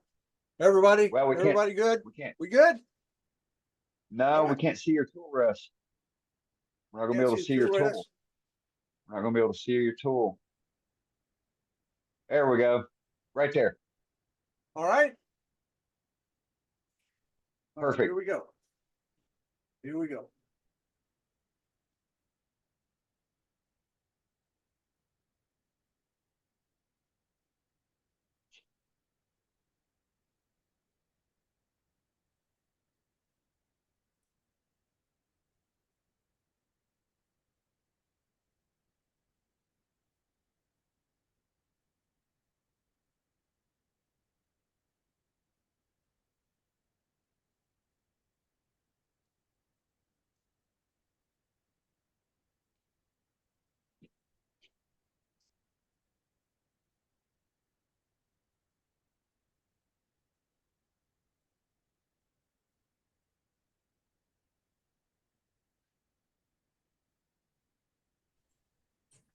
Everybody? Well, we can't. Everybody good? We can't. We good? No, we can't see your tool rest. We're not gonna be Can't able to see see the your tool tool. rest? We're not gonna be able to see your tool. There we go. Right there. All right. All right, Perfect. Here we go. Here we go.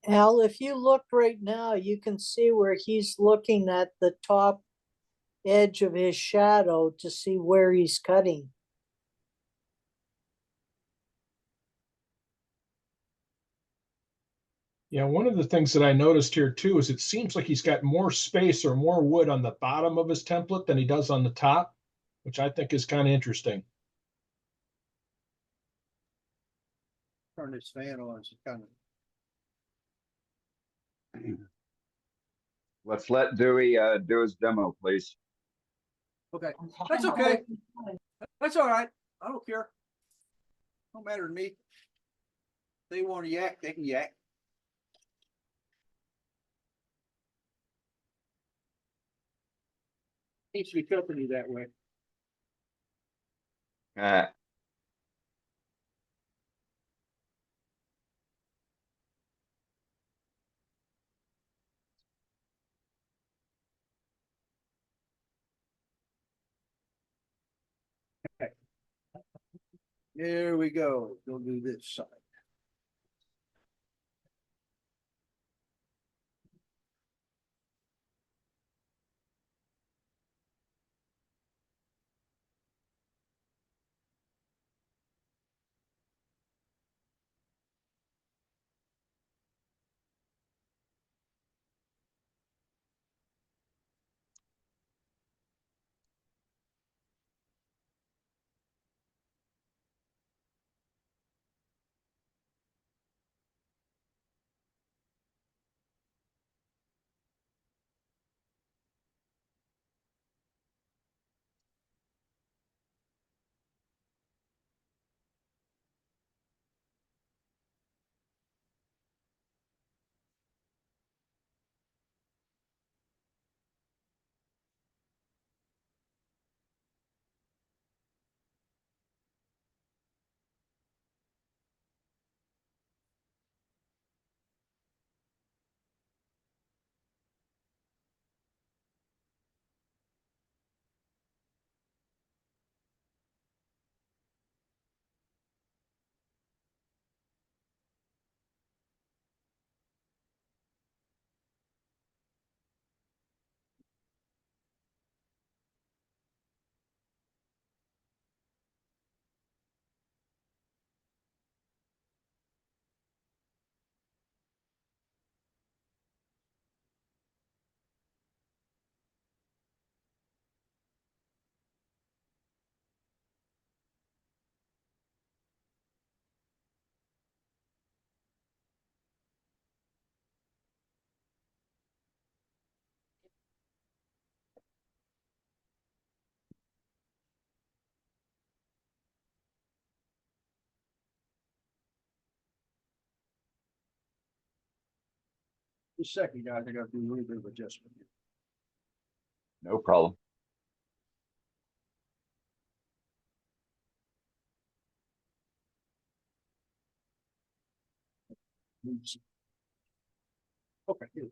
Al, if you look right now, you can see where he's looking at the top edge of his shadow to see where he's cutting. Yeah, one of the things that I noticed here too is it seems like he's got more space or more wood on the bottom of his template than he does on the top, which I think is kind of interesting. Turn this fan on. It's kind of. Let's let Dewey do his demo, please. Okay, that's okay. That's all right. I don't care. Don't matter to me. They want to yak, they can yak. Keeps me company that way. Okay. There we go. We'll do this side. Just a second, guys. I gotta do a little bit of adjustment. No problem. Okay. Here.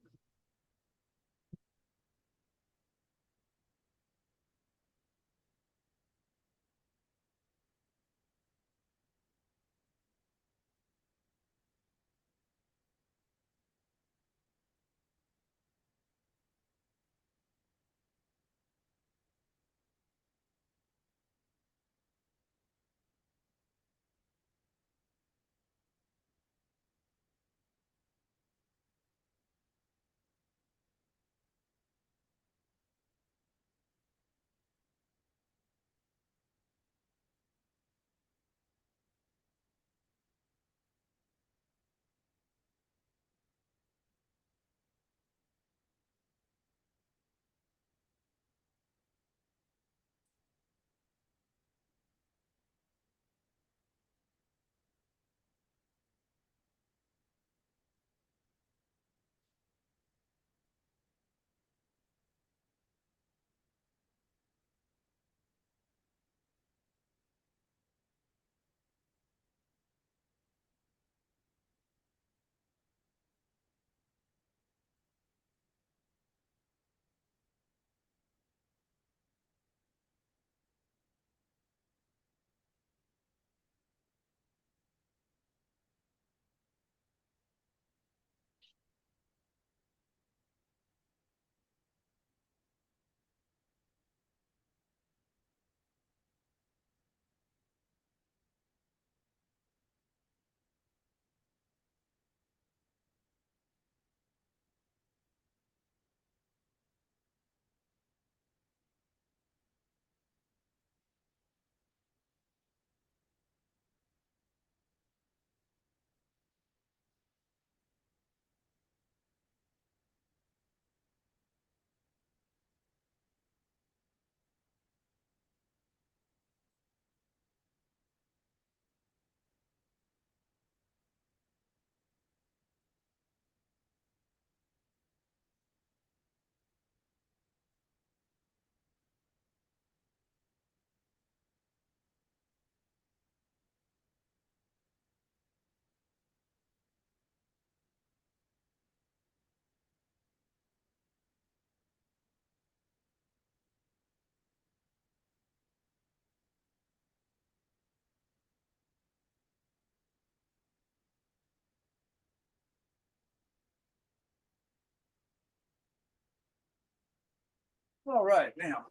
All right, now.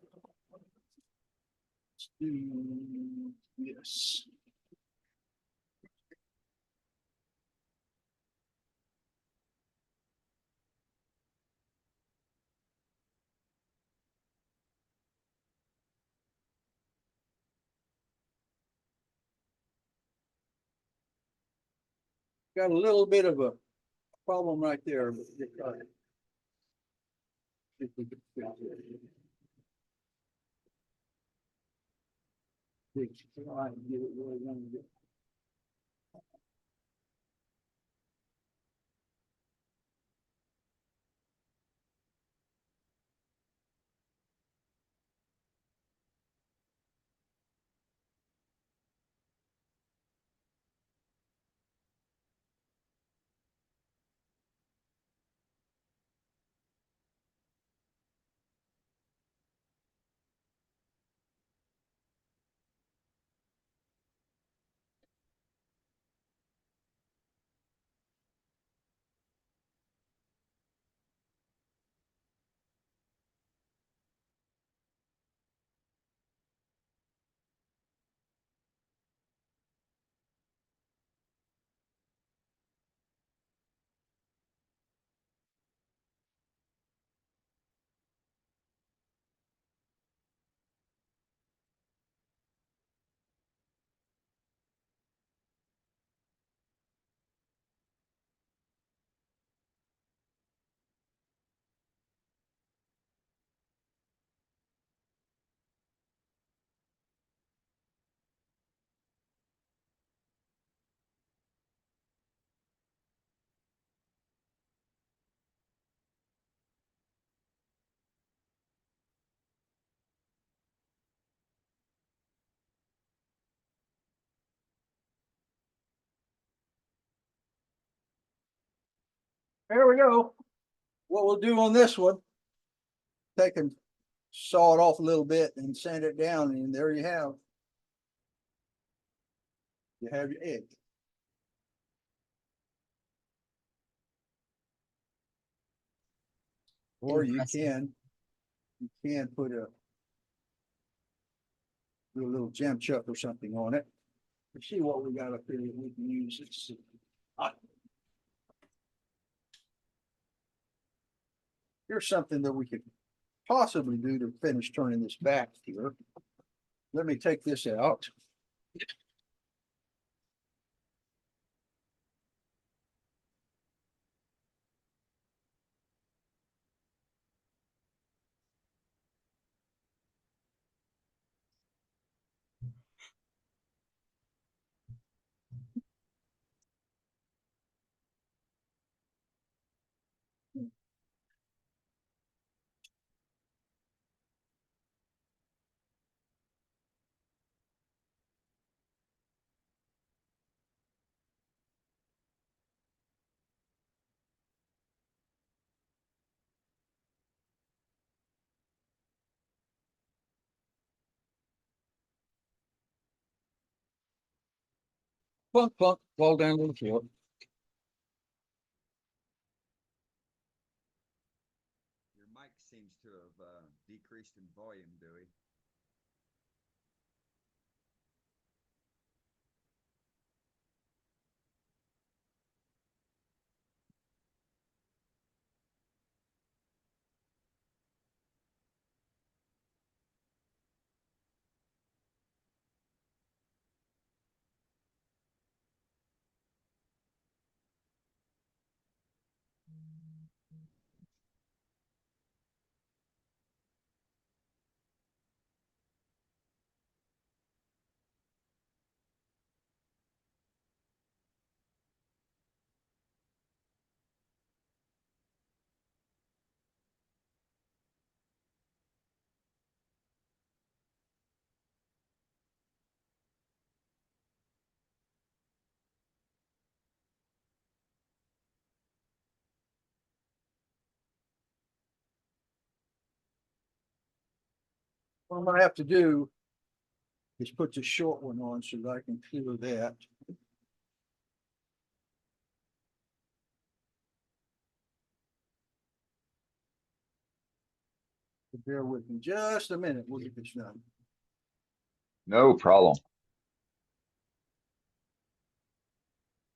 Let's do this. Got a little bit of a problem right there. But if we could fix it. Try and get it where we want to get. There we go. What we'll do on this one, take and saw it off a little bit and sand it down, and there you have. You have your edge. Or you can put do a little jam chuck or something on it. Let's see what we got up here that we can use. Let's see. Here's something that we could possibly do to finish turning this back here. Let me take this out. Plunk, plunk, fall down to the floor. Your mic seems to have decreased in volume, Dewey. What I'm gonna have to do is put the short one on so that I can feel that. Bear with me just a minute. We'll get this done. No problem.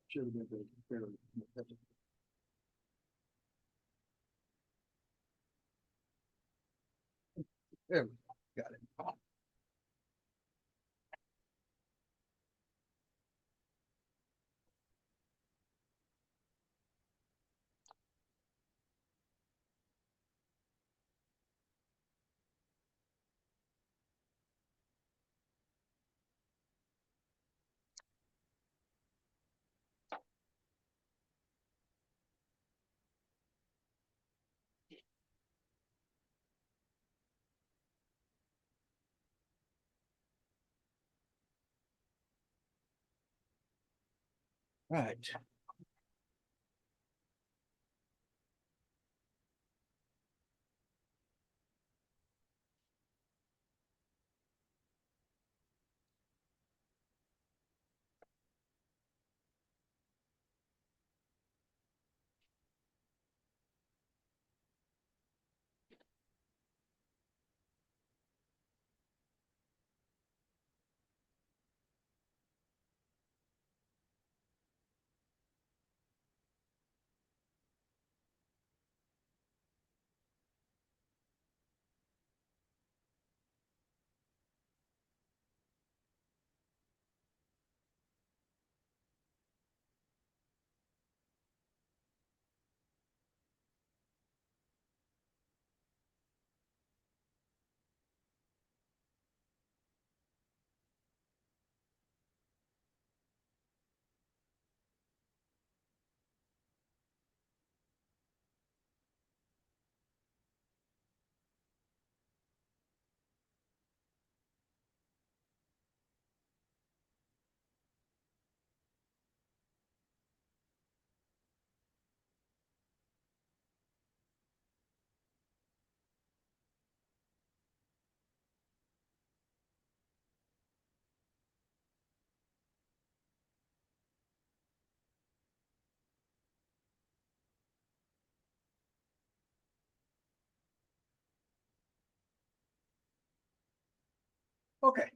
Should have been fairly. There we go. Got it. Right. Okay.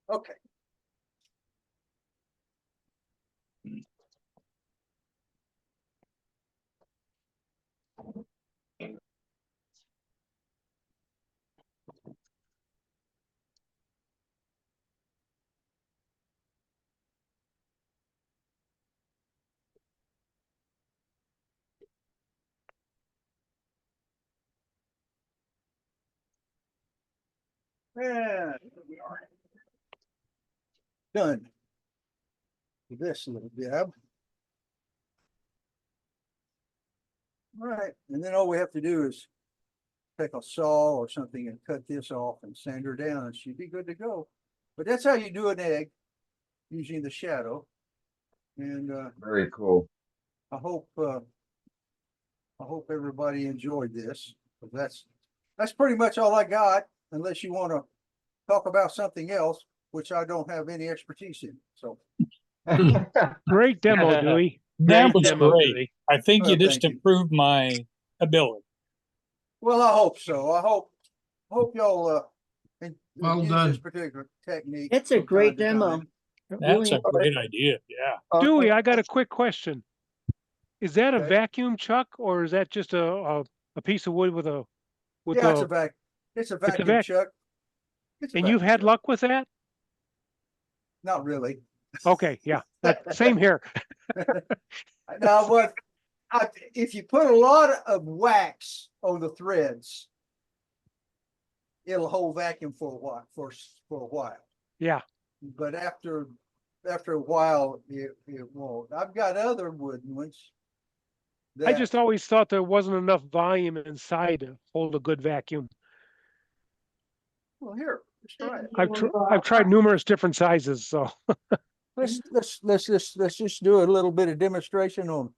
Okay. And here we are. Done. With this little dab. All right, and then all we have to do is take a saw or something and cut this off and sand her down, and she'd be good to go. But that's how you do an egg, using the shadow. And Very cool. I hope everybody enjoyed this. But that's pretty much all I got, unless you want to talk about something else, which I don't have any expertise in. So Great demo, Dewey. That Great was demo, great. Dewey. I think you Well, just thank you. improved my ability. well, I hope so. I hope y'all Well use done. this particular technique. It's a from great time to demo. time. That's a great idea. Yeah. Dewey, I got a quick question. Is that a Okay. vacuum chuck or is that just a piece of wood with a Yeah, it's a vacuum vac- chuck. It's a and you've vacuum had chuck. luck with that? Not really. Okay, yeah. Same here. Now, if you put a lot of wax on the threads, it'll hold vacuum for a while. For a while, Yeah. but after a while, it won't. I've got other wooden ones I that- just always thought there wasn't enough volume inside to hold a good vacuum. Well, here, let's try it. I've tried numerous different sizes, so Let's just do a little bit of demonstration on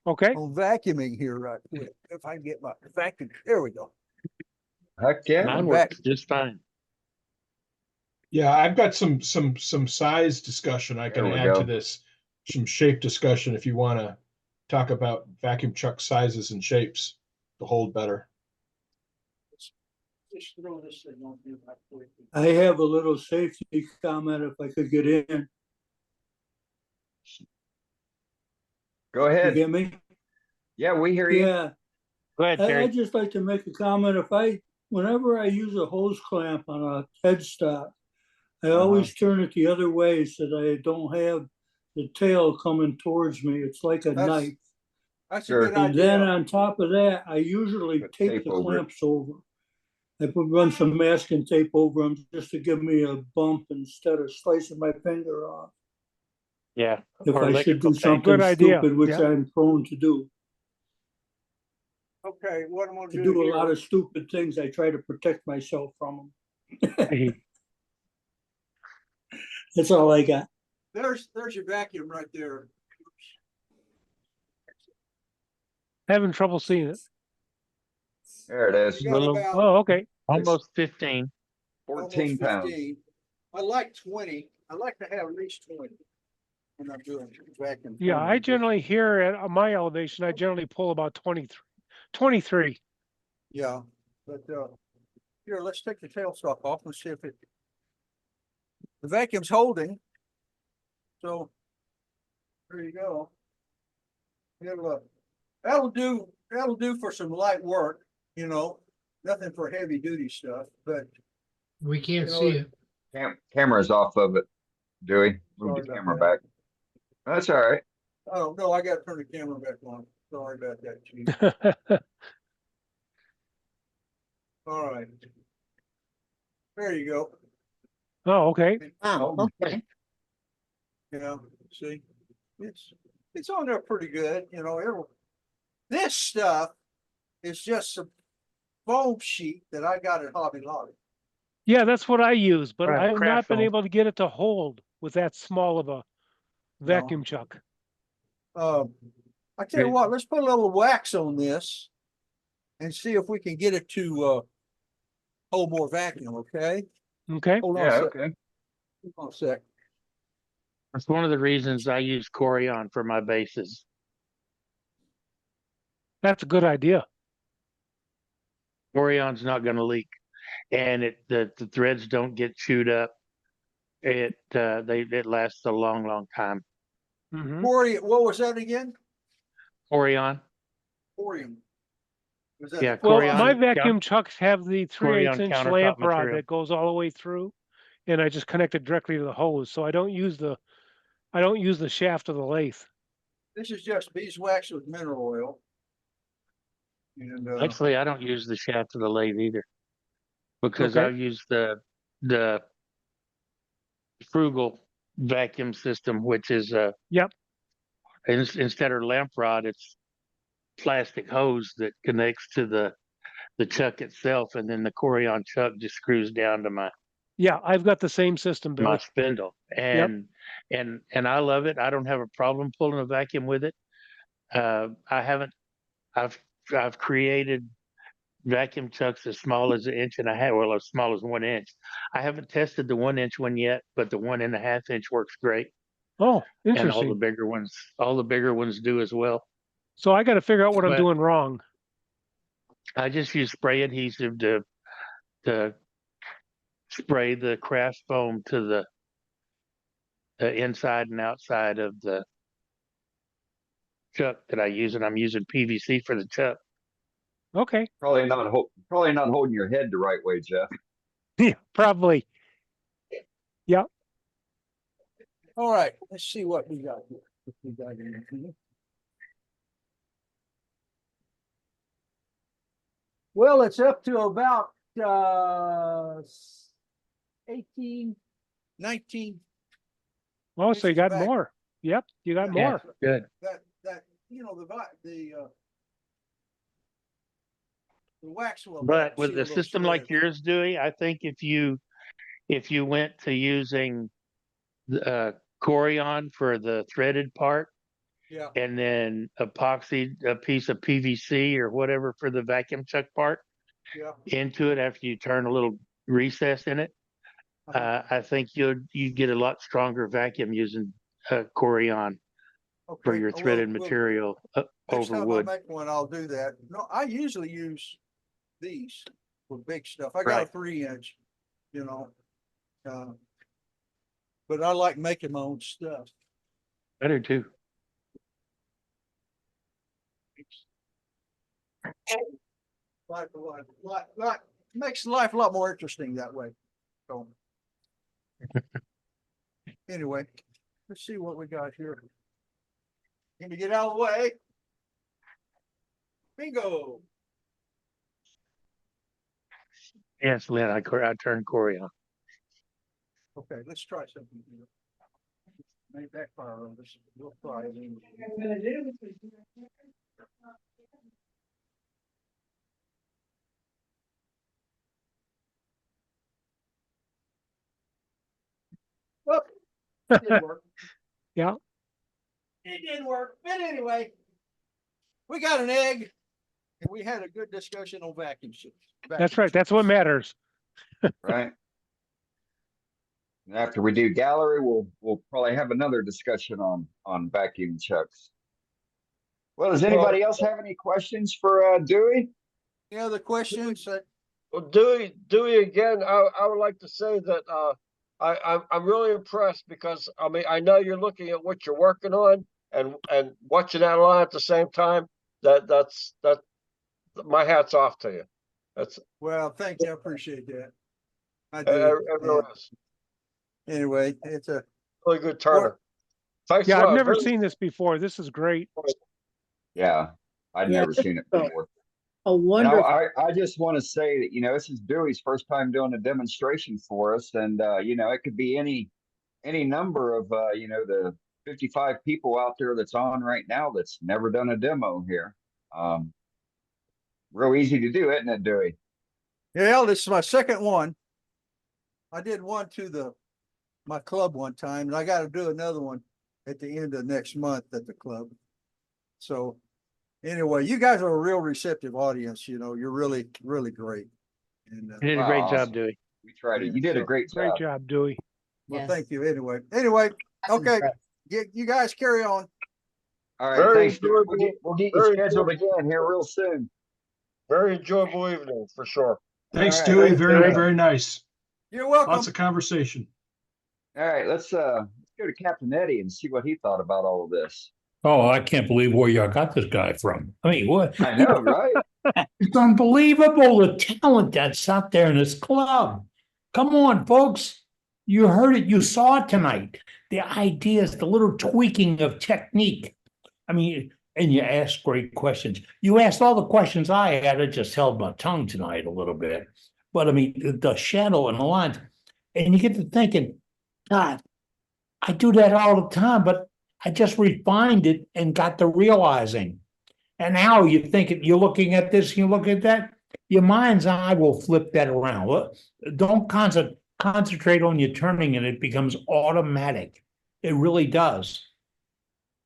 okay. on vacuuming here right quick. If I can get my vacuum, there we go. Heck yeah. Mine back. works just fine. Yeah, I've got some size discussion I can There we add to go. this. Some shape discussion if you want to talk about vacuum chuck sizes and shapes to hold better. Just throw this thing on here right quick. I have a little safety comment if I could get in. Go You ahead. get me? Yeah, we hear you. Yeah. Go ahead, I'd Terry. just like to make a comment. Whenever I use a hose clamp on a headstock, I always turn it the other way so that I don't have the tail coming towards me. It's like a That's- knife. That's a Sure. good And then idea. on top of that, I usually Put tape tape the over it. clamps over. I run some masking tape over them just to give me a bump instead of slicing my finger off. Yeah. If or I should electrical do tape. something Good idea, stupid, which yeah. I'm prone to do. Okay, what I'm gonna To do do a here- lot of stupid things, I try to protect myself from them. That's all I got. There's your vacuum right there. Having trouble seeing it. There it is. You got Little- about Oh, okay. Almost 15. 14 almost pounds. 15. I like 20. I like to have at least 20 when I'm doing vacuum. Yeah, I cleaning. generally here at my elevation, I generally pull about 23. Yeah, but here, let's take the tailstock off and see if the vacuum's holding. So there you go. That'll do for some light work, nothing for heavy duty stuff, but We can't You know see what? it. Camera's off of it. Dewey, move Sorry the about camera that. back. That's all right. oh no, I gotta turn the camera back on. Sorry about that, Chief. All right. There you go. Oh, okay. Oh, okay. See, it's on there pretty good, this stuff is just some foam sheet that I got at Hobby Lobby. Yeah, that's what I use, but Right, I have craft not been foam. able to get it to hold with that small of a vacuum chuck. I tell you what, let's put a little wax on this and see if we can get it to hold more vacuum, okay? Okay. Hold on a Yeah, sec. okay. Hold on a sec. That's one of the reasons I use Corian for my bases. That's a good idea. Corian's not going to leak, and the threads don't get chewed up. It lasts a long time. Mhm. Corey, what was that again? Corian, Corium. Was that yeah, Well, Corian. my vacuum chucks have the 3/8 Corian inch countertop lamp rod material. that goes all the way through, and I just connect it directly to the hose. So I don't use the shaft of the lathe. This is just beeswax with mineral oil. And Actually, I don't use the shaft of the lathe either, because Okay. I've used the Frugal vacuum system, which is Yep. instead of lamp rod, it's plastic hose that connects to the chuck itself, and then the Corian chuck just screws down to my Yeah, I've got the same system, my Billy. spindle, and I love it. I don't have a problem pulling a vacuum with it. I've created vacuum chucks as small as 1.5 inches, well, as small as 1 inch. I haven't tested the 1 inch one yet, but the 1.5 inch works great. Oh, And all interesting. the bigger ones do as well. So I got to figure out what I'm But- doing wrong. I just use spray adhesive to spray the craft foam to the inside and outside of the chuck that I use, and I'm using PVC for the chuck. Okay. Probably not holding your head the right way, Jeff. Yeah, probably. Yep. all right, let's see what we got here. What we got in here. Well, it's up to about 18, 19. Oh, so you got back. more. Yep, you got Yeah. more. Good. That the The wax will. But with seal a those system like threads. yours, Dewey, I think if you went to using Corian for the threaded part, Yeah. and then epoxy a piece of PVC or whatever for the vacuum chuck part Yeah. into it after you turn a little recess in it, I think you get a lot stronger vacuum using Corian for Okay. your Well, threaded well, material Next over time I wood. make one, I'll do that. No, I usually use these for big stuff. I got a Right. 3-inch, but I like making my own stuff. I do too. Life makes life a lot more interesting that way. So anyway, let's see what we got here. Can you get out of the way? Bingo. Yes, Lynn, I turned Corian. Okay, let's try something here. May backfire on this. We'll try it. Well, it did work. Yeah. It did work. But anyway, we got an egg and we had a good discussion on vacuum seals. That's right. That's what matters. Right. And after we do gallery, we'll probably have another discussion on vacuum chucks. Well, does anybody else have any questions for Dewey? Any other questions? Well, Dewey again, I would like to say that I'm really impressed because I mean I know you're looking at what you're working on and watching that line at the same time. That's my hat's off to you. That's Well, thank you. I appreciate that. I it do. really is. Anyway, it's a really good turner. Thanks Yeah, a lot. I've never Very- seen this before. This is great. Yeah, I'd Yeah, never seen it before. A And wonderful. I just want to say that, this is Dewey's first time doing a demonstration for us. And, it could be any number of, the 55 people out there that's on right now that's never done a demo here. Real easy to do, isn't it, Dewey? Yeah, this is my second one. I did one to my club one time, and I got to do another one at the end of next month at the club. So anyway, you guys are a real receptive audience. You're really, really great. And You did a great awesome. job, Dewey. We tried it. You did a great job. Great job, Dewey. well, Yes. thank you. Anyway, okay, you guys carry on. All right, Very thanks, Dewey. enjoyable. We'll get you Very scheduled again here real soon. Very enjoyable evening for sure. Thanks, All right, Dewey. thanks, Very, Dewey. very nice. You're welcome. Lots of conversation. All right, let's go to Captain Eddie and see what he thought about all of this. Oh, I can't believe where y'all got this guy from. I mean, what? I know, right? It's unbelievable the talent that's out there in this club. Come on, folks. You heard it. You saw it tonight. The ideas, the little tweaking of technique. I mean, and you asked great questions. You asked all the questions I had. I just held my tongue tonight a little bit. But I mean, the shadow and the lines. And you get to thinking, God, I do that all the time, but I just refined it and got to realizing. And now you think you're looking at this, you look at that, your mind's eye will flip that around. Don't concentrate on your turning and it becomes automatic. It really does.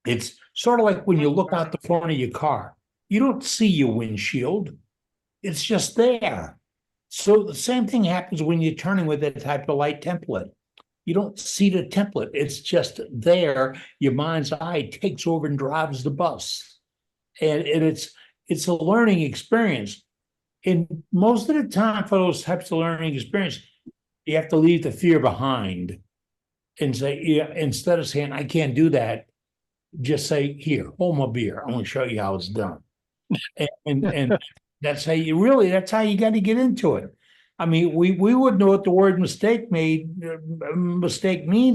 It's sort of like when you look out the front of your car, you don't see your windshield. It's just there. So the same thing happens when you're turning with that type of light template. You don't see the template. It's just there. Your mind's eye takes over and drives the bus. And it's a learning experience. And most of the time for those types of learning experience, you have to leave the fear behind and say, yeah, instead of saying, I can't do that, just say, here, hold my beer. I'm going to show you how it's done. And that's how you got to get into it. I mean, we wouldn't know what the word mistake means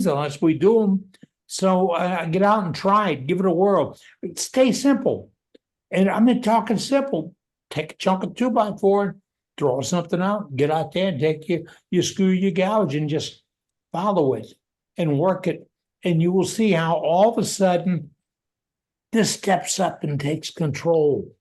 unless we do them. So get out and try it. Give it a whirl. Stay simple. And I'm not talking simple. Take a chunk of 2x4, draw something out, get out there and take your screw, your gouge, and just follow it and work it. And you will see how all of a sudden this steps up and takes control.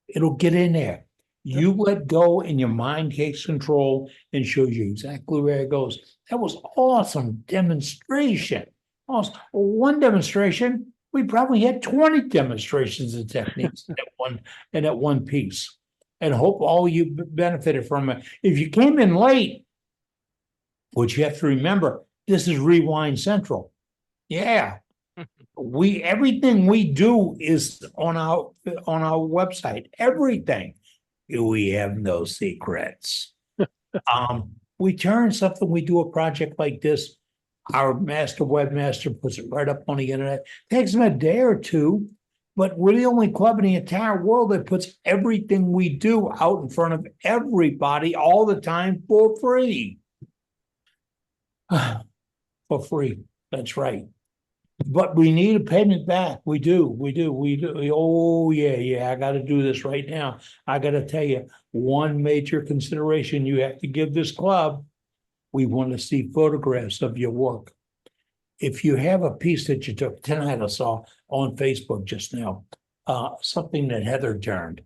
It'll get in there. You let go and your mind takes control and shows you exactly where it goes. That was awesome demonstration. Awesome. One demonstration, we probably had 20 demonstrations of techniques in that one piece. And hope all you benefited from it. If you came in late, which you have to remember, this is Rewind Central. Yeah. Everything we do is on our website. Everything. We have no secrets. We turn something, we do a project like this, our master webmaster puts it right up on the internet. Takes them a day or two, but we're the only club in the entire world that puts everything we do out in front of everybody all the time for free. For free. That's right. But we need a payment back. We do. Oh, yeah. I got to do this right now. I got to tell you, one major consideration you have to give this club. We want to see photographs of your work. If you have a piece that you took tonight, I saw on Facebook just now, something that Heather turned.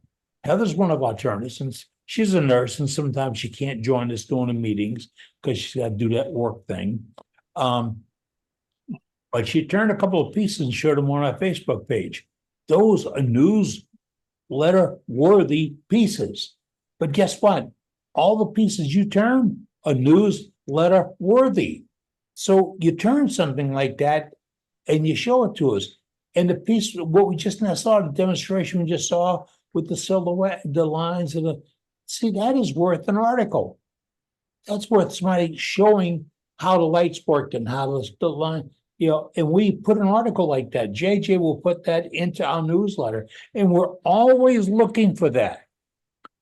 Heather's one of our turners, and she's a nurse, and sometimes she can't join us during the meetings because she's got to do that work thing. But she turned a couple of pieces and showed them on our Facebook page. Those are newsletter-worthy pieces. But guess what? All the pieces you turn are newsletter-worthy. So you turn something like that and you show it to us. And the piece, what we just now saw, the demonstration we just saw with the silhouette, the lines of the, see, that is worth an article. That's worth somebody showing how the lights work and how the line, and we put an article like that. JJ will put that into our newsletter, and we're always looking for that.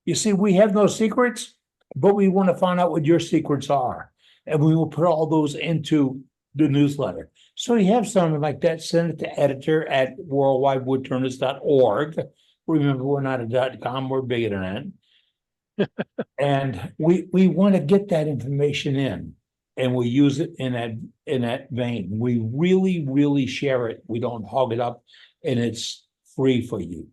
You see, we have no secrets, but we want to find out what your secrets are, and we will put all those into the newsletter. So you have something like that, send it to editor@worldwidewoodturners.org. Remember, we're not a .com, we're bigger than that. And we want to get that information in. And we use it in that vein. We really share it. We don't hog it up, and it's free for you.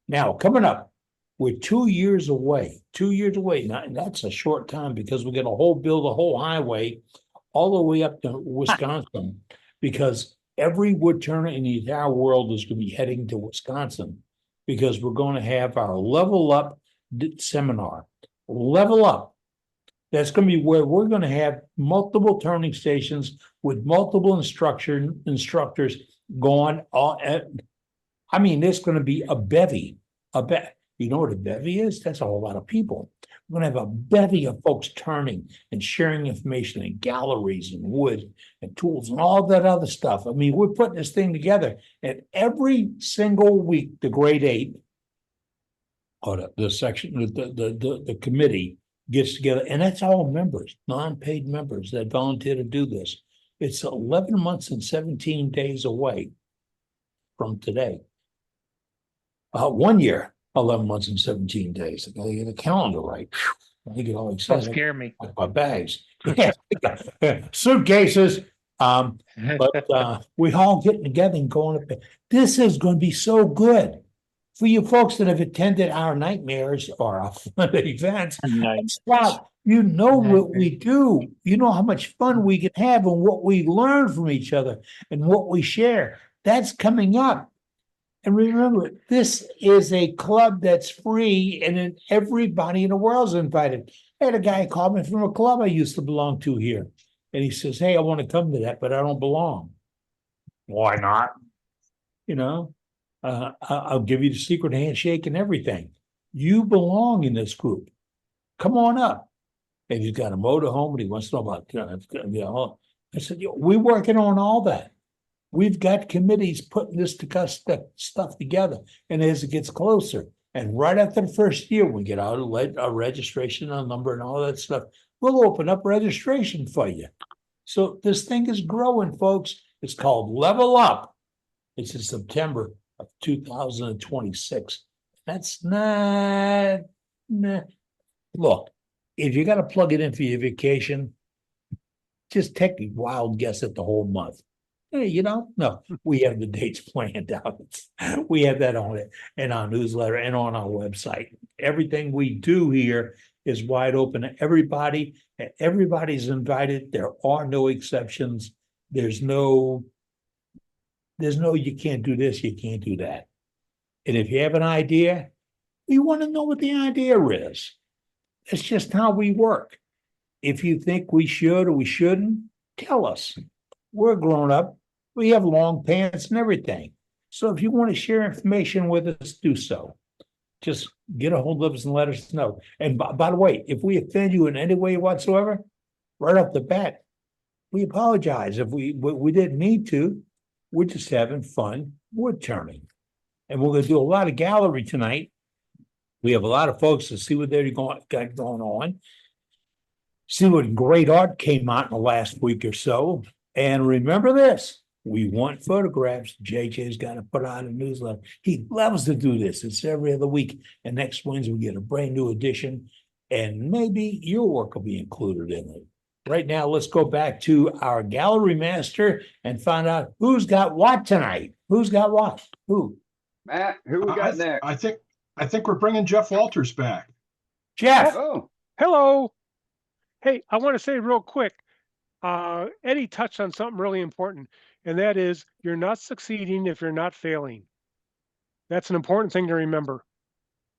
Now, coming up, we're 2 years away. 2 years away. Now, and that's a short time because we're going to build a whole highway all the way up to Wisconsin, because every wood turner in the entire world is going to be heading to Wisconsin, because we're going to have our Level Up seminar. Level Up. That's going to be where we're going to have multiple turning stations with multiple instructors going on. I mean, there's going to be a bevy. You know what a bevy is? That's a whole lot of people. We're going to have a bevy of folks turning and sharing information in galleries and wood and tools and all that other stuff. I mean, we're putting this thing together, and every single week, the grade 8 or the section, the committee gets together, and that's all members, non-paid members that volunteer to do this. It's 11 months and 17 days away from today. 1 year, 11 months and 17 days. I gotta get the calendar right. I get all excited. Don't scare me. Like my bags. Suitcases. But we all getting together and going up. This is going to be so good. For you folks that have attended our nightmares or our fun events, you know what we do. You know how much fun we can have and what we learn from each other and what we share. That's coming up. And remember, this is a club that's free, and then everybody in the world is invited. I had a guy call me from a club I used to belong to here. And he says, hey, I want to come to that, but I don't belong. Why not? I'll give you the secret handshake and everything. You belong in this group. Come on up. And he's got a motorhome and he wants to know about, I said, we're working on all that. We've got committees putting this stuff together. And as it gets closer, and right after the first year, we get out a registration, a number and all that stuff, we'll open up registration for you. So this thing is growing, folks. It's called Level Up. It's in September of 2026. That's not. Look, if you got to plug it in for your vacation, just take a wild guess at the whole month. Hey, no, we have the dates planned out. We have that on it and our newsletter and on our website. Everything we do here is wide open to everybody. And everybody's invited. There are no exceptions. There's no, you can't do this, you can't do that. And if you have an idea, we want to know what the idea is. It's just how we work. If you think we should or we shouldn't, tell us. We're grown up. We have long pants and everything. So if you want to share information with us, do so. Just get a hold of us and let us know. And by the way, if we offend you in any way whatsoever, right off the bat, we apologize. If we didn't mean to, we're just having fun wood turning. And we're going to do a lot of gallery tonight. We have a lot of folks to see what they're got going on. See what great art came out in the last week or so. And remember this, we want photographs. JJ's got to put out a newsletter. He loves to do this. It's every other week. And next Wednesday, we get a brand new edition. And maybe your work will be included in it. Right now, let's go back to our gallery master and find out who's got what tonight. Who's got what? Who? Matt, who we got next? I think we're bringing Jeff Walters back. Jeff. Oh, Hello. Hey, I want to say real quick, Eddie touched on something really important, and that is you're not succeeding if you're not failing. That's an important thing to remember.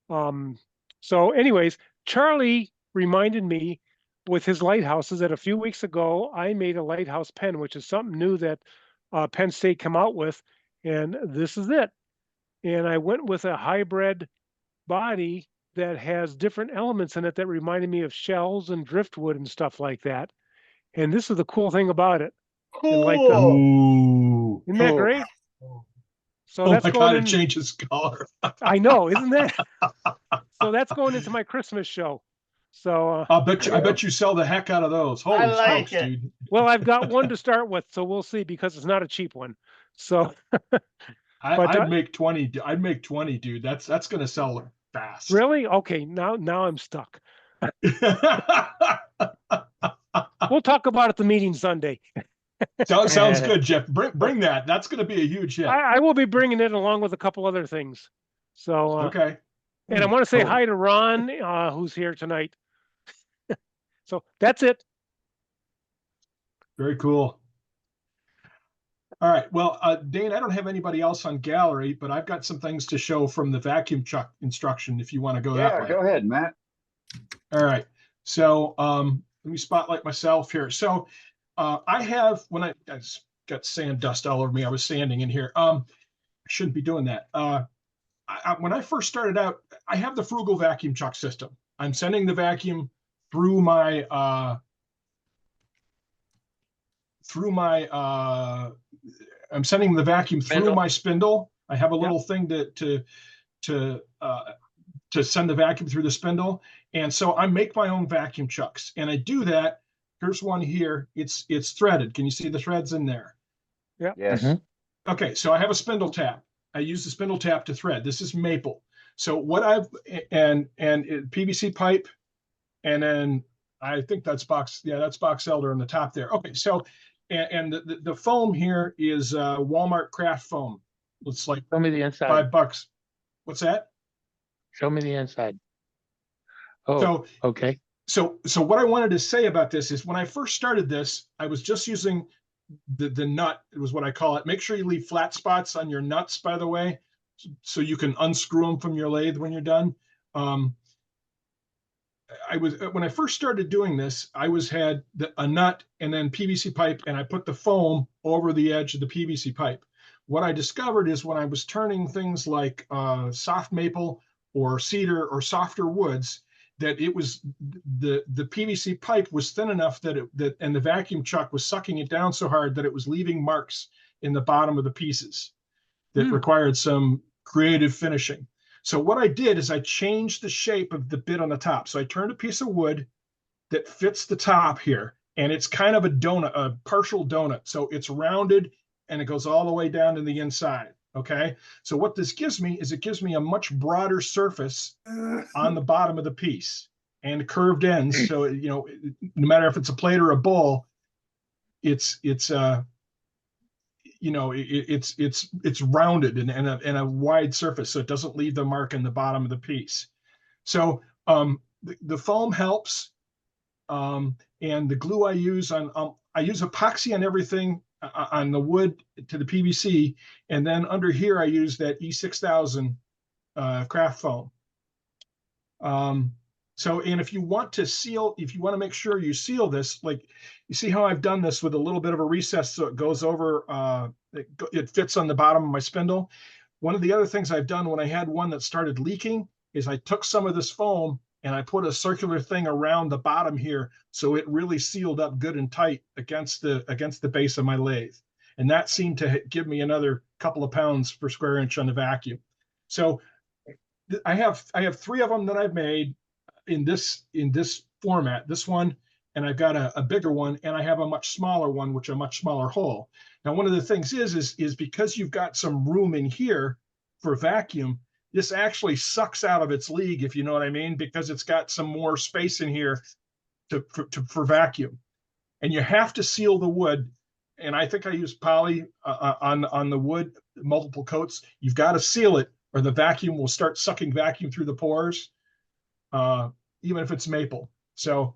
So anyways, Charlie reminded me with his lighthouses that a few weeks ago, I made a lighthouse pen, which is something new that Penn State come out with, and this is it. And I went with a hybrid body that has different elements in it that reminded me of shells and driftwood and stuff like that. And this is the cool thing about it. Cool. Like isn't that great? So oh that's my going God, in, it changes color. I know, isn't that? So that's going into my Christmas show. So I bet you sell the heck out of those. Holy smokes, dude. Well, I've got one to start with, so we'll see because it's not a cheap one. So I'd make 20. I'd make 20, dude. That's gonna sell fast. Really? Okay, now I'm stuck. We'll talk about it at the meeting Sunday. Sounds good, Jeff. Bring that. That's going to be a huge hit. I will be bringing it along with a couple other things. So okay. And I want to say Cool. hi to Ron, who's here tonight. So that's it. Very cool. All right. Well, Dane, I don't have anybody else on gallery, but I've got some things to show from the vacuum chuck instruction if you want to go that way. Go ahead, Matt. All right. So let me spotlight myself here. So I have, I got sand dust all over me. I was sanding in here. I shouldn't be doing that. When I first started out, I have the Frugal vacuum chuck system. I'm sending the vacuum through my I'm sending the vacuum through my spindle. I have a little thing to send the vacuum through the spindle. And so I make my own vacuum chucks, and I do that. Here's one here. It's threaded. Can you see the threads in there? Yeah. Yes. Okay. So I have a spindle tap. I use the spindle tap to thread. This is maple. So what PVC pipe, and then I think that's box elder on the top there. Okay. So, and the foam here is Walmart craft foam. It's like show me the inside. $5. What's that? Show me the inside. Oh, so, okay. So what I wanted to say about this is when I first started this, I was just using the nut. It was what I call it. Make sure you leave flat spots on your nuts, by the way, so you can unscrew them from your lathe when you're done. When I first started doing this, I had a nut and then PVC pipe, and I put the foam over the edge of the PVC pipe. What I discovered is when I was turning things like soft maple or cedar or softer woods, that it was the PVC pipe was thin enough and the vacuum chuck was sucking it down so hard that it was leaving marks in the bottom of the pieces that required some creative finishing. So what I did is I changed the shape of the bit on the top. So I turned a piece of wood that fits the top here, and it's kind of a donut, a partial donut. So it's rounded and it goes all the way down to the inside. Okay. So what this gives me is it gives me a much broader surface on the bottom of the piece and curved ends. So, no matter if it's a plate or a bowl, it you know, it's rounded and a wide surface, so it doesn't leave the mark in the bottom of the piece. So the foam helps, and the glue I use I use epoxy on everything on the wood to the PVC, and then under here I use that E6000 craft foam. So, and if you want to make sure you seal this, like you see how I've done this with a little bit of a recess so it goes over, it fits on the bottom of my spindle. One of the other things I've done when I had one that started leaking is I took some of this foam and I put a circular thing around the bottom here, so it really sealed up good and tight against the base of my lathe. And that seemed to give me another couple of pounds per square inch on the vacuum. So I have 3 of them that I've made in this format, this one, and I've got a bigger one, and I have a much smaller one, which a much smaller hole. Now, one of the things is because you've got some room in here for vacuum, this actually sucks out of its league, if you know what I mean, because it's got some more space in here for vacuum. And you have to seal the wood. And I think I use poly on the wood, multiple coats. You've got to seal it, or the vacuum will start sucking vacuum through the pores, even if it's maple. So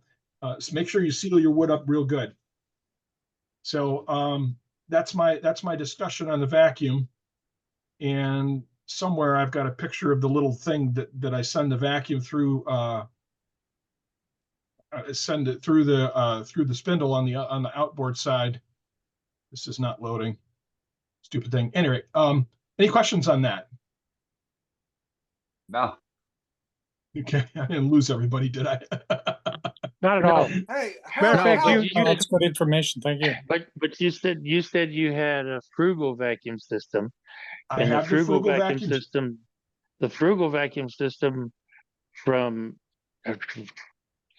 make sure you seal your wood up real good. So that's my discussion on the vacuum. And somewhere I've got a picture of the little thing that I send the vacuum through. Send it through the spindle on the outboard side. This is not loading. Stupid thing. Anyway, any questions on that? No. Okay, I didn't lose everybody, did I? Not at all. Hey, Matter of fact, That's good information. Thank you. But you said you had a frugal vacuum system. I And have the frugal vacuum vacuum system, the frugal vacuum system from, I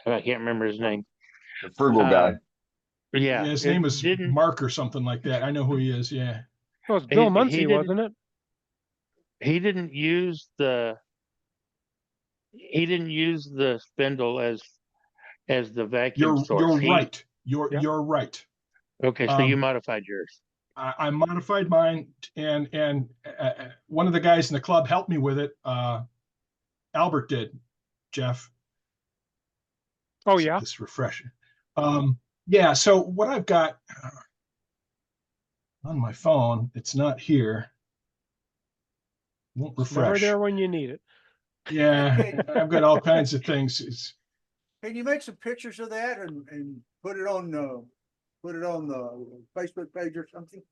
can't remember his name. The frugal guy. Yeah. His it name is didn't- Mark or something like that. I know who he is. Yeah. It was Bill he Muncie, didn't- wasn't it? He didn't use the spindle as the vacuum source. You're He- right. You're right. Okay, so you modified yours. I modified mine, and one of the guys in the club helped me with it. Albert did, Jeff. Oh yeah. This refreshing. Yeah. So what I've got on my phone, it's not here. Won't It's never refresh. there when you need it. Yeah, I've got all kinds of things. Can you make some pictures of that and put it on the Facebook page or something?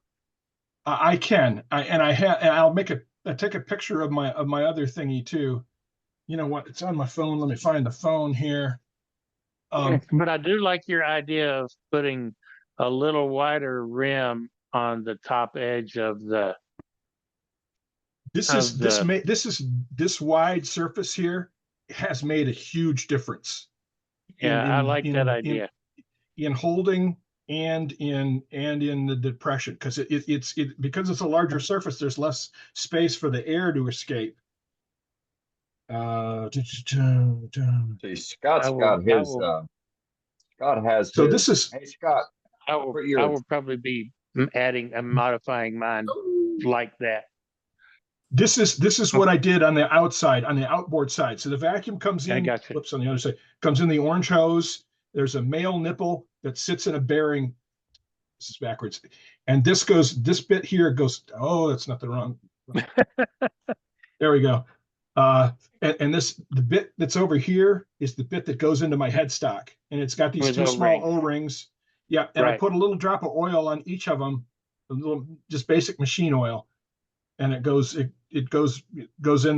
I can. I'll take a picture of my other thingy too. You know what? It's on my phone. Let me find the phone here. But I do like your idea of putting a little wider rim on the top edge of the. This wide surface here has made a huge difference. Yeah, I like that idea. In holding and in the depression, because because it's a larger surface, there's less space for the air to escape. See, Scott has so his. this is Hey Scott, I will probably be adding and modifying mine like that. This is what I did on the outside, on the outboard side. So the vacuum comes in, flips on the other side, comes in the orange hose. There's a male nipple that sits in a bearing. This is backwards. And this bit here goes, oh, that's not the wrong. There we go. And the bit that's over here is the bit that goes into my headstock. And it's got these With two small O-rings. Yeah. And I Right. put a little drop of oil on each of them, a little, just basic machine oil. And it goes in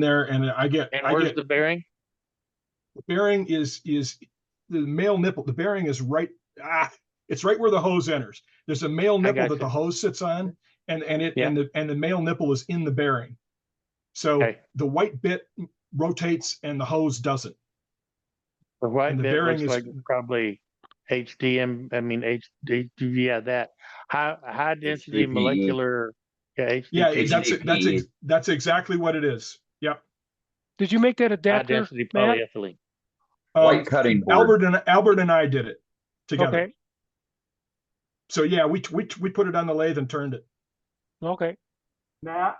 there, and Where's the bearing? The bearing is the male nipple. The bearing is right. It's right where the hose enters. There's a male nipple that the hose sits on, and the male nipple is in the bearing. So the white bit rotates and the hose doesn't. The white And the bit bearing looks is- like it's probably HDM. I mean HD. Yeah, that high density HDPE. molecular. Yeah, Yeah, that's exactly what it is. Yep. Did you make that high adapter, density Matt? polyethylene. White cutting board. Albert and I did it together. Okay. So yeah, we put it on the lathe and turned it. Okay. Matt,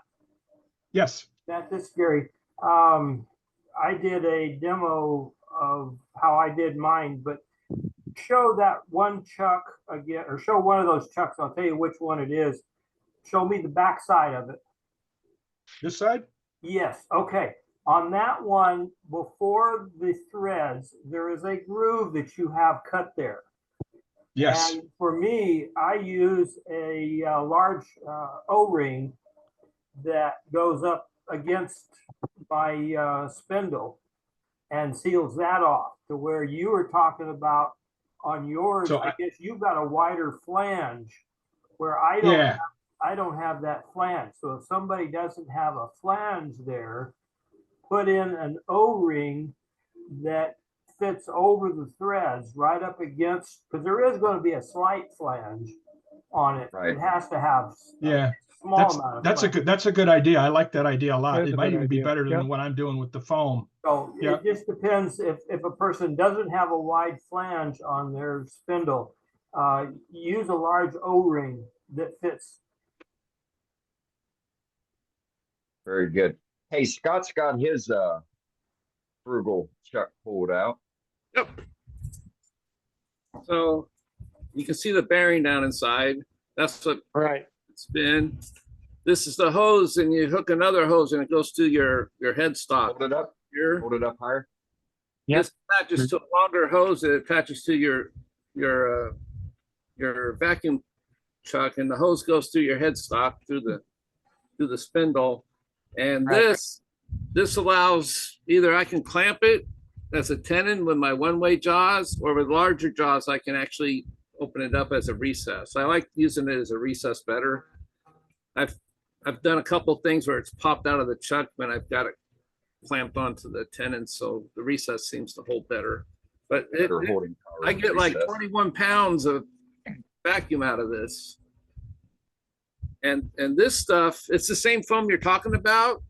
Yes. Matt, this is Gary. I did a demo of how I did mine, but show that one chuck again, or show one of those chucks. I'll tell you which one it is. Show me the back side of it. This side? Yes, okay. On that one, before the threads, there is a groove that you have cut there. Yes. And for me, I use a large O-ring that goes up against my spindle and seals that off to where you were talking about on yours. So I guess you've got a wider flange where I don't have that flange. So if somebody doesn't have a flange there, put in an O-ring that fits over the threads right up against, because there is going to be a slight flange on it. Right. It has to have Yeah. small amount of flange. That's a good idea. I like that idea a lot. That's It a might good even be idea. better than Yep. what I'm doing with the foam. So Yeah. it just depends if a person doesn't have a wide flange on their spindle, use a large O-ring that fits. Very good. Hey, Scott's got his frugal chuck pulled out. Yep. So you can see the bearing down inside. That's what it's been. This is the hose, and you hook another hose, and it goes to your headstock. Hold it up. Here. Hold it up higher. This attaches to a longer hose that attaches to your vacuum chuck, and the hose goes through your headstock through the spindle. And this allows either I can clamp it as a tenon with my one-way jaws, or with larger jaws I can actually open it up as a recess. I like using it as a recess better. I've done a couple things where it's popped out of the chuck, but I've got it clamped onto the tenon, so the recess seems to hold better. But holding power I of get like recess. 21 pounds of vacuum out of this. And this stuff, it's the same foam you're talking about,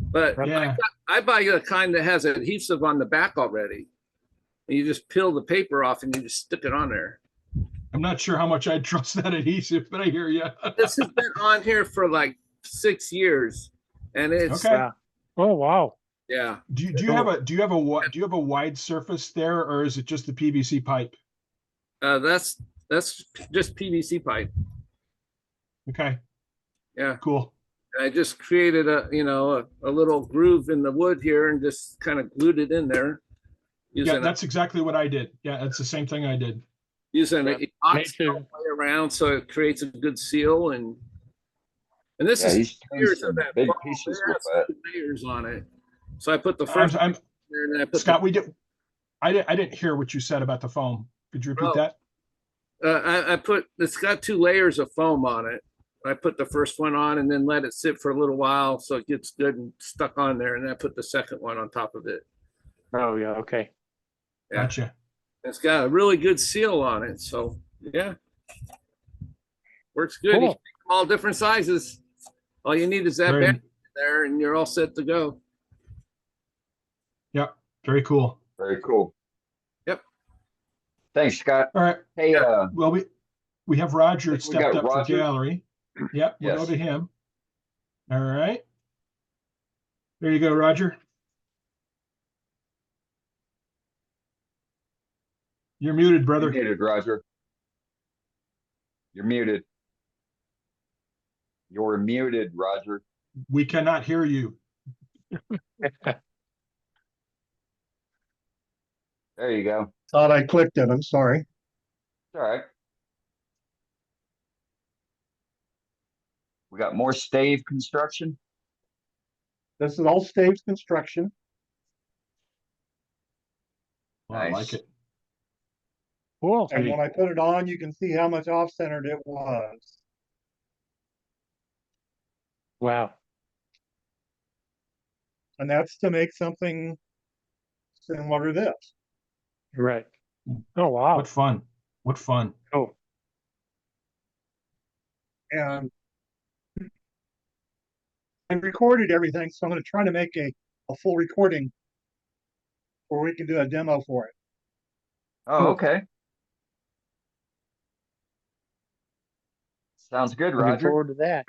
but I buy a kind that has adhesive on the back already. And you just peel the paper off and you just stick it on there. I'm not sure how much I trust that adhesive, but I hear you. This has been on here for like 6 years, and it's Okay. Oh wow. Yeah. Do you have a wide surface there, or is it just the PVC pipe? That's just PVC pipe. Okay. Yeah. Cool. I just created a little groove in the wood here and just kind of glued it in there. Yeah, that's exactly what I did. Yeah, that's the same thing I did. Using an epoxy all the way around, so it creates a good seal. And this is he's doing layers some of that big foam. pieces There with are that. layers on it. So I put the first I'm there, and then I put Scott, I didn't hear what you said about the foam. Could you repeat that? I put, it's got 2 layers of foam on it. I put the first one on and then let it sit for a little while so it gets good and stuck on there, and then I put the second one on top of it. Oh yeah. Okay. Yeah. Gotcha. It's got a really good seal on it, so yeah, works good. You Cool. can make them all different sizes. All you need is that Very- bearing there, and you're all set to go. Yeah. Very cool. Very cool. Yep. Thanks, Scott. All right. Hey, Well, we have Roger we stepped got up Roger. for gallery. Yep. We'll Yes. go to him. All right. There you go, Roger. You're muted, brother. You're muted, Roger. You're muted. You're muted, Roger. We cannot hear you. There you go. Thought I clicked it. I'm sorry. All right. We got more stave construction. This is all Staves construction. Well, I like it. Cool. And when I put it on, you can see how much off-centered it was. Wow. And that's to make something similar to this. Right. Oh wow. What fun. What fun. Oh. And I recorded everything, so I'm going to try to make a full recording where we can do a demo for it. Oh, okay. Sounds good, Looking Roger. forward to that.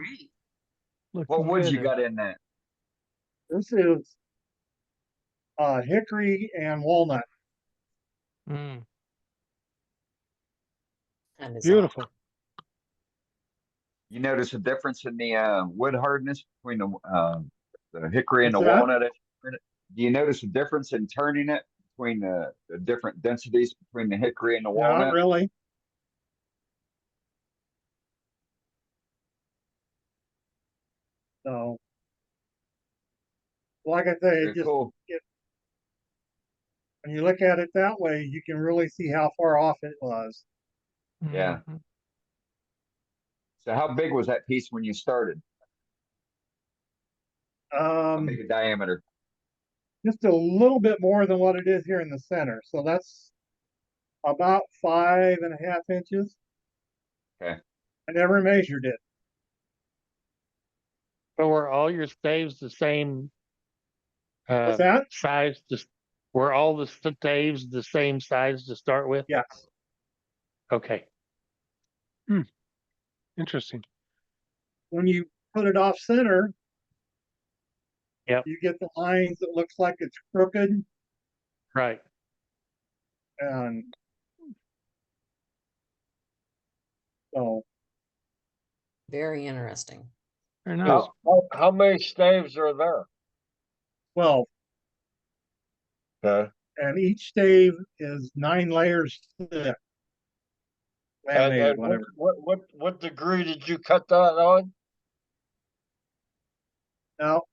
What wood good you there. got in that? This is hickory and walnut. Mm. And it's Beautiful. You notice a difference in the wood hardness between the hickory and What's the that? walnut? Do you notice a difference in turning it between the different densities between the hickory and the Not walnut? really. So, like I say, Very it just cool. when you look at it that way, you can really see how far off it was. Yeah. Mhm. So how big was that piece when you started? How big a diameter? Just a little bit more than what it is here in the center. So that's about 5.5 inches. Okay. I never measured it. So were all your staves the same What's that? size? Were all the staves the same size to start with? Yes. Okay. Interesting. When you put it off center, Yep. you get the lines that looks like it's crooked, Right. and so very interesting. Very nice. How many staves are there? 12. Okay. And each stave is 9 layers thick. Laminated, And whatever. what degree did you cut that on? Now,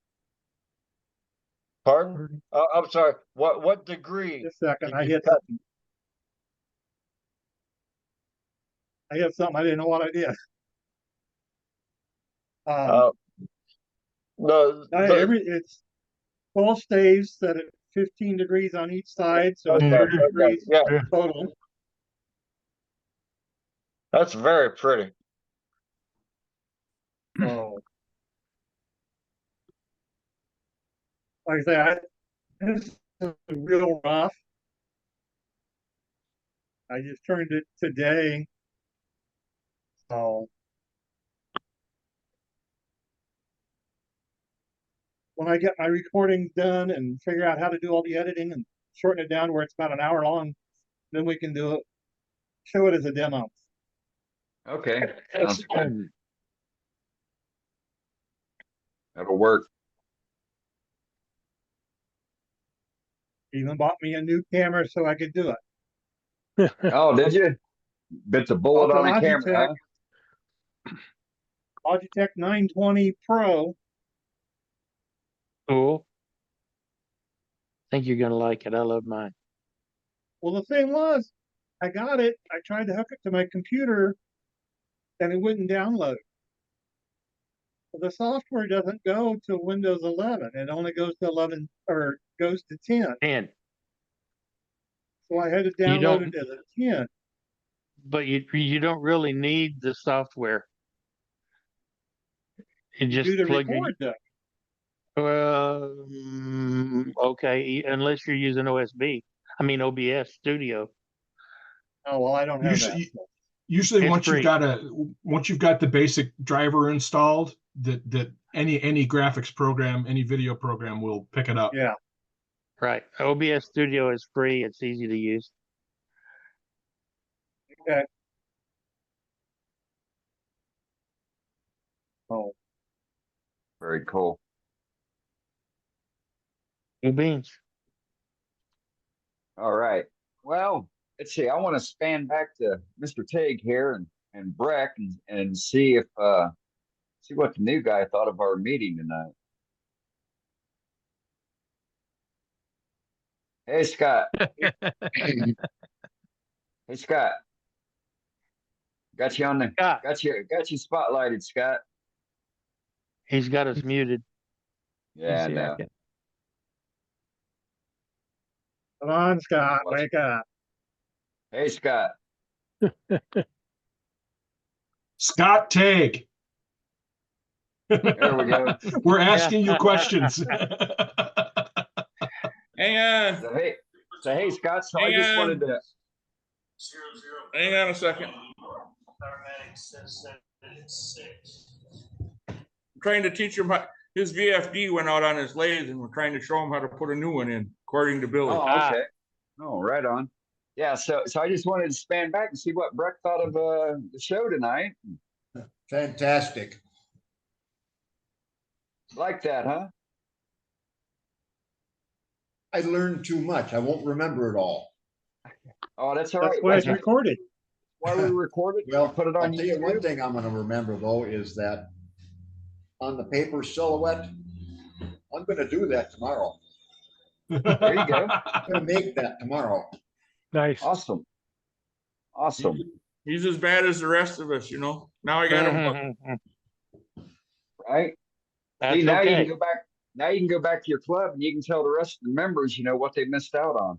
Pardon? I'm sorry. What degree? just a second. did I you hit cut? something. I hit something. I didn't know what I did. No, It's 12 staves set at 15 degrees on each side, so it's Okay, 30 okay, degrees yeah. total. That's very pretty. So, like I say, this is real rough. I just turned it today. So when I get my recording done and figure out how to do all the editing and shorten it down where it's about an hour long, then we can do it, show it as a demo. Okay. Sounds good. That'll work. Even bought me a new camera so I could do it. Oh, did you? Bit the bullet on a camera, huh? Logitech 920 Pro. Cool. I think you're gonna like it. I love mine. Well, the thing was, I got it. I tried to hook it to my computer and it wouldn't download. Well, the software doesn't go to Windows 11. It only goes to 11 or goes to 10. 10. So I had to You download don't, it as a 10. but you don't really need the software. You just Do the plug record though. okay, unless you're using OBS Studio. Oh well, I don't have that. Usually It's once free. you've got the basic driver installed, that any graphics program, any video program will pick it up. Yeah. Right. OBS Studio is free. It's easy to use. Okay. Oh. Very cool. Good beans. All right. Well, let's see. I want to span back to Mr. Teague here and Breck and see if see what the new guy thought of our meeting tonight. Hey, Scott. Hey, Scott. Got you on the got you spotlighted, Scott. He's got us muted. Yeah, I know. Come on, Scott, wake up. Hey, Scott. Scott Tag. There we go. We're asking you questions. Hang on. So hey, Scott. So I Hang just on. wanted to. Hang on a second. trying to teach him how, his VFD went out on his lathe and we're trying to show him how to put a new one in, according to Billy. Oh, okay. Oh, right on. Yeah, so I just wanted to span back and see what Breck thought of the show tonight. Fantastic. Like that, huh? I learned too much. I won't remember it all. Oh, that's all That's right. why it's recorded. Why we record it? Well, Put it I'll on tell you one YouTube. thing I'm going to remember though is that on the paper silhouette, I'm going to do that tomorrow. There you go. I'm going to make that tomorrow. Nice. Awesome. Awesome. He's as bad as the rest of us, you know. Now I got him. Right? That's See, now you okay. can go back. Now you can go back to your club and you can tell the rest of the members, you know, what they missed out on.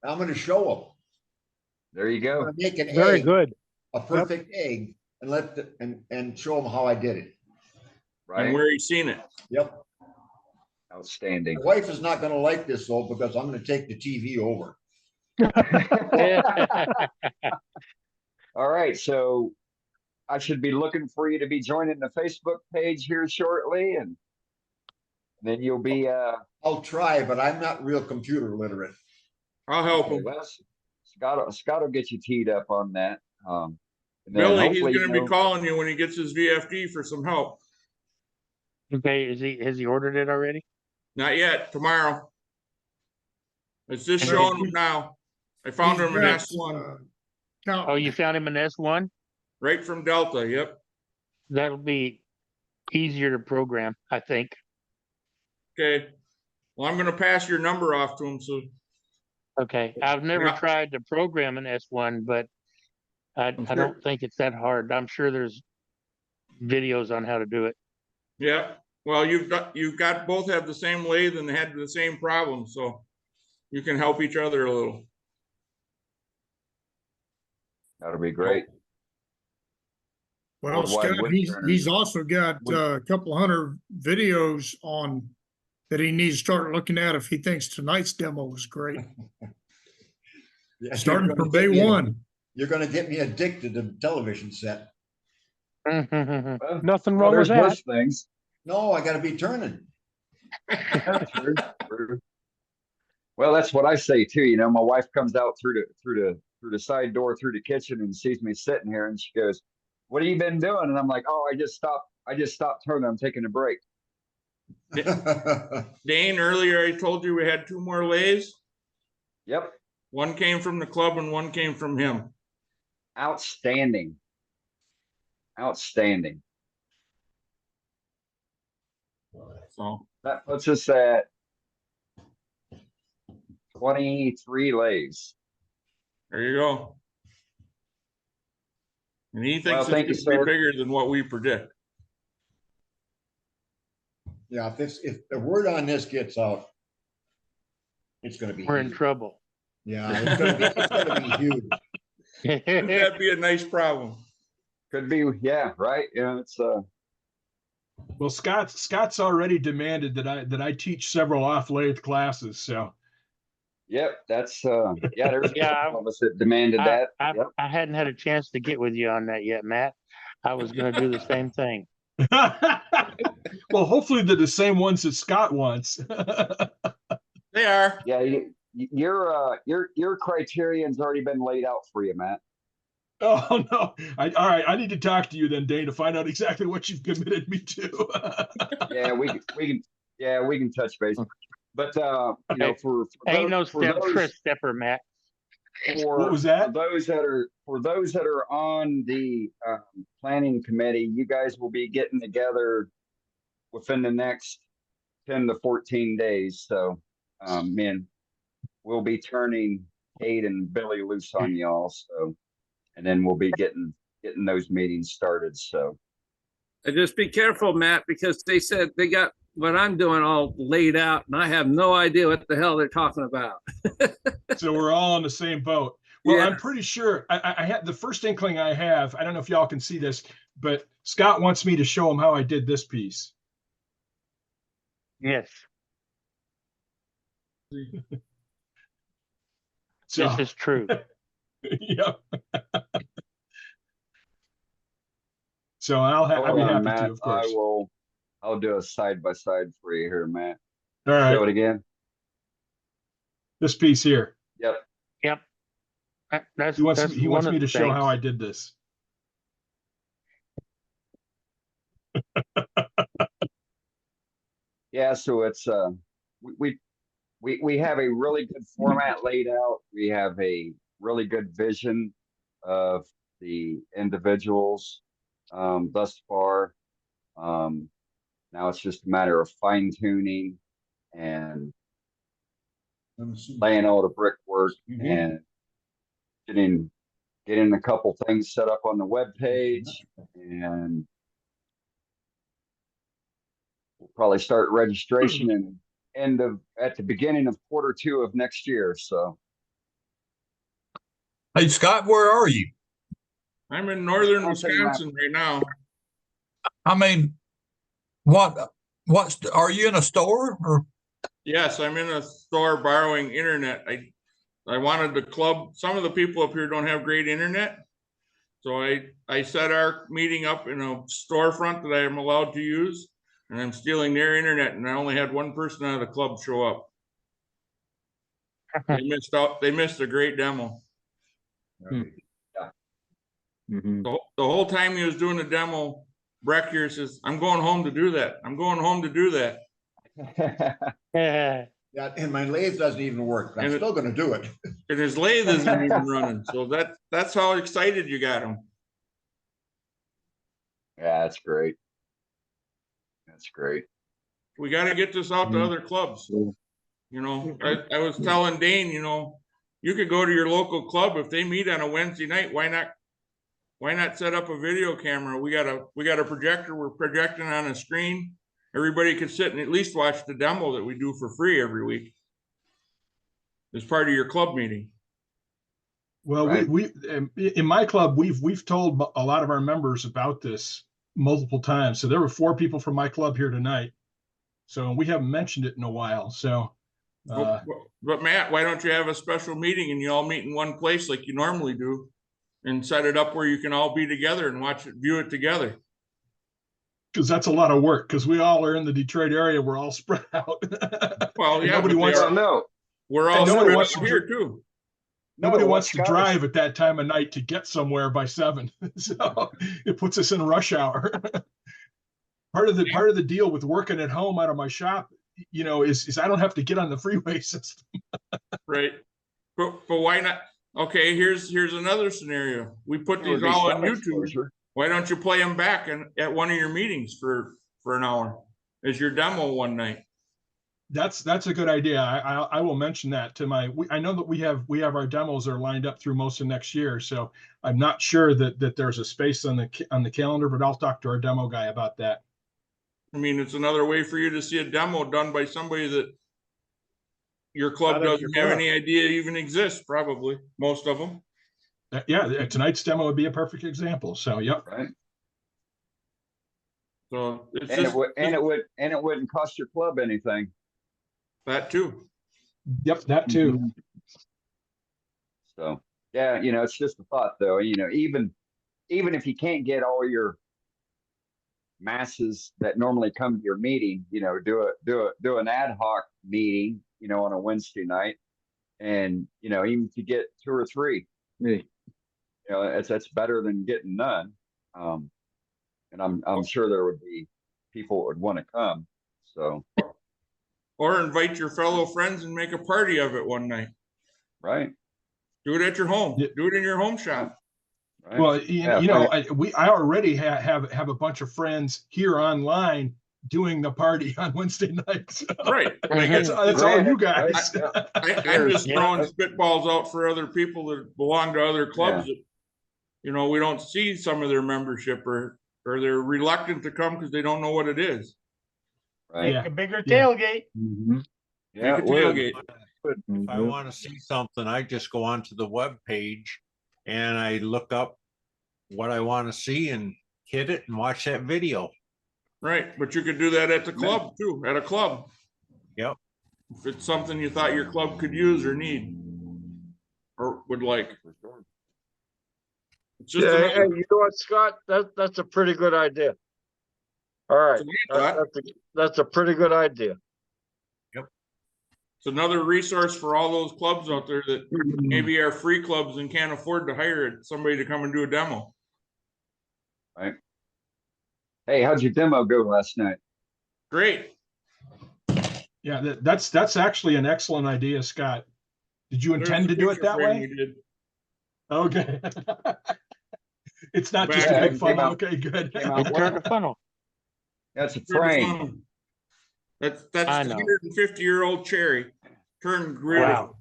I'm going to show them. There you I'm go. going to make an Very egg, good. a perfect egg, and and show them how I did it. Right. And where he's seen it. Yep. Outstanding. My wife is not going to like this though because I'm going to take the TV over. All right. So I should be looking for you to be joining the Facebook page here shortly, and then you'll be I'll try, but I'm not real computer literate. I'll help him. well, Scott will get you teed up on that. And then Billy, he's hopefully, going to you be know, calling you when he gets his VFD for some help. Okay, has he ordered it already? Not yet. Tomorrow. It's just showing him now. I found him in S1. Oh, you found him in S1? Right from Delta. Yep. That'll be easier to program, I think. Okay. Well, I'm going to pass your number off to him. So Okay, I've never Yeah. tried to program an S1, but I sure. don't think it's that hard. I'm sure there's videos on how to do it. yeah. Well, you've got both have the same lathe and had the same problem, so you can help each other a little. that'll be great. Well, Worldwide Scott, Wood he's Turners. also got a couple hundred videos on that he needs to start looking at if he thinks tonight's demo was great. Yeah, Starting you're from gonna day get me- one. You're going to get me addicted to the television set. Well, Nothing well, wrong with there's that. worse things. No, I got to be turning. True, true. Well, that's what I say too. You know, my wife comes out through the side door through the kitchen and sees me sitting here, and she goes, "What have you been doing?" And I'm like, "Oh, I just stopped turning. I'm taking a break." Dane, earlier I told you we had 2 more lathes. Yep. One came from the club and one came from him. Outstanding. Outstanding. So That puts us at 23 lathes. there you go. And he thinks thank you, it's going to sir. be bigger than what we predict. Yeah, if the word on this gets out, it's going to be We're in huge. trouble. Yeah, it's going to be huge. Wouldn't that be a nice problem? Could be, yeah, right. Yeah, it's Well, Scott's already demanded that I teach several off lathe classes. So yep, that's yeah, there's a Yeah, couple of us that demanded that. Yep. I hadn't had a chance to get with you on that yet, Matt. I was going to do the same thing. well, hopefully they're the same ones that Scott wants. They are. Yeah, your criterion's already been laid out for you, Matt. Oh no! All right, I need to talk to you then, Dane, to find out exactly what you've committed me to. Yeah, we can touch base. But you know, for Ain't no those, stepper, Matt. What was that? For those that are on the planning committee, you guys will be getting together within the next 10 to 14 days. So, man, we'll be turning Kate and Billy loose on y'all. So, and then we'll be getting those meetings started. So, And just be careful, Matt, because they said they got what I'm doing all laid out, and I have no idea what the hell they're talking about. So we're all on the same boat. Well, Yeah. I'm pretty sure I had the first inkling I have. I don't know if y'all can see this, but Scott wants me to show him how I did this piece. Yes. So, This is true. yep. So I'll be hold on, happy Matt. to, of course. I'll do a side by side for you here, Matt. All right. Show it again. This piece here. Yep. Yep. That's He wants that's he one wants of me the to show how things. I did this. Yeah, so it's we have a really good format laid out. We have a really good vision of the individuals thus far. Now it's just a matter of fine tuning and laying all the brickwork and getting a couple things set up on the web page, and we'll probably start registration at the beginning of Q2 of next year. So, hey Scott, where are you? I'm in northern Wisconsin right now. I mean, what's are you in a store or? Yes, I'm in a store borrowing internet. I wanted the club. Some of the people up here don't have great internet, so I set our meeting up in a storefront that I am allowed to use, and I'm stealing their internet. And I only had one person out of the club show up. They missed out. They missed a great demo. The whole time he was doing the demo, Breck here says, "I'm going home to do that. I'm going home to do that." Yeah, and my lathe doesn't even work, but I'm still going to do it. And his lathe isn't even running. So that's how excited you got him. yeah, that's great. That's great. We got to get this out to other clubs. You know, I was telling Dane, you know, you could go to your local club if they meet on a Wednesday night. Why not set up a video camera? We got a projector. We're projecting on a screen. Everybody could sit and at least watch the demo that we do for free every week as part of your club meeting. Well, we in my club, we've told a lot of our members about this multiple times. So there were 4 people from my club here tonight. So we haven't mentioned it in a while. So, but Matt, why don't you have a special meeting and you all meet in one place like you normally do, and set it up where you can all be together and watch it, view it together? Because that's a lot of work. Because we all are in the Detroit area. We're all spread out. Well, yeah, nobody wants to know. We're all spread out here too. Nobody wants to drive at that time of night to get somewhere by 7. So it puts us in rush hour. Part of the deal with working at home out of my shop, you know, is I don't have to get on the freeway system. Right. But why not? Okay, here's another scenario. We put these all on YouTube. Why don't you play them back at one of your meetings for an hour as your demo one night? That's a good idea. I will mention that to I know that we have our demos are lined up through most of next year. So I'm not sure that there's a space on the calendar, but I'll talk to our demo guy about that. I mean, it's another way for you to see a demo done by somebody that your club doesn't have any idea even exists, probably, most of them. Yeah, tonight's demo would be a perfect example. So, yep. Right. So it's it wouldn't cost your club anything. That too. Yep, that too. So yeah, you know, it's just a thought though. You know, even if you can't get all your masses that normally come to your meeting, you know, do an ad hoc meeting, you know, on a Wednesday night, and you know, even if you get 2 or 3, you know, that's better than getting none. And I'm sure there would be people that would want to come. So, or invite your fellow friends and make a party of it one night. Right. Do it at your home. Do it in your home shop. Right. Well, I already have a bunch of friends here online doing the party on Wednesday nights. So right. That's all you guys. I'm just throwing spitballs out for other people that belong to other clubs that, you know, we don't see some of their membership or they're reluctant to come because they don't know what it is. Right. Make a bigger tailgate. Yeah, Make a tailgate. If I want to see something, I just go onto the web page and I look up what I want to see and hit it and watch that video. Right, but you could do that at the club too, at a club. Yep. If it's something you thought your club could use or need or would like. It's just you know what, Scott? That's a pretty good idea. All right, thought. that's a pretty good idea. It's another resource for all those clubs out there that maybe are free clubs and can't afford to hire somebody to come and do a demo. Right. Hey, how'd your demo go last night? Great. Yeah, that's actually an excellent idea, Scott. Did you intend to do it that way? We did. Okay. It's not just a big funnel. Okay, good. It turned a funnel. That's a frame. That's the 150-year-old cherry turned green. Wow.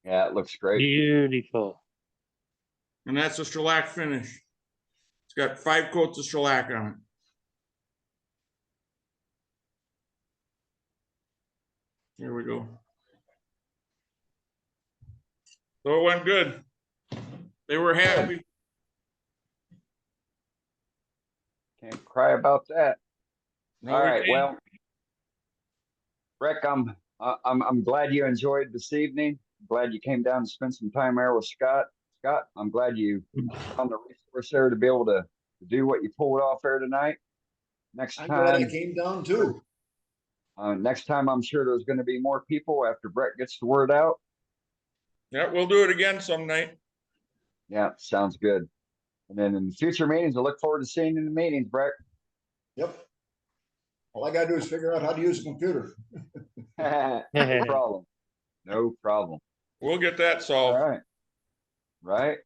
Yeah, it looks great. Beautiful. And that's a shellac finish. It's got 5 coats of shellac on it. Here we go. So it went good. They were happy. Can't cry about that. No, All we right. can't. Well, Rick, I'm glad you enjoyed this evening. Glad you came down to spend some time there with Scott. Scott, I'm glad you found the resource there to be able to do what you pulled off there tonight. Next I'm glad I time, came down too. next time, I'm sure there's going to be more people after Brett gets the word out. Yeah, we'll do it again some night. Yeah, sounds good. And then in future meetings, I look forward to seeing you in the meetings, Brett. Yep. All I gotta do is figure out how to use a computer. No problem. No problem. We'll get that solved. All right. Right?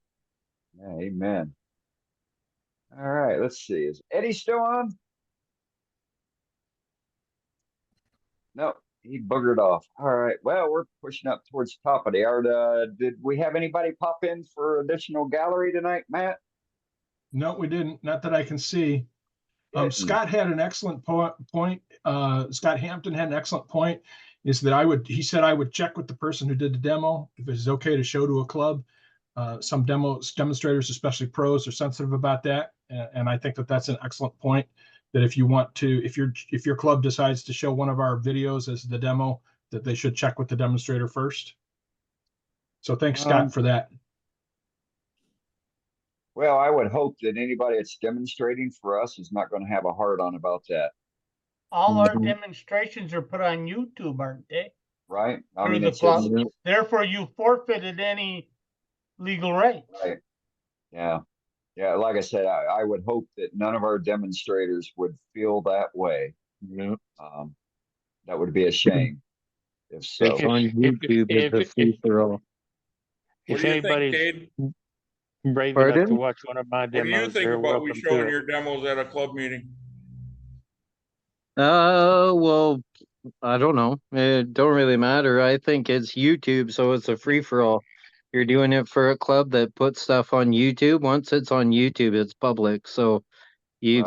Yeah, amen. All right, let's see. Is Eddie still on? No, he boogered off. All right. Well, we're pushing up towards the top of the hour. Did we have anybody pop in for additional gallery tonight, Matt? No, we didn't. Not that I can see. Scott had an excellent point. Scott Hampton had an excellent point. Is that he said I would check with the person who did the demo if it's okay to show to a club. Some demonstrators, especially pros, are sensitive about that, and I think that that's an excellent point. That if you want to, if your club decides to show one of our videos as the demo, that they should check with the demonstrator first. So thanks, Scott, for that. Well, I would hope that anybody that's demonstrating for us is not going to have a hard on about that. All our demonstrations are put on YouTube, aren't they? Right? I Through mean, the it's club. just, Therefore, you forfeited any legal rights. right. Yeah. Yeah. Like I said, I would hope that none of our demonstrators would feel that way. Yeah. That would be a shame. If so. It's on YouTube. It's a free for all. What If do you think, anybody's Cade? brave enough to Pardon? watch one of my What do you demos, think they're about we welcome showing to. your demos at a club meeting? Well, I don't know. It don't really matter. I think it's YouTube, so it's a free for all. You're doing it for a club that puts stuff on YouTube. Once it's on YouTube, it's public. So you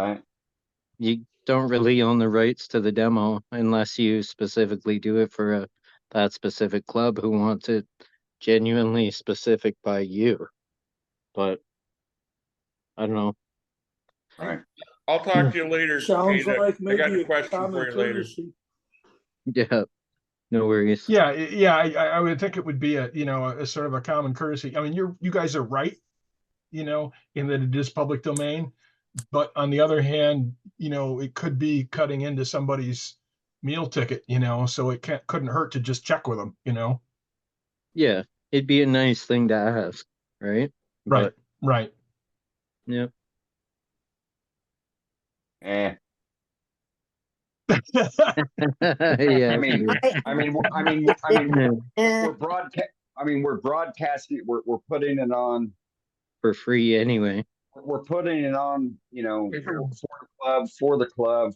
don't really own the rights to the demo unless you specifically do it for that specific club who wants it genuinely specific by you. But I don't know. All right. I'll talk to you later. Sounds Cade. like I got maybe a question common for you later. courtesy. Yeah, no worries. Yeah, I would think it would be a sort of a common courtesy. I mean, you guys are right, in that it is public domain, but on the other hand, it could be cutting into somebody's meal ticket, so it couldn't hurt to just check with them, Yeah, it'd be a nice thing to ask, right? Right, right. Yeah. Eh. Yeah. We're broadcasting. We're putting it on for free anyway. We're putting it on, for the club.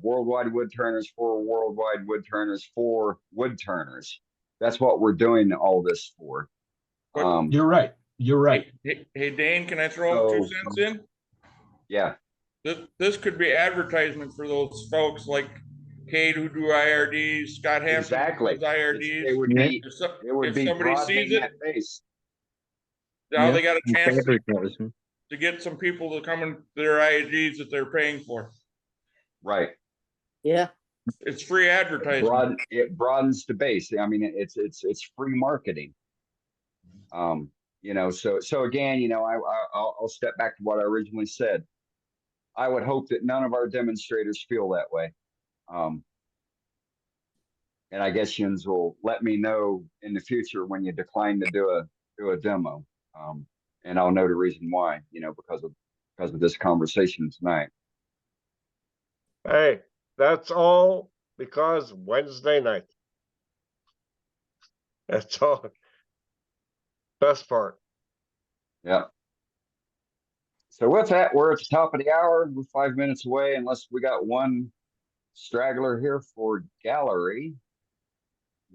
Worldwide Wood Turners for Worldwide Wood Turners for Wood Turners. That's what we're doing all this for. You're right. You're right. Hey, Dane, can I throw 2 cents in? Yeah. This could be advertisement for those folks like Cade who do IRDs, Scott Hampton Exactly. who does IRDs. It would be. If somebody sees it, now Yeah, they got a chance advertising. to get some people to come in their IRDs that they're paying for. Right. Yeah. It's free advertising. It broadens the base. I mean, it's free marketing. So again, I'll step back to what I originally said. I would hope that none of our demonstrators feel that way. And I guess yous will let me know in the future when you decline to do a demo. And I'll know the reason why, because of this conversation tonight. Hey, that's all because Wednesday night. That's all. Best part. Yeah. So with that, we're at the top of the hour. We're 5 minutes away, unless we got one straggler here for gallery.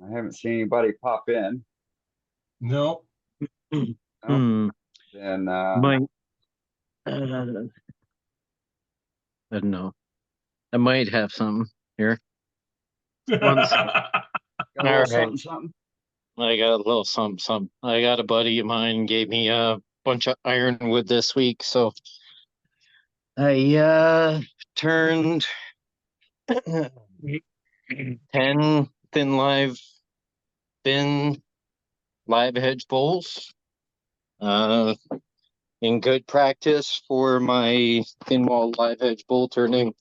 I haven't seen anybody pop in. No. No? Then Might, I don't know. I might have something here. One second. got a All little right. something. I got a little something. I got a buddy of mine gave me a bunch of ironwood this week, so I turned 10 thin live edge bowls in good practice for my thin wall live edge bowl turning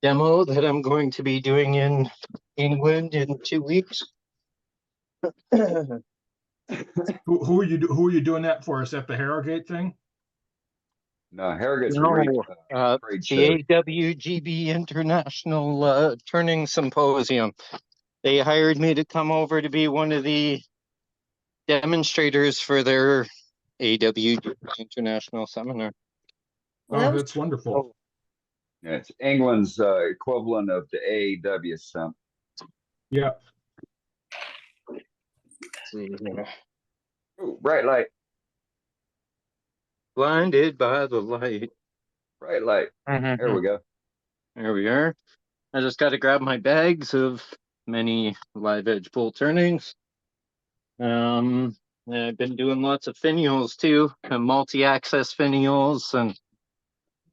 demo that I'm going to be doing in England in 2 weeks. Who are you doing that for? Is that the Harrogate thing? No, Harrogate's No, great. the AWGB International Turning Symposium. They hired me to come over to be one of the demonstrators for their AWGB International Seminar. Oh, that's wonderful. Yeah, it's England's equivalent of the AEW Summit. Yeah. Ooh, bright light. Blinded by the light. Bright light. There we go. There we are. I just got to grab my bags of many live edge bowl turnings. I've been doing lots of finials too, multi-access finials, and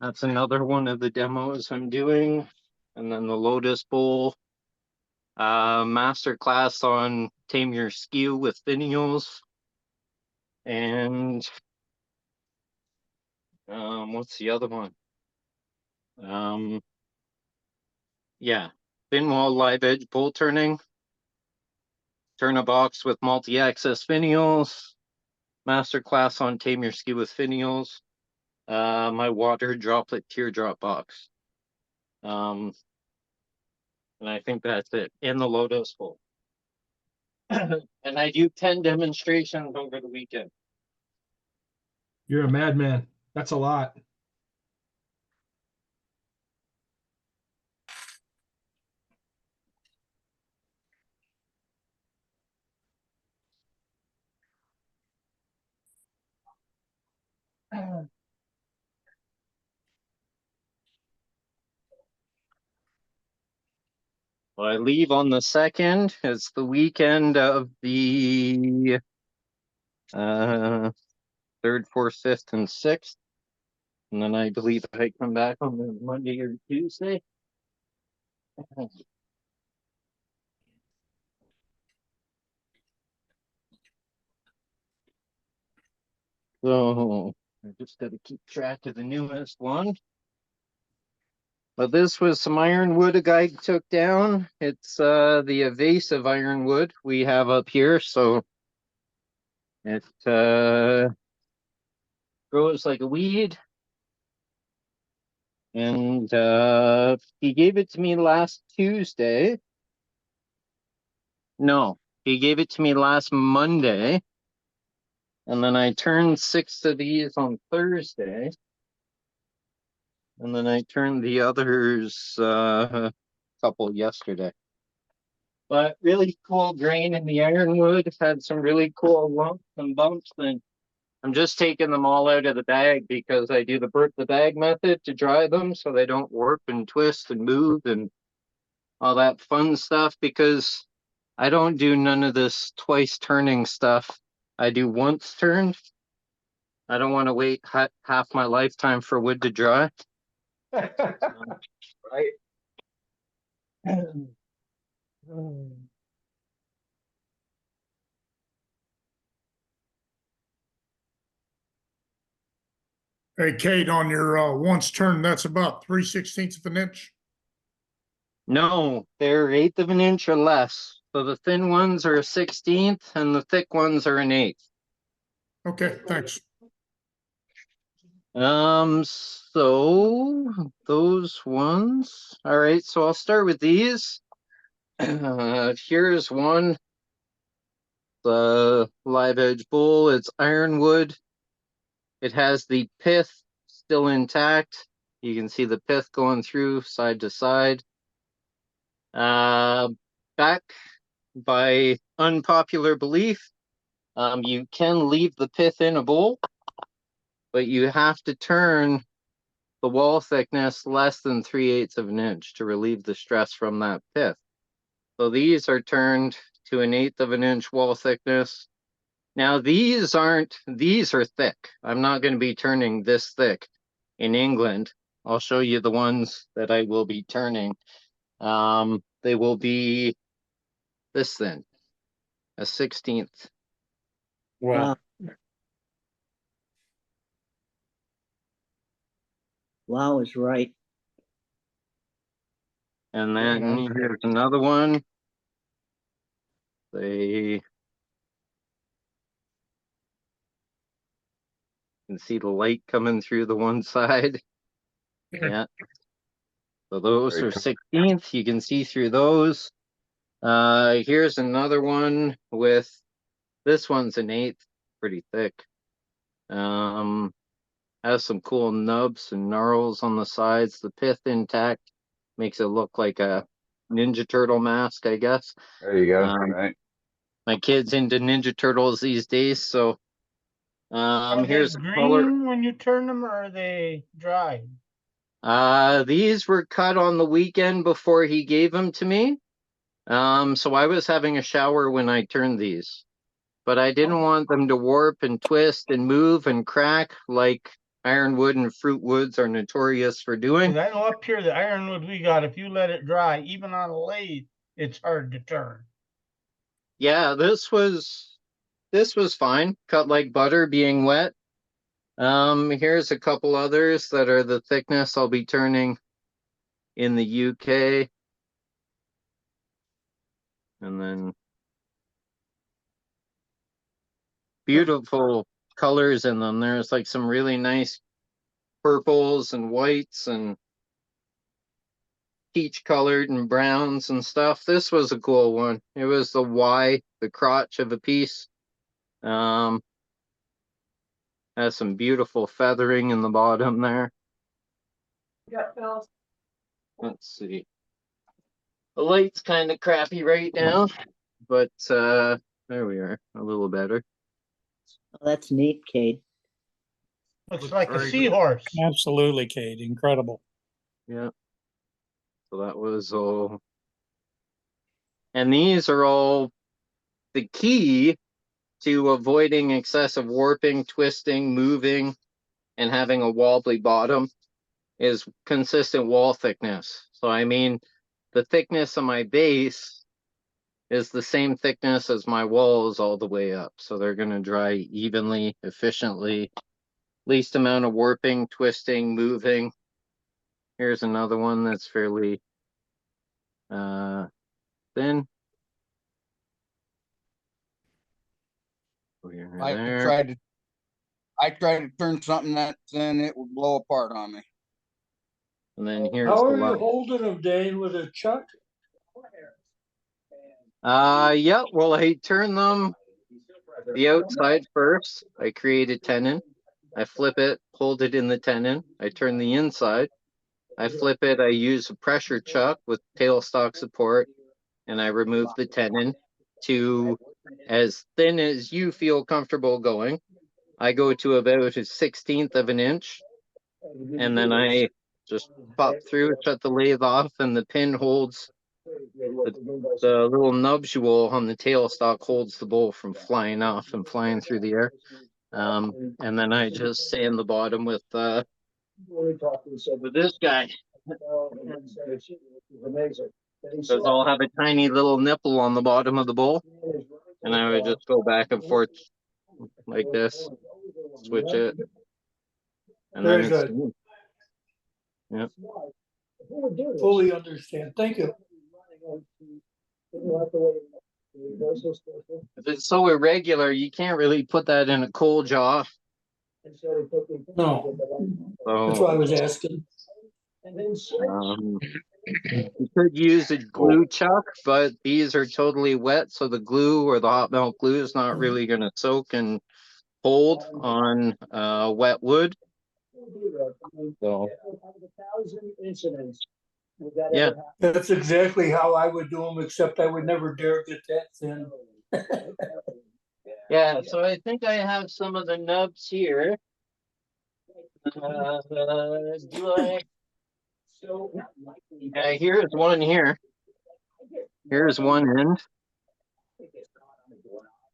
that's another one of the demos I'm doing. And then the Lotus Bowl master class on Tame Your Skew with finials. And what's the other one? Yeah, thin wall live edge bowl turning. Turn a box with multi-access finials. Masterclass on Tame Your Skew with finials. My water droplet teardrop box. And I think that's it in the Lotus Bowl. And I do 10 demonstrations over the weekend. You're a madman. That's a lot. Well, I leave on the 2nd. It's the weekend of the 3rd, 4th, 5th, and 6th. And then I believe I come back on the Monday or Tuesday. So I just got to keep track of the newest one. But this was some ironwood a guy took down. It's the evasive ironwood we have up here. So it grows like a weed. And he gave it to me last Tuesday. No, he gave it to me last Monday. And then I turned 6 of these on Thursday. And then I turned the others couple yesterday. But really cool grain in the ironwood. Had some really cool lumps and bumps. And I'm just taking them all out of the bag because I do the burp the bag method to dry them so they don't warp and twist and move and all that fun stuff, because I don't do none of this twice turning stuff. I do once turned. I don't want to wait half my lifetime for wood to dry. Right. Hey, Kate, on your once turn, that's about 3/16 of an inch. No, they're 1/8 of an inch or less. So the thin ones are a 16th and the thick ones are an 1/8. Okay, thanks. So those ones. All right, so I'll start with these. Here's one. The live edge bull. It's ironwood. It has the pith still intact. You can see the pith going through side to side. Back by unpopular belief, you can leave the pith in a bowl, but you have to turn the wall thickness less than 3/8 of an inch to relieve the stress from that pith. So these are turned to an 1/8 of an inch wall thickness. Now these are thick. I'm not going to be turning this thick in England. I'll show you the ones that I will be turning. They will be this thin, a 16th. Wow. Wow is right. And then here's another one. You can see the light coming through the one side. Yeah. So those are 16th. You can see through those. Here's another one with, this one's an 1/8, pretty thick. Has some cool nubs and gnarls on the sides. The pith intact makes it look like a Ninja Turtle mask, I guess. There you go. Right. My kid's into Ninja Turtles these days, so Are here's they a color. green when you turn them, or are they dry? These were cut on the weekend before he gave them to me. So I was having a shower when I turned these, but I didn't want them to warp and twist and move and crack like ironwood and fruit woods are notorious for doing. 'Cause I know up here, the ironwood we got, if you let it dry, even on a lathe, it's hard to turn. Yeah, this was fine. Cut like butter being wet. Here's a couple others that are the thickness I'll be turning in the UK. And then beautiful colors in them. There's like some really nice purples and whites and peach colored and browns and stuff. This was a cool one. It was the Y, the crotch of a piece. Has some beautiful feathering in the bottom there. Let's see. The light's kind of crappy right now, but there we are, a little better. Oh, that's neat, Kate. Looks like a seahorse. Absolutely, Kate. Incredible. Yeah. So that was all. And these are all the key to avoiding excessive warping, twisting, moving, and having a wobbly bottom is consistent wall thickness. So I mean, the thickness of my base is the same thickness as my walls all the way up. So they're going to dry evenly, efficiently, least amount of warping, twisting, moving. Here's another one that's fairly thin. I tried to turn something that thin, it would blow apart on me. And then here's How the are you last. holding them, Dane, with a chuck? Yeah, well, I turn them the outside first. I create a tenon. I flip it, hold it in the tenon. I turn the inside. I flip it. I use a pressure chuck with tailstock support, and I remove the tenon to as thin as you feel comfortable going. I go to about a 16th of an inch, and then I just pop through, shut the lathe off, and the pin holds the little nubsule on the tailstock holds the bowl from flying off and flying through the air. And then I just sand the bottom with this guy. Because I'll have a tiny little nipple on the bottom of the bowl, and I would just go back and forth like this, switch it. And then Very it's good. done. Yeah. Fully understand. Thank you. If it's so irregular, you can't really put that in a coal jaw. No, So, that's why I was asking. you could use a glue chuck, but these are totally wet, so the glue or the hot melt glue is not really going to soak and hold on wet wood. So, yeah. That's exactly how I would do them, except I would never dare get that thin. Yeah, so I think I have some of the nubs here. Do I? Yeah, here's one here. Here's one end.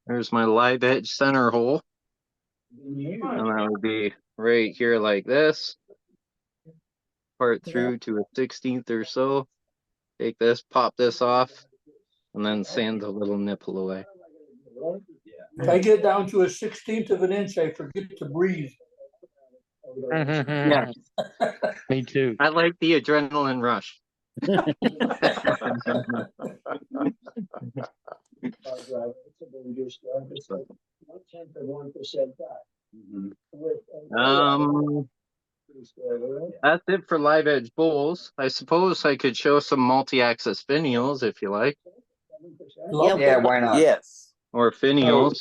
There's my live edge center hole. And that would be right here like this. Part through to a 16th or so. Take this, pop this off, and then sand the little nipple away. If I get down to a 16th of an inch, I forget to breathe. Yeah. Me too. I like the adrenaline rush. That's it for live edge bowls. I suppose I could show some multi-axis finials if you like. Yeah, why not? Yes. Or finials.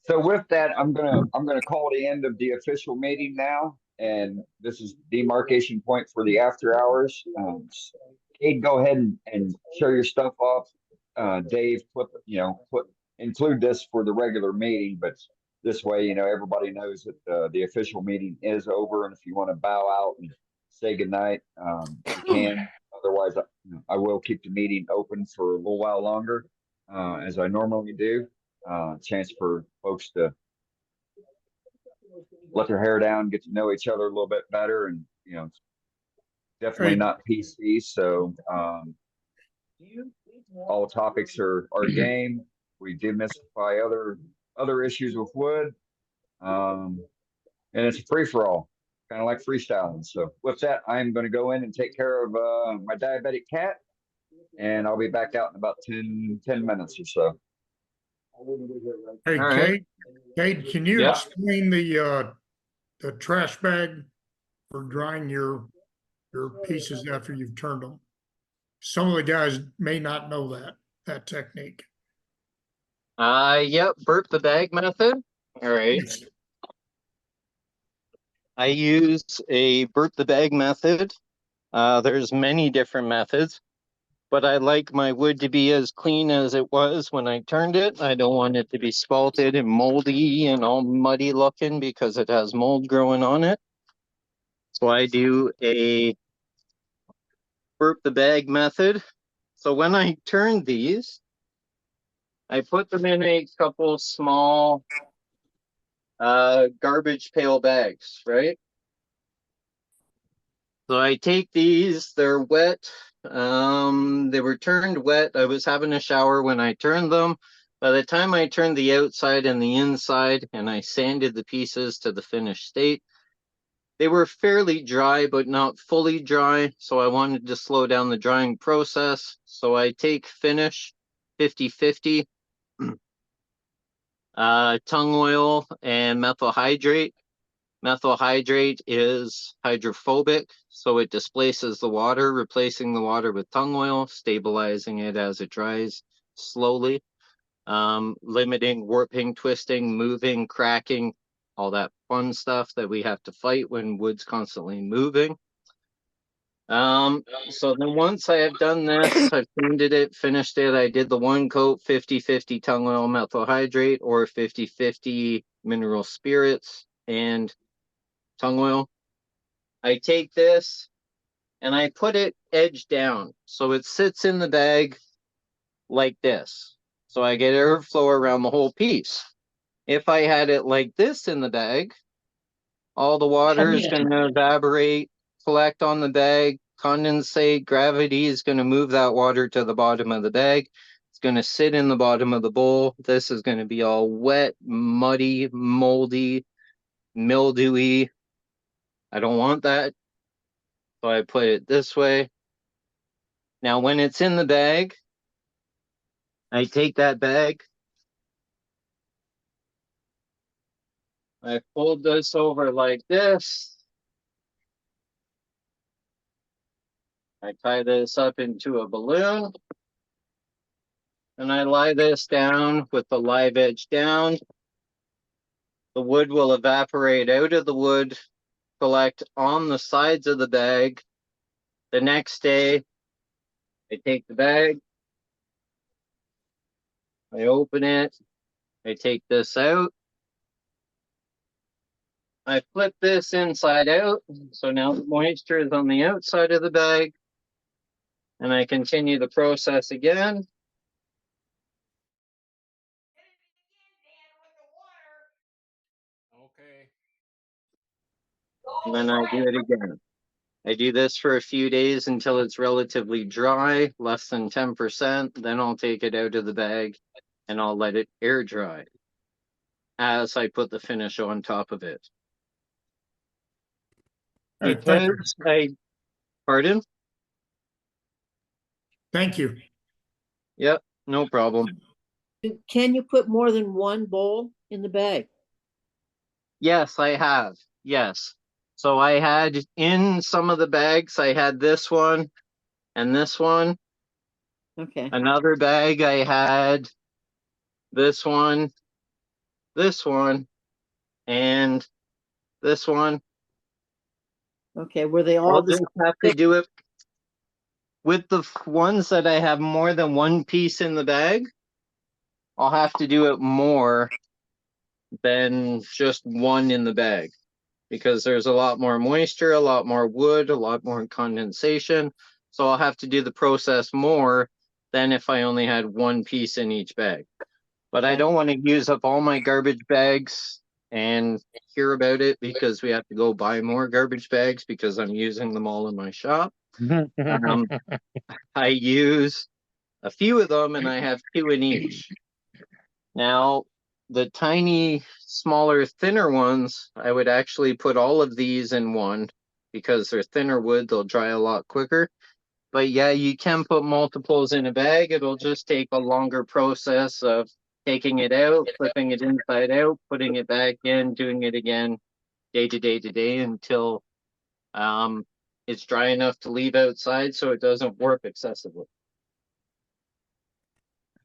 So with that, I'm gonna call the end of the official meeting now, and this is demarcation point for the after hours. Kate, go ahead and show your stuff off. Dave, include this for the regular meeting, but this way, everybody knows that the official meeting is over, and if you want to bow out and say goodnight, you can. Otherwise, I will keep the meeting open for a little while longer, as I normally do. Chance for folks to let their hair down, get to know each other a little bit better, and definitely not PC. So all topics are game. We demystify other issues with wood, and it's a free for all, kind of like freestyling. So with that, I'm going to go in and take care of my diabetic cat, and I'll be back out in about 10 minutes or so. Hey, All Kate, right. Kate, can you Yeah. explain the trash bag for drying your pieces after you've turned them? Some of the guys may not know that technique. Yep, burp the bag method. All right. I use a burp the bag method. There's many different methods, but I like my wood to be as clean as it was when I turned it. I don't want it to be spalted and moldy and all muddy looking because it has mold growing on it. So I do a burp the bag method. So when I turn these, I put them in a couple small garbage pail bags, right? So I take these, they're wet. They were turned wet. I was having a shower when I turned them. By the time I turned the outside and the inside and I sanded the pieces to the finished state, they were fairly dry, but not fully dry. So I wanted to slow down the drying process. So I take finish 50-50, tung oil and methyl hydrate. Methyl hydrate is hydrophobic, so it displaces the water, replacing the water with tung oil, stabilizing it as it dries slowly, limiting warping, twisting, moving, cracking, all that fun stuff that we have to fight when wood's constantly moving. So then once I have done this, I've sanded it, finished it, I did the one coat 50-50 tung oil methyl hydrate or 50-50 mineral spirits and tung oil. I take this and I put it edge down so it sits in the bag like this. So I get airflow around the whole piece. If I had it like this in the bag, all the water is going to evaporate, collect on the bag, condensate, gravity is going to move that water to the bottom of the bag. It's going to sit in the bottom of the bowl. This is going to be all wet, muddy, moldy, mildewy. I don't want that. So I put it this way. Now, when it's in the bag, I take that bag, I fold this over like this. I tie this up into a balloon. And I lie this down with the live edge down. The wood will evaporate out of the wood, collect on the sides of the bag. The next day, I take the bag, I open it, I take this out. I flip this inside out, so now the moisture is on the outside of the bag. And I continue the process again. Okay. And then I do it again. I do this for a few days until it's relatively dry, less than 10%. Then I'll take it out of the bag and I'll let it air dry as I put the finish on top of it. Because pardon? Thank you. Yep, no problem. Can you put more than one bowl in the bag? Yes, I have. Yes. So I had in some of the bags, I had this one and this one. Okay. Another bag, I had this one, and this one. Okay. Were they all I'll the just have to do it with the ones that I have more than one piece in the bag. I'll have to do it more than just one in the bag because there's a lot more moisture, a lot more wood, a lot more condensation. So I'll have to do the process more than if I only had one piece in each bag. But I don't want to use up all my garbage bags and hear about it because we have to go buy more garbage bags because I'm using them all in my shop. I use a few of them and I have 2 in each. Now, the tiny, smaller, thinner ones, I would actually put all of these in one because they're thinner wood, they'll dry a lot quicker. But yeah, you can put multiples in a bag. It'll just take a longer process of taking it out, flipping it inside out, putting it back in, doing it again day to day to day until it's dry enough to leave outside so it doesn't warp excessively.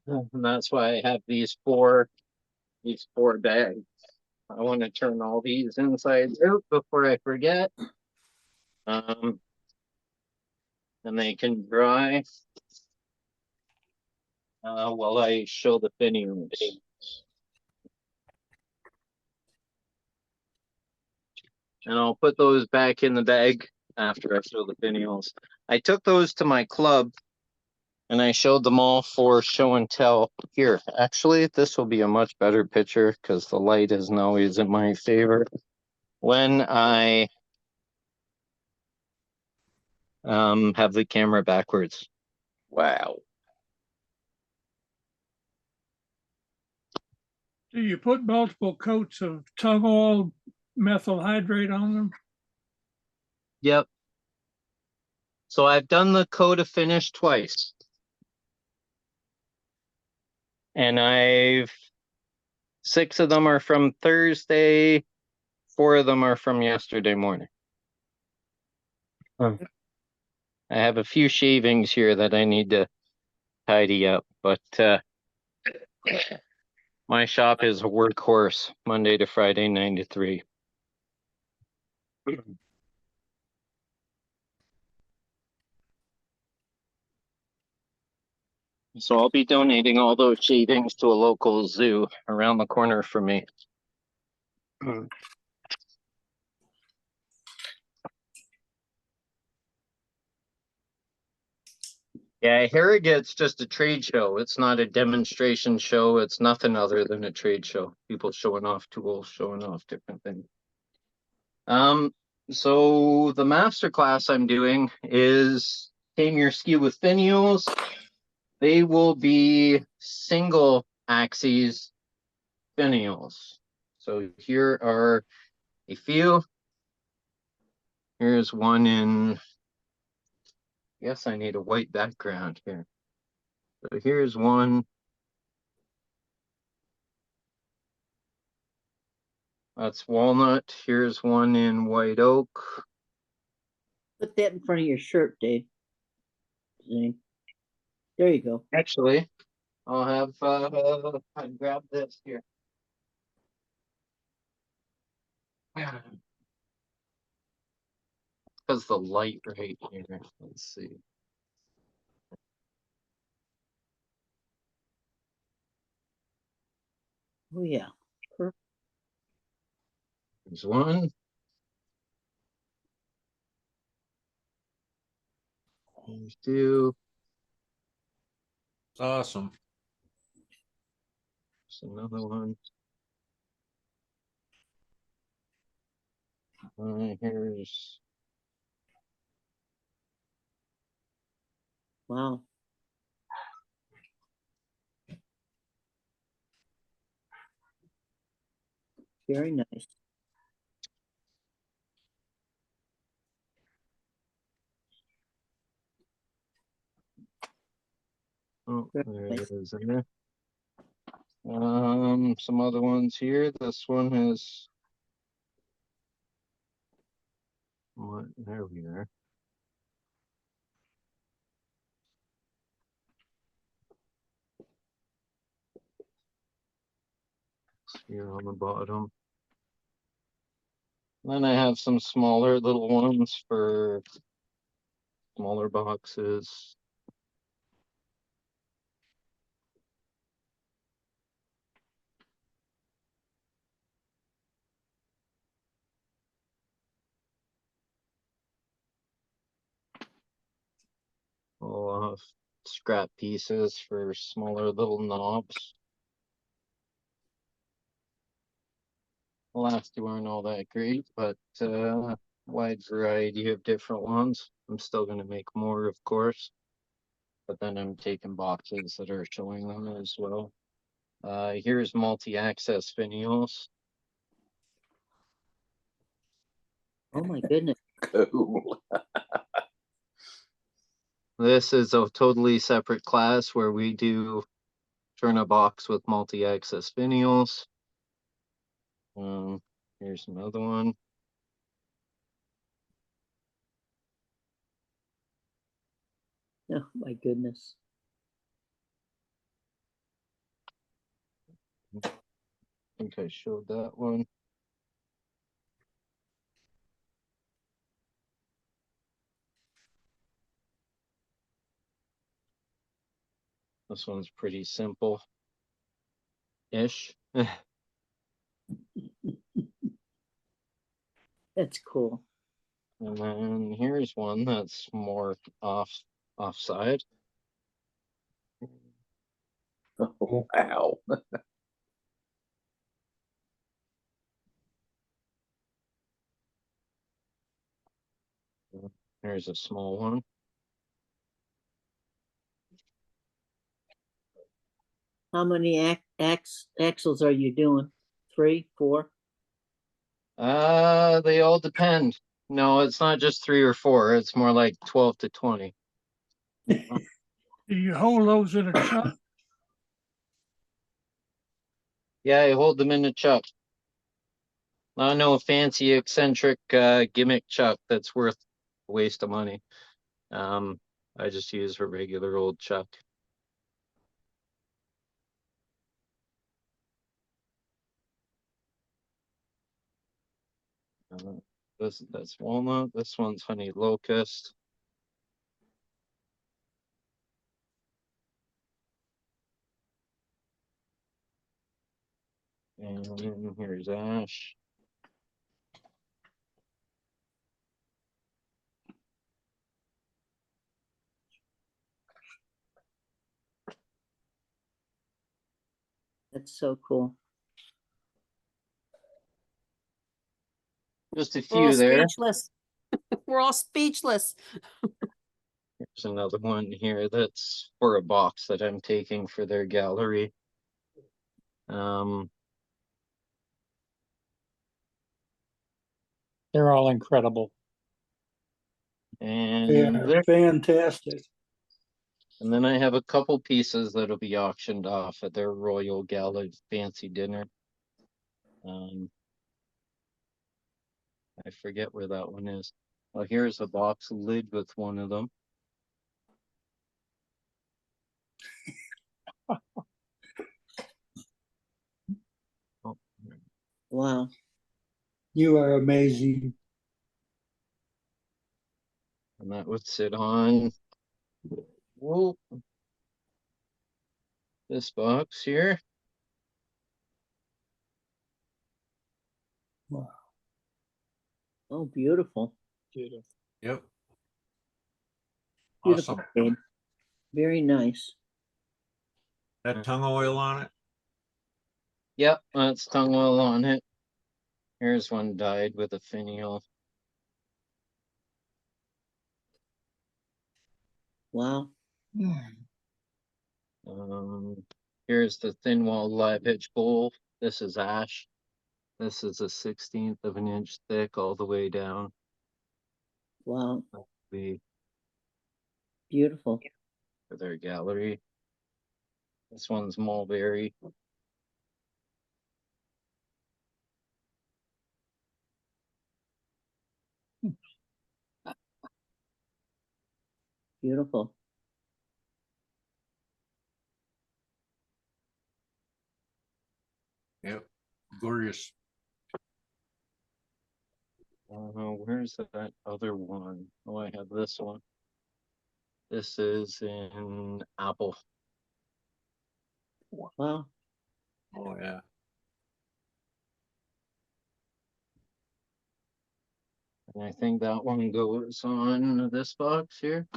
And that's why I have these four bags. I want to turn all these insides out before I forget. And they can dry while I show the finials. And I'll put those back in the bag after I show the finials. I took those to my club and I showed them all for show and tell. Here, actually, this will be a much better picture because the light isn't always in my favor. When I have the camera backwards. Wow. Do you put multiple coats of tung oil methyl hydrate on them? Yep. So I've done the coat of finish twice. And 6 of them are from Thursday, 4 of them are from yesterday morning. I have a few shavings here that I need to tidy up, but my shop is a workhorse Monday to Friday, 9 to 3. So I'll be donating all those shavings to a local zoo around the corner from me. Yeah, Harrogate's just a trade show. It's not a demonstration show. It's nothing other than a trade show. People showing off tools, showing off different things. So the master class I'm doing is Tame Your Skew with Finials. They will be single axes finials. So here are a few. Here's one in, guess I need a white background here. So here's one. That's walnut. Here's one in white oak. Put that in front of your shirt, Dave. Zane. There you go. Actually, I'll have, I grab this here. Because the light right here. Let's see. Oh, yeah. Perfect. There's one. There's two. Awesome. There's another one. Here's. Wow. Very nice. Oh, Very there nice. it is in there. Some other ones here. This one is. What? There we are. Here on the bottom. Then I have some smaller little ones for smaller boxes. All scrap pieces for smaller little knobs. The last two aren't all that great, but wide variety of different ones. I'm still going to make more, of course, but then I'm taking boxes that are showing them as well. Here's multi-access finials. Oh my goodness. Cool. This is a totally separate class where we do turn a box with multi-access finials. Here's another one. Oh my goodness. I think I showed that one. This one's pretty simple-ish. That's cool. And then here's one that's more offside. Oh, wow. Here's a small one. How many axles are you doing? 3, 4? They all depend. No, it's not just 3 or 4. It's more like 12 to 20. Do you hold those in a chuck? Yeah, I hold them in a chuck. Not no fancy eccentric gimmick chuck that's worth a waste of money. I just use a regular old chuck. That's walnut. This one's honey locust. And here's ash. That's so cool. Just a We're all few there. speechless. We're all speechless. There's another one here that's for a box that I'm taking for their gallery. They're all incredible. And Yeah, there, fantastic. and then I have a couple pieces that'll be auctioned off at their Royal Gala fancy dinner. I forget where that one is. Well, here's a box lid with one of them. Oh, Wow. You are amazing. and that would sit on, whoa, this box here. Wow. Oh, beautiful. Yep. Beautiful. Awesome. Cade. Very nice. That tongue oil on it? Yep, that's tongue oil on it. Here's one dyed with a finial. Wow. Here's the thin wall live hitch bowl. This is ash. This is a 1/16 of an inch thick all the way down. Wow. The Beautiful. for their gallery. This one's mulberry. Beautiful. Yep. Gorgeous. Where's that other one? Oh, I have this one. This is in apple. Wow. Oh yeah. And I think that one goes on this box here.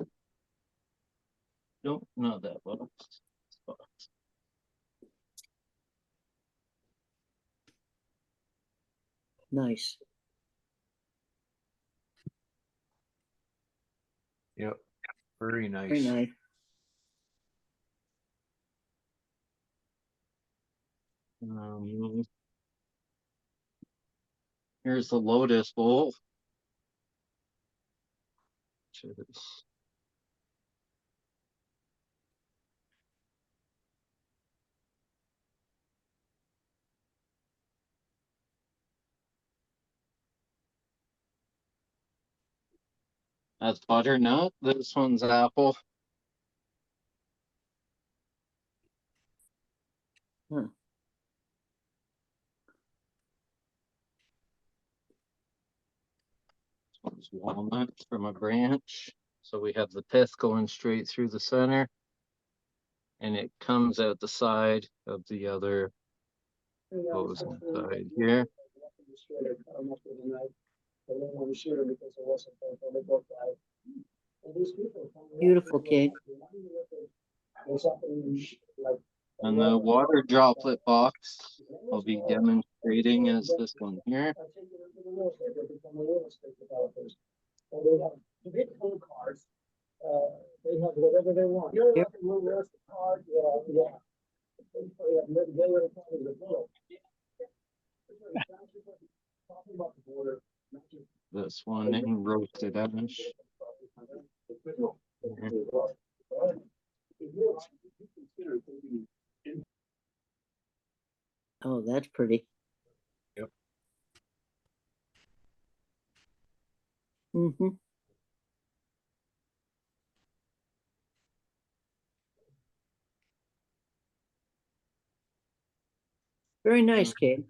Nope, not that box. This box. Nice. Yep. Very nice. Very nice. Here's the Lotus bowl. Cheers. That's butternut. This one's apple. Huh. This one's walnut from a branch. So we have the pith going straight through the center. And it comes out the side of the other opposing side here. Beautiful, Cade. And the water droplet box I'll be demonstrating is this one here. They have whatever they want. This one in roasted ash. Oh, that's pretty. Yep. Mm-hmm. Very nice, Cade.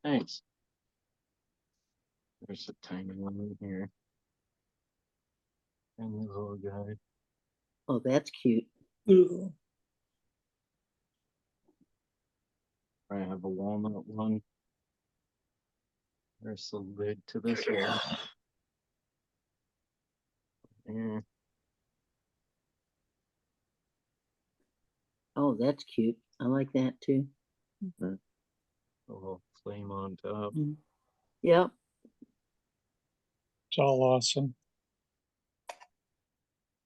Thanks. There's a tiny one in here. And the little guy. Oh, that's cute. Ooh. I have a walnut one. There's the lid to this one. Yeah. Oh, that's cute. I like that too. A little flame on top. Yep. It's all awesome.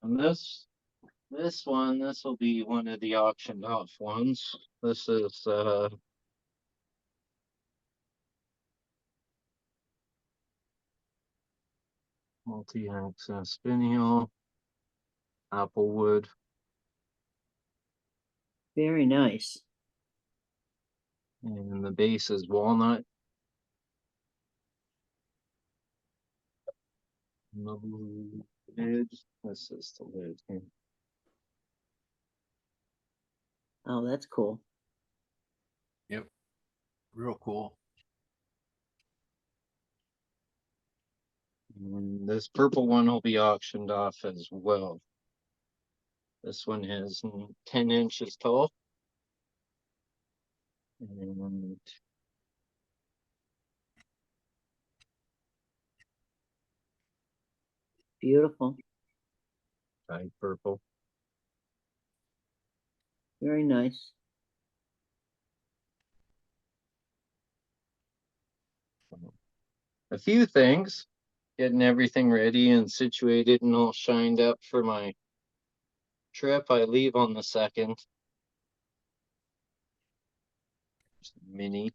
And this one, this will be one of the auctioned off ones. This is multi-access finial, applewood. Very nice. And the base is walnut. No lid. This is the lid here. Oh, that's cool. Yep. Real cool. And this purple one will be auctioned off as well. This one is 10 inches tall. And Beautiful. dyed purple. Very nice. A few things, getting everything ready and situated and all shined up for my trip. I leave on the 2nd. Mini.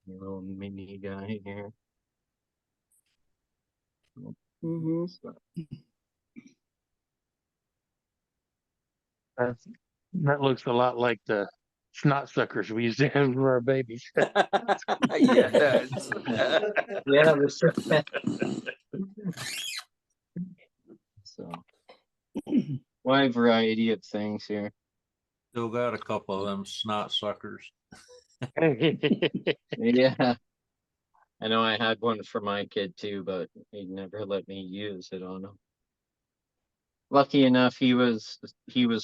Little mini guy here. Mm-hmm. That looks a lot like the snot suckers we used to have for our babies. Yeah. Yeah. So, wide variety of things here. Still got a couple of them snot suckers. Yeah. I know I had one for my kid too, but he never let me use it on him. Lucky enough, he was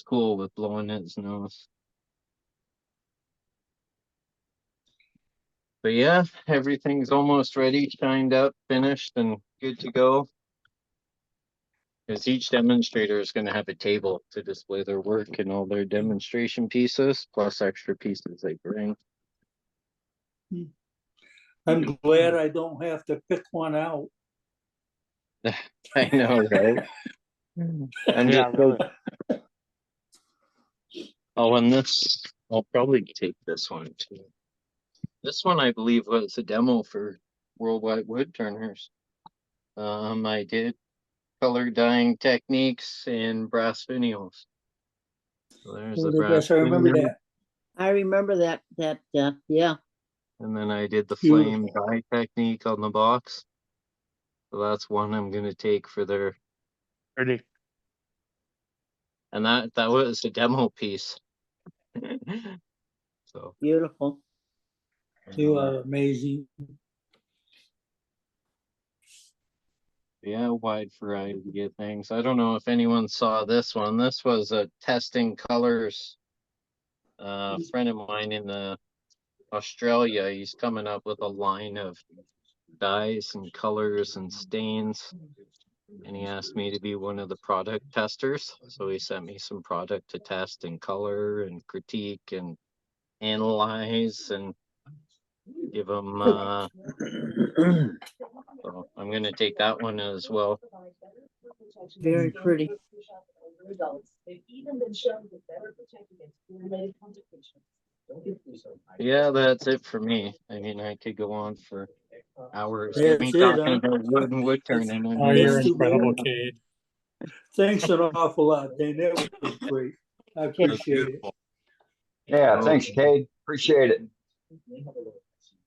cool with blowing his nose. But yeah, everything's almost ready, shined up, finished, and good to go. Because each demonstrator is going to have a table to display their work and all their demonstration pieces, plus extra pieces they bring. I'm glad I don't have to pick one out. I know, right? I'm Yeah, just really. Oh, and this, I'll probably take this one too. This one, I believe, was a demo for Worldwide Woodturners. I did color dyeing techniques in brass finials. So there's the brass Yes, I remember finial. that. I remember that, yeah. And then I did the Beautiful. flame dye technique on the box. So that's one I'm gonna take for their. Pretty. And that was a demo piece. So Beautiful. You are amazing. yeah, wide variety of things. I don't know if anyone saw this one. This was a testing colors. Friend of mine in Australia, he's coming up with a line of dyes and colors and stains. And he asked me to be one of the product testers. So he sent me some product to test and color and critique and analyze and give him. So I'm going to take that one as well. Very pretty. Yeah, that's it for me. I mean, I could go on for hours. That's Me it, talking huh? about wood and wood turning. Oh, you're That's too incredible, bad. Cade. Thanks an awful lot, Dan. That was great. I That's appreciate it. beautiful. Yeah, thanks, Cade. Appreciate it.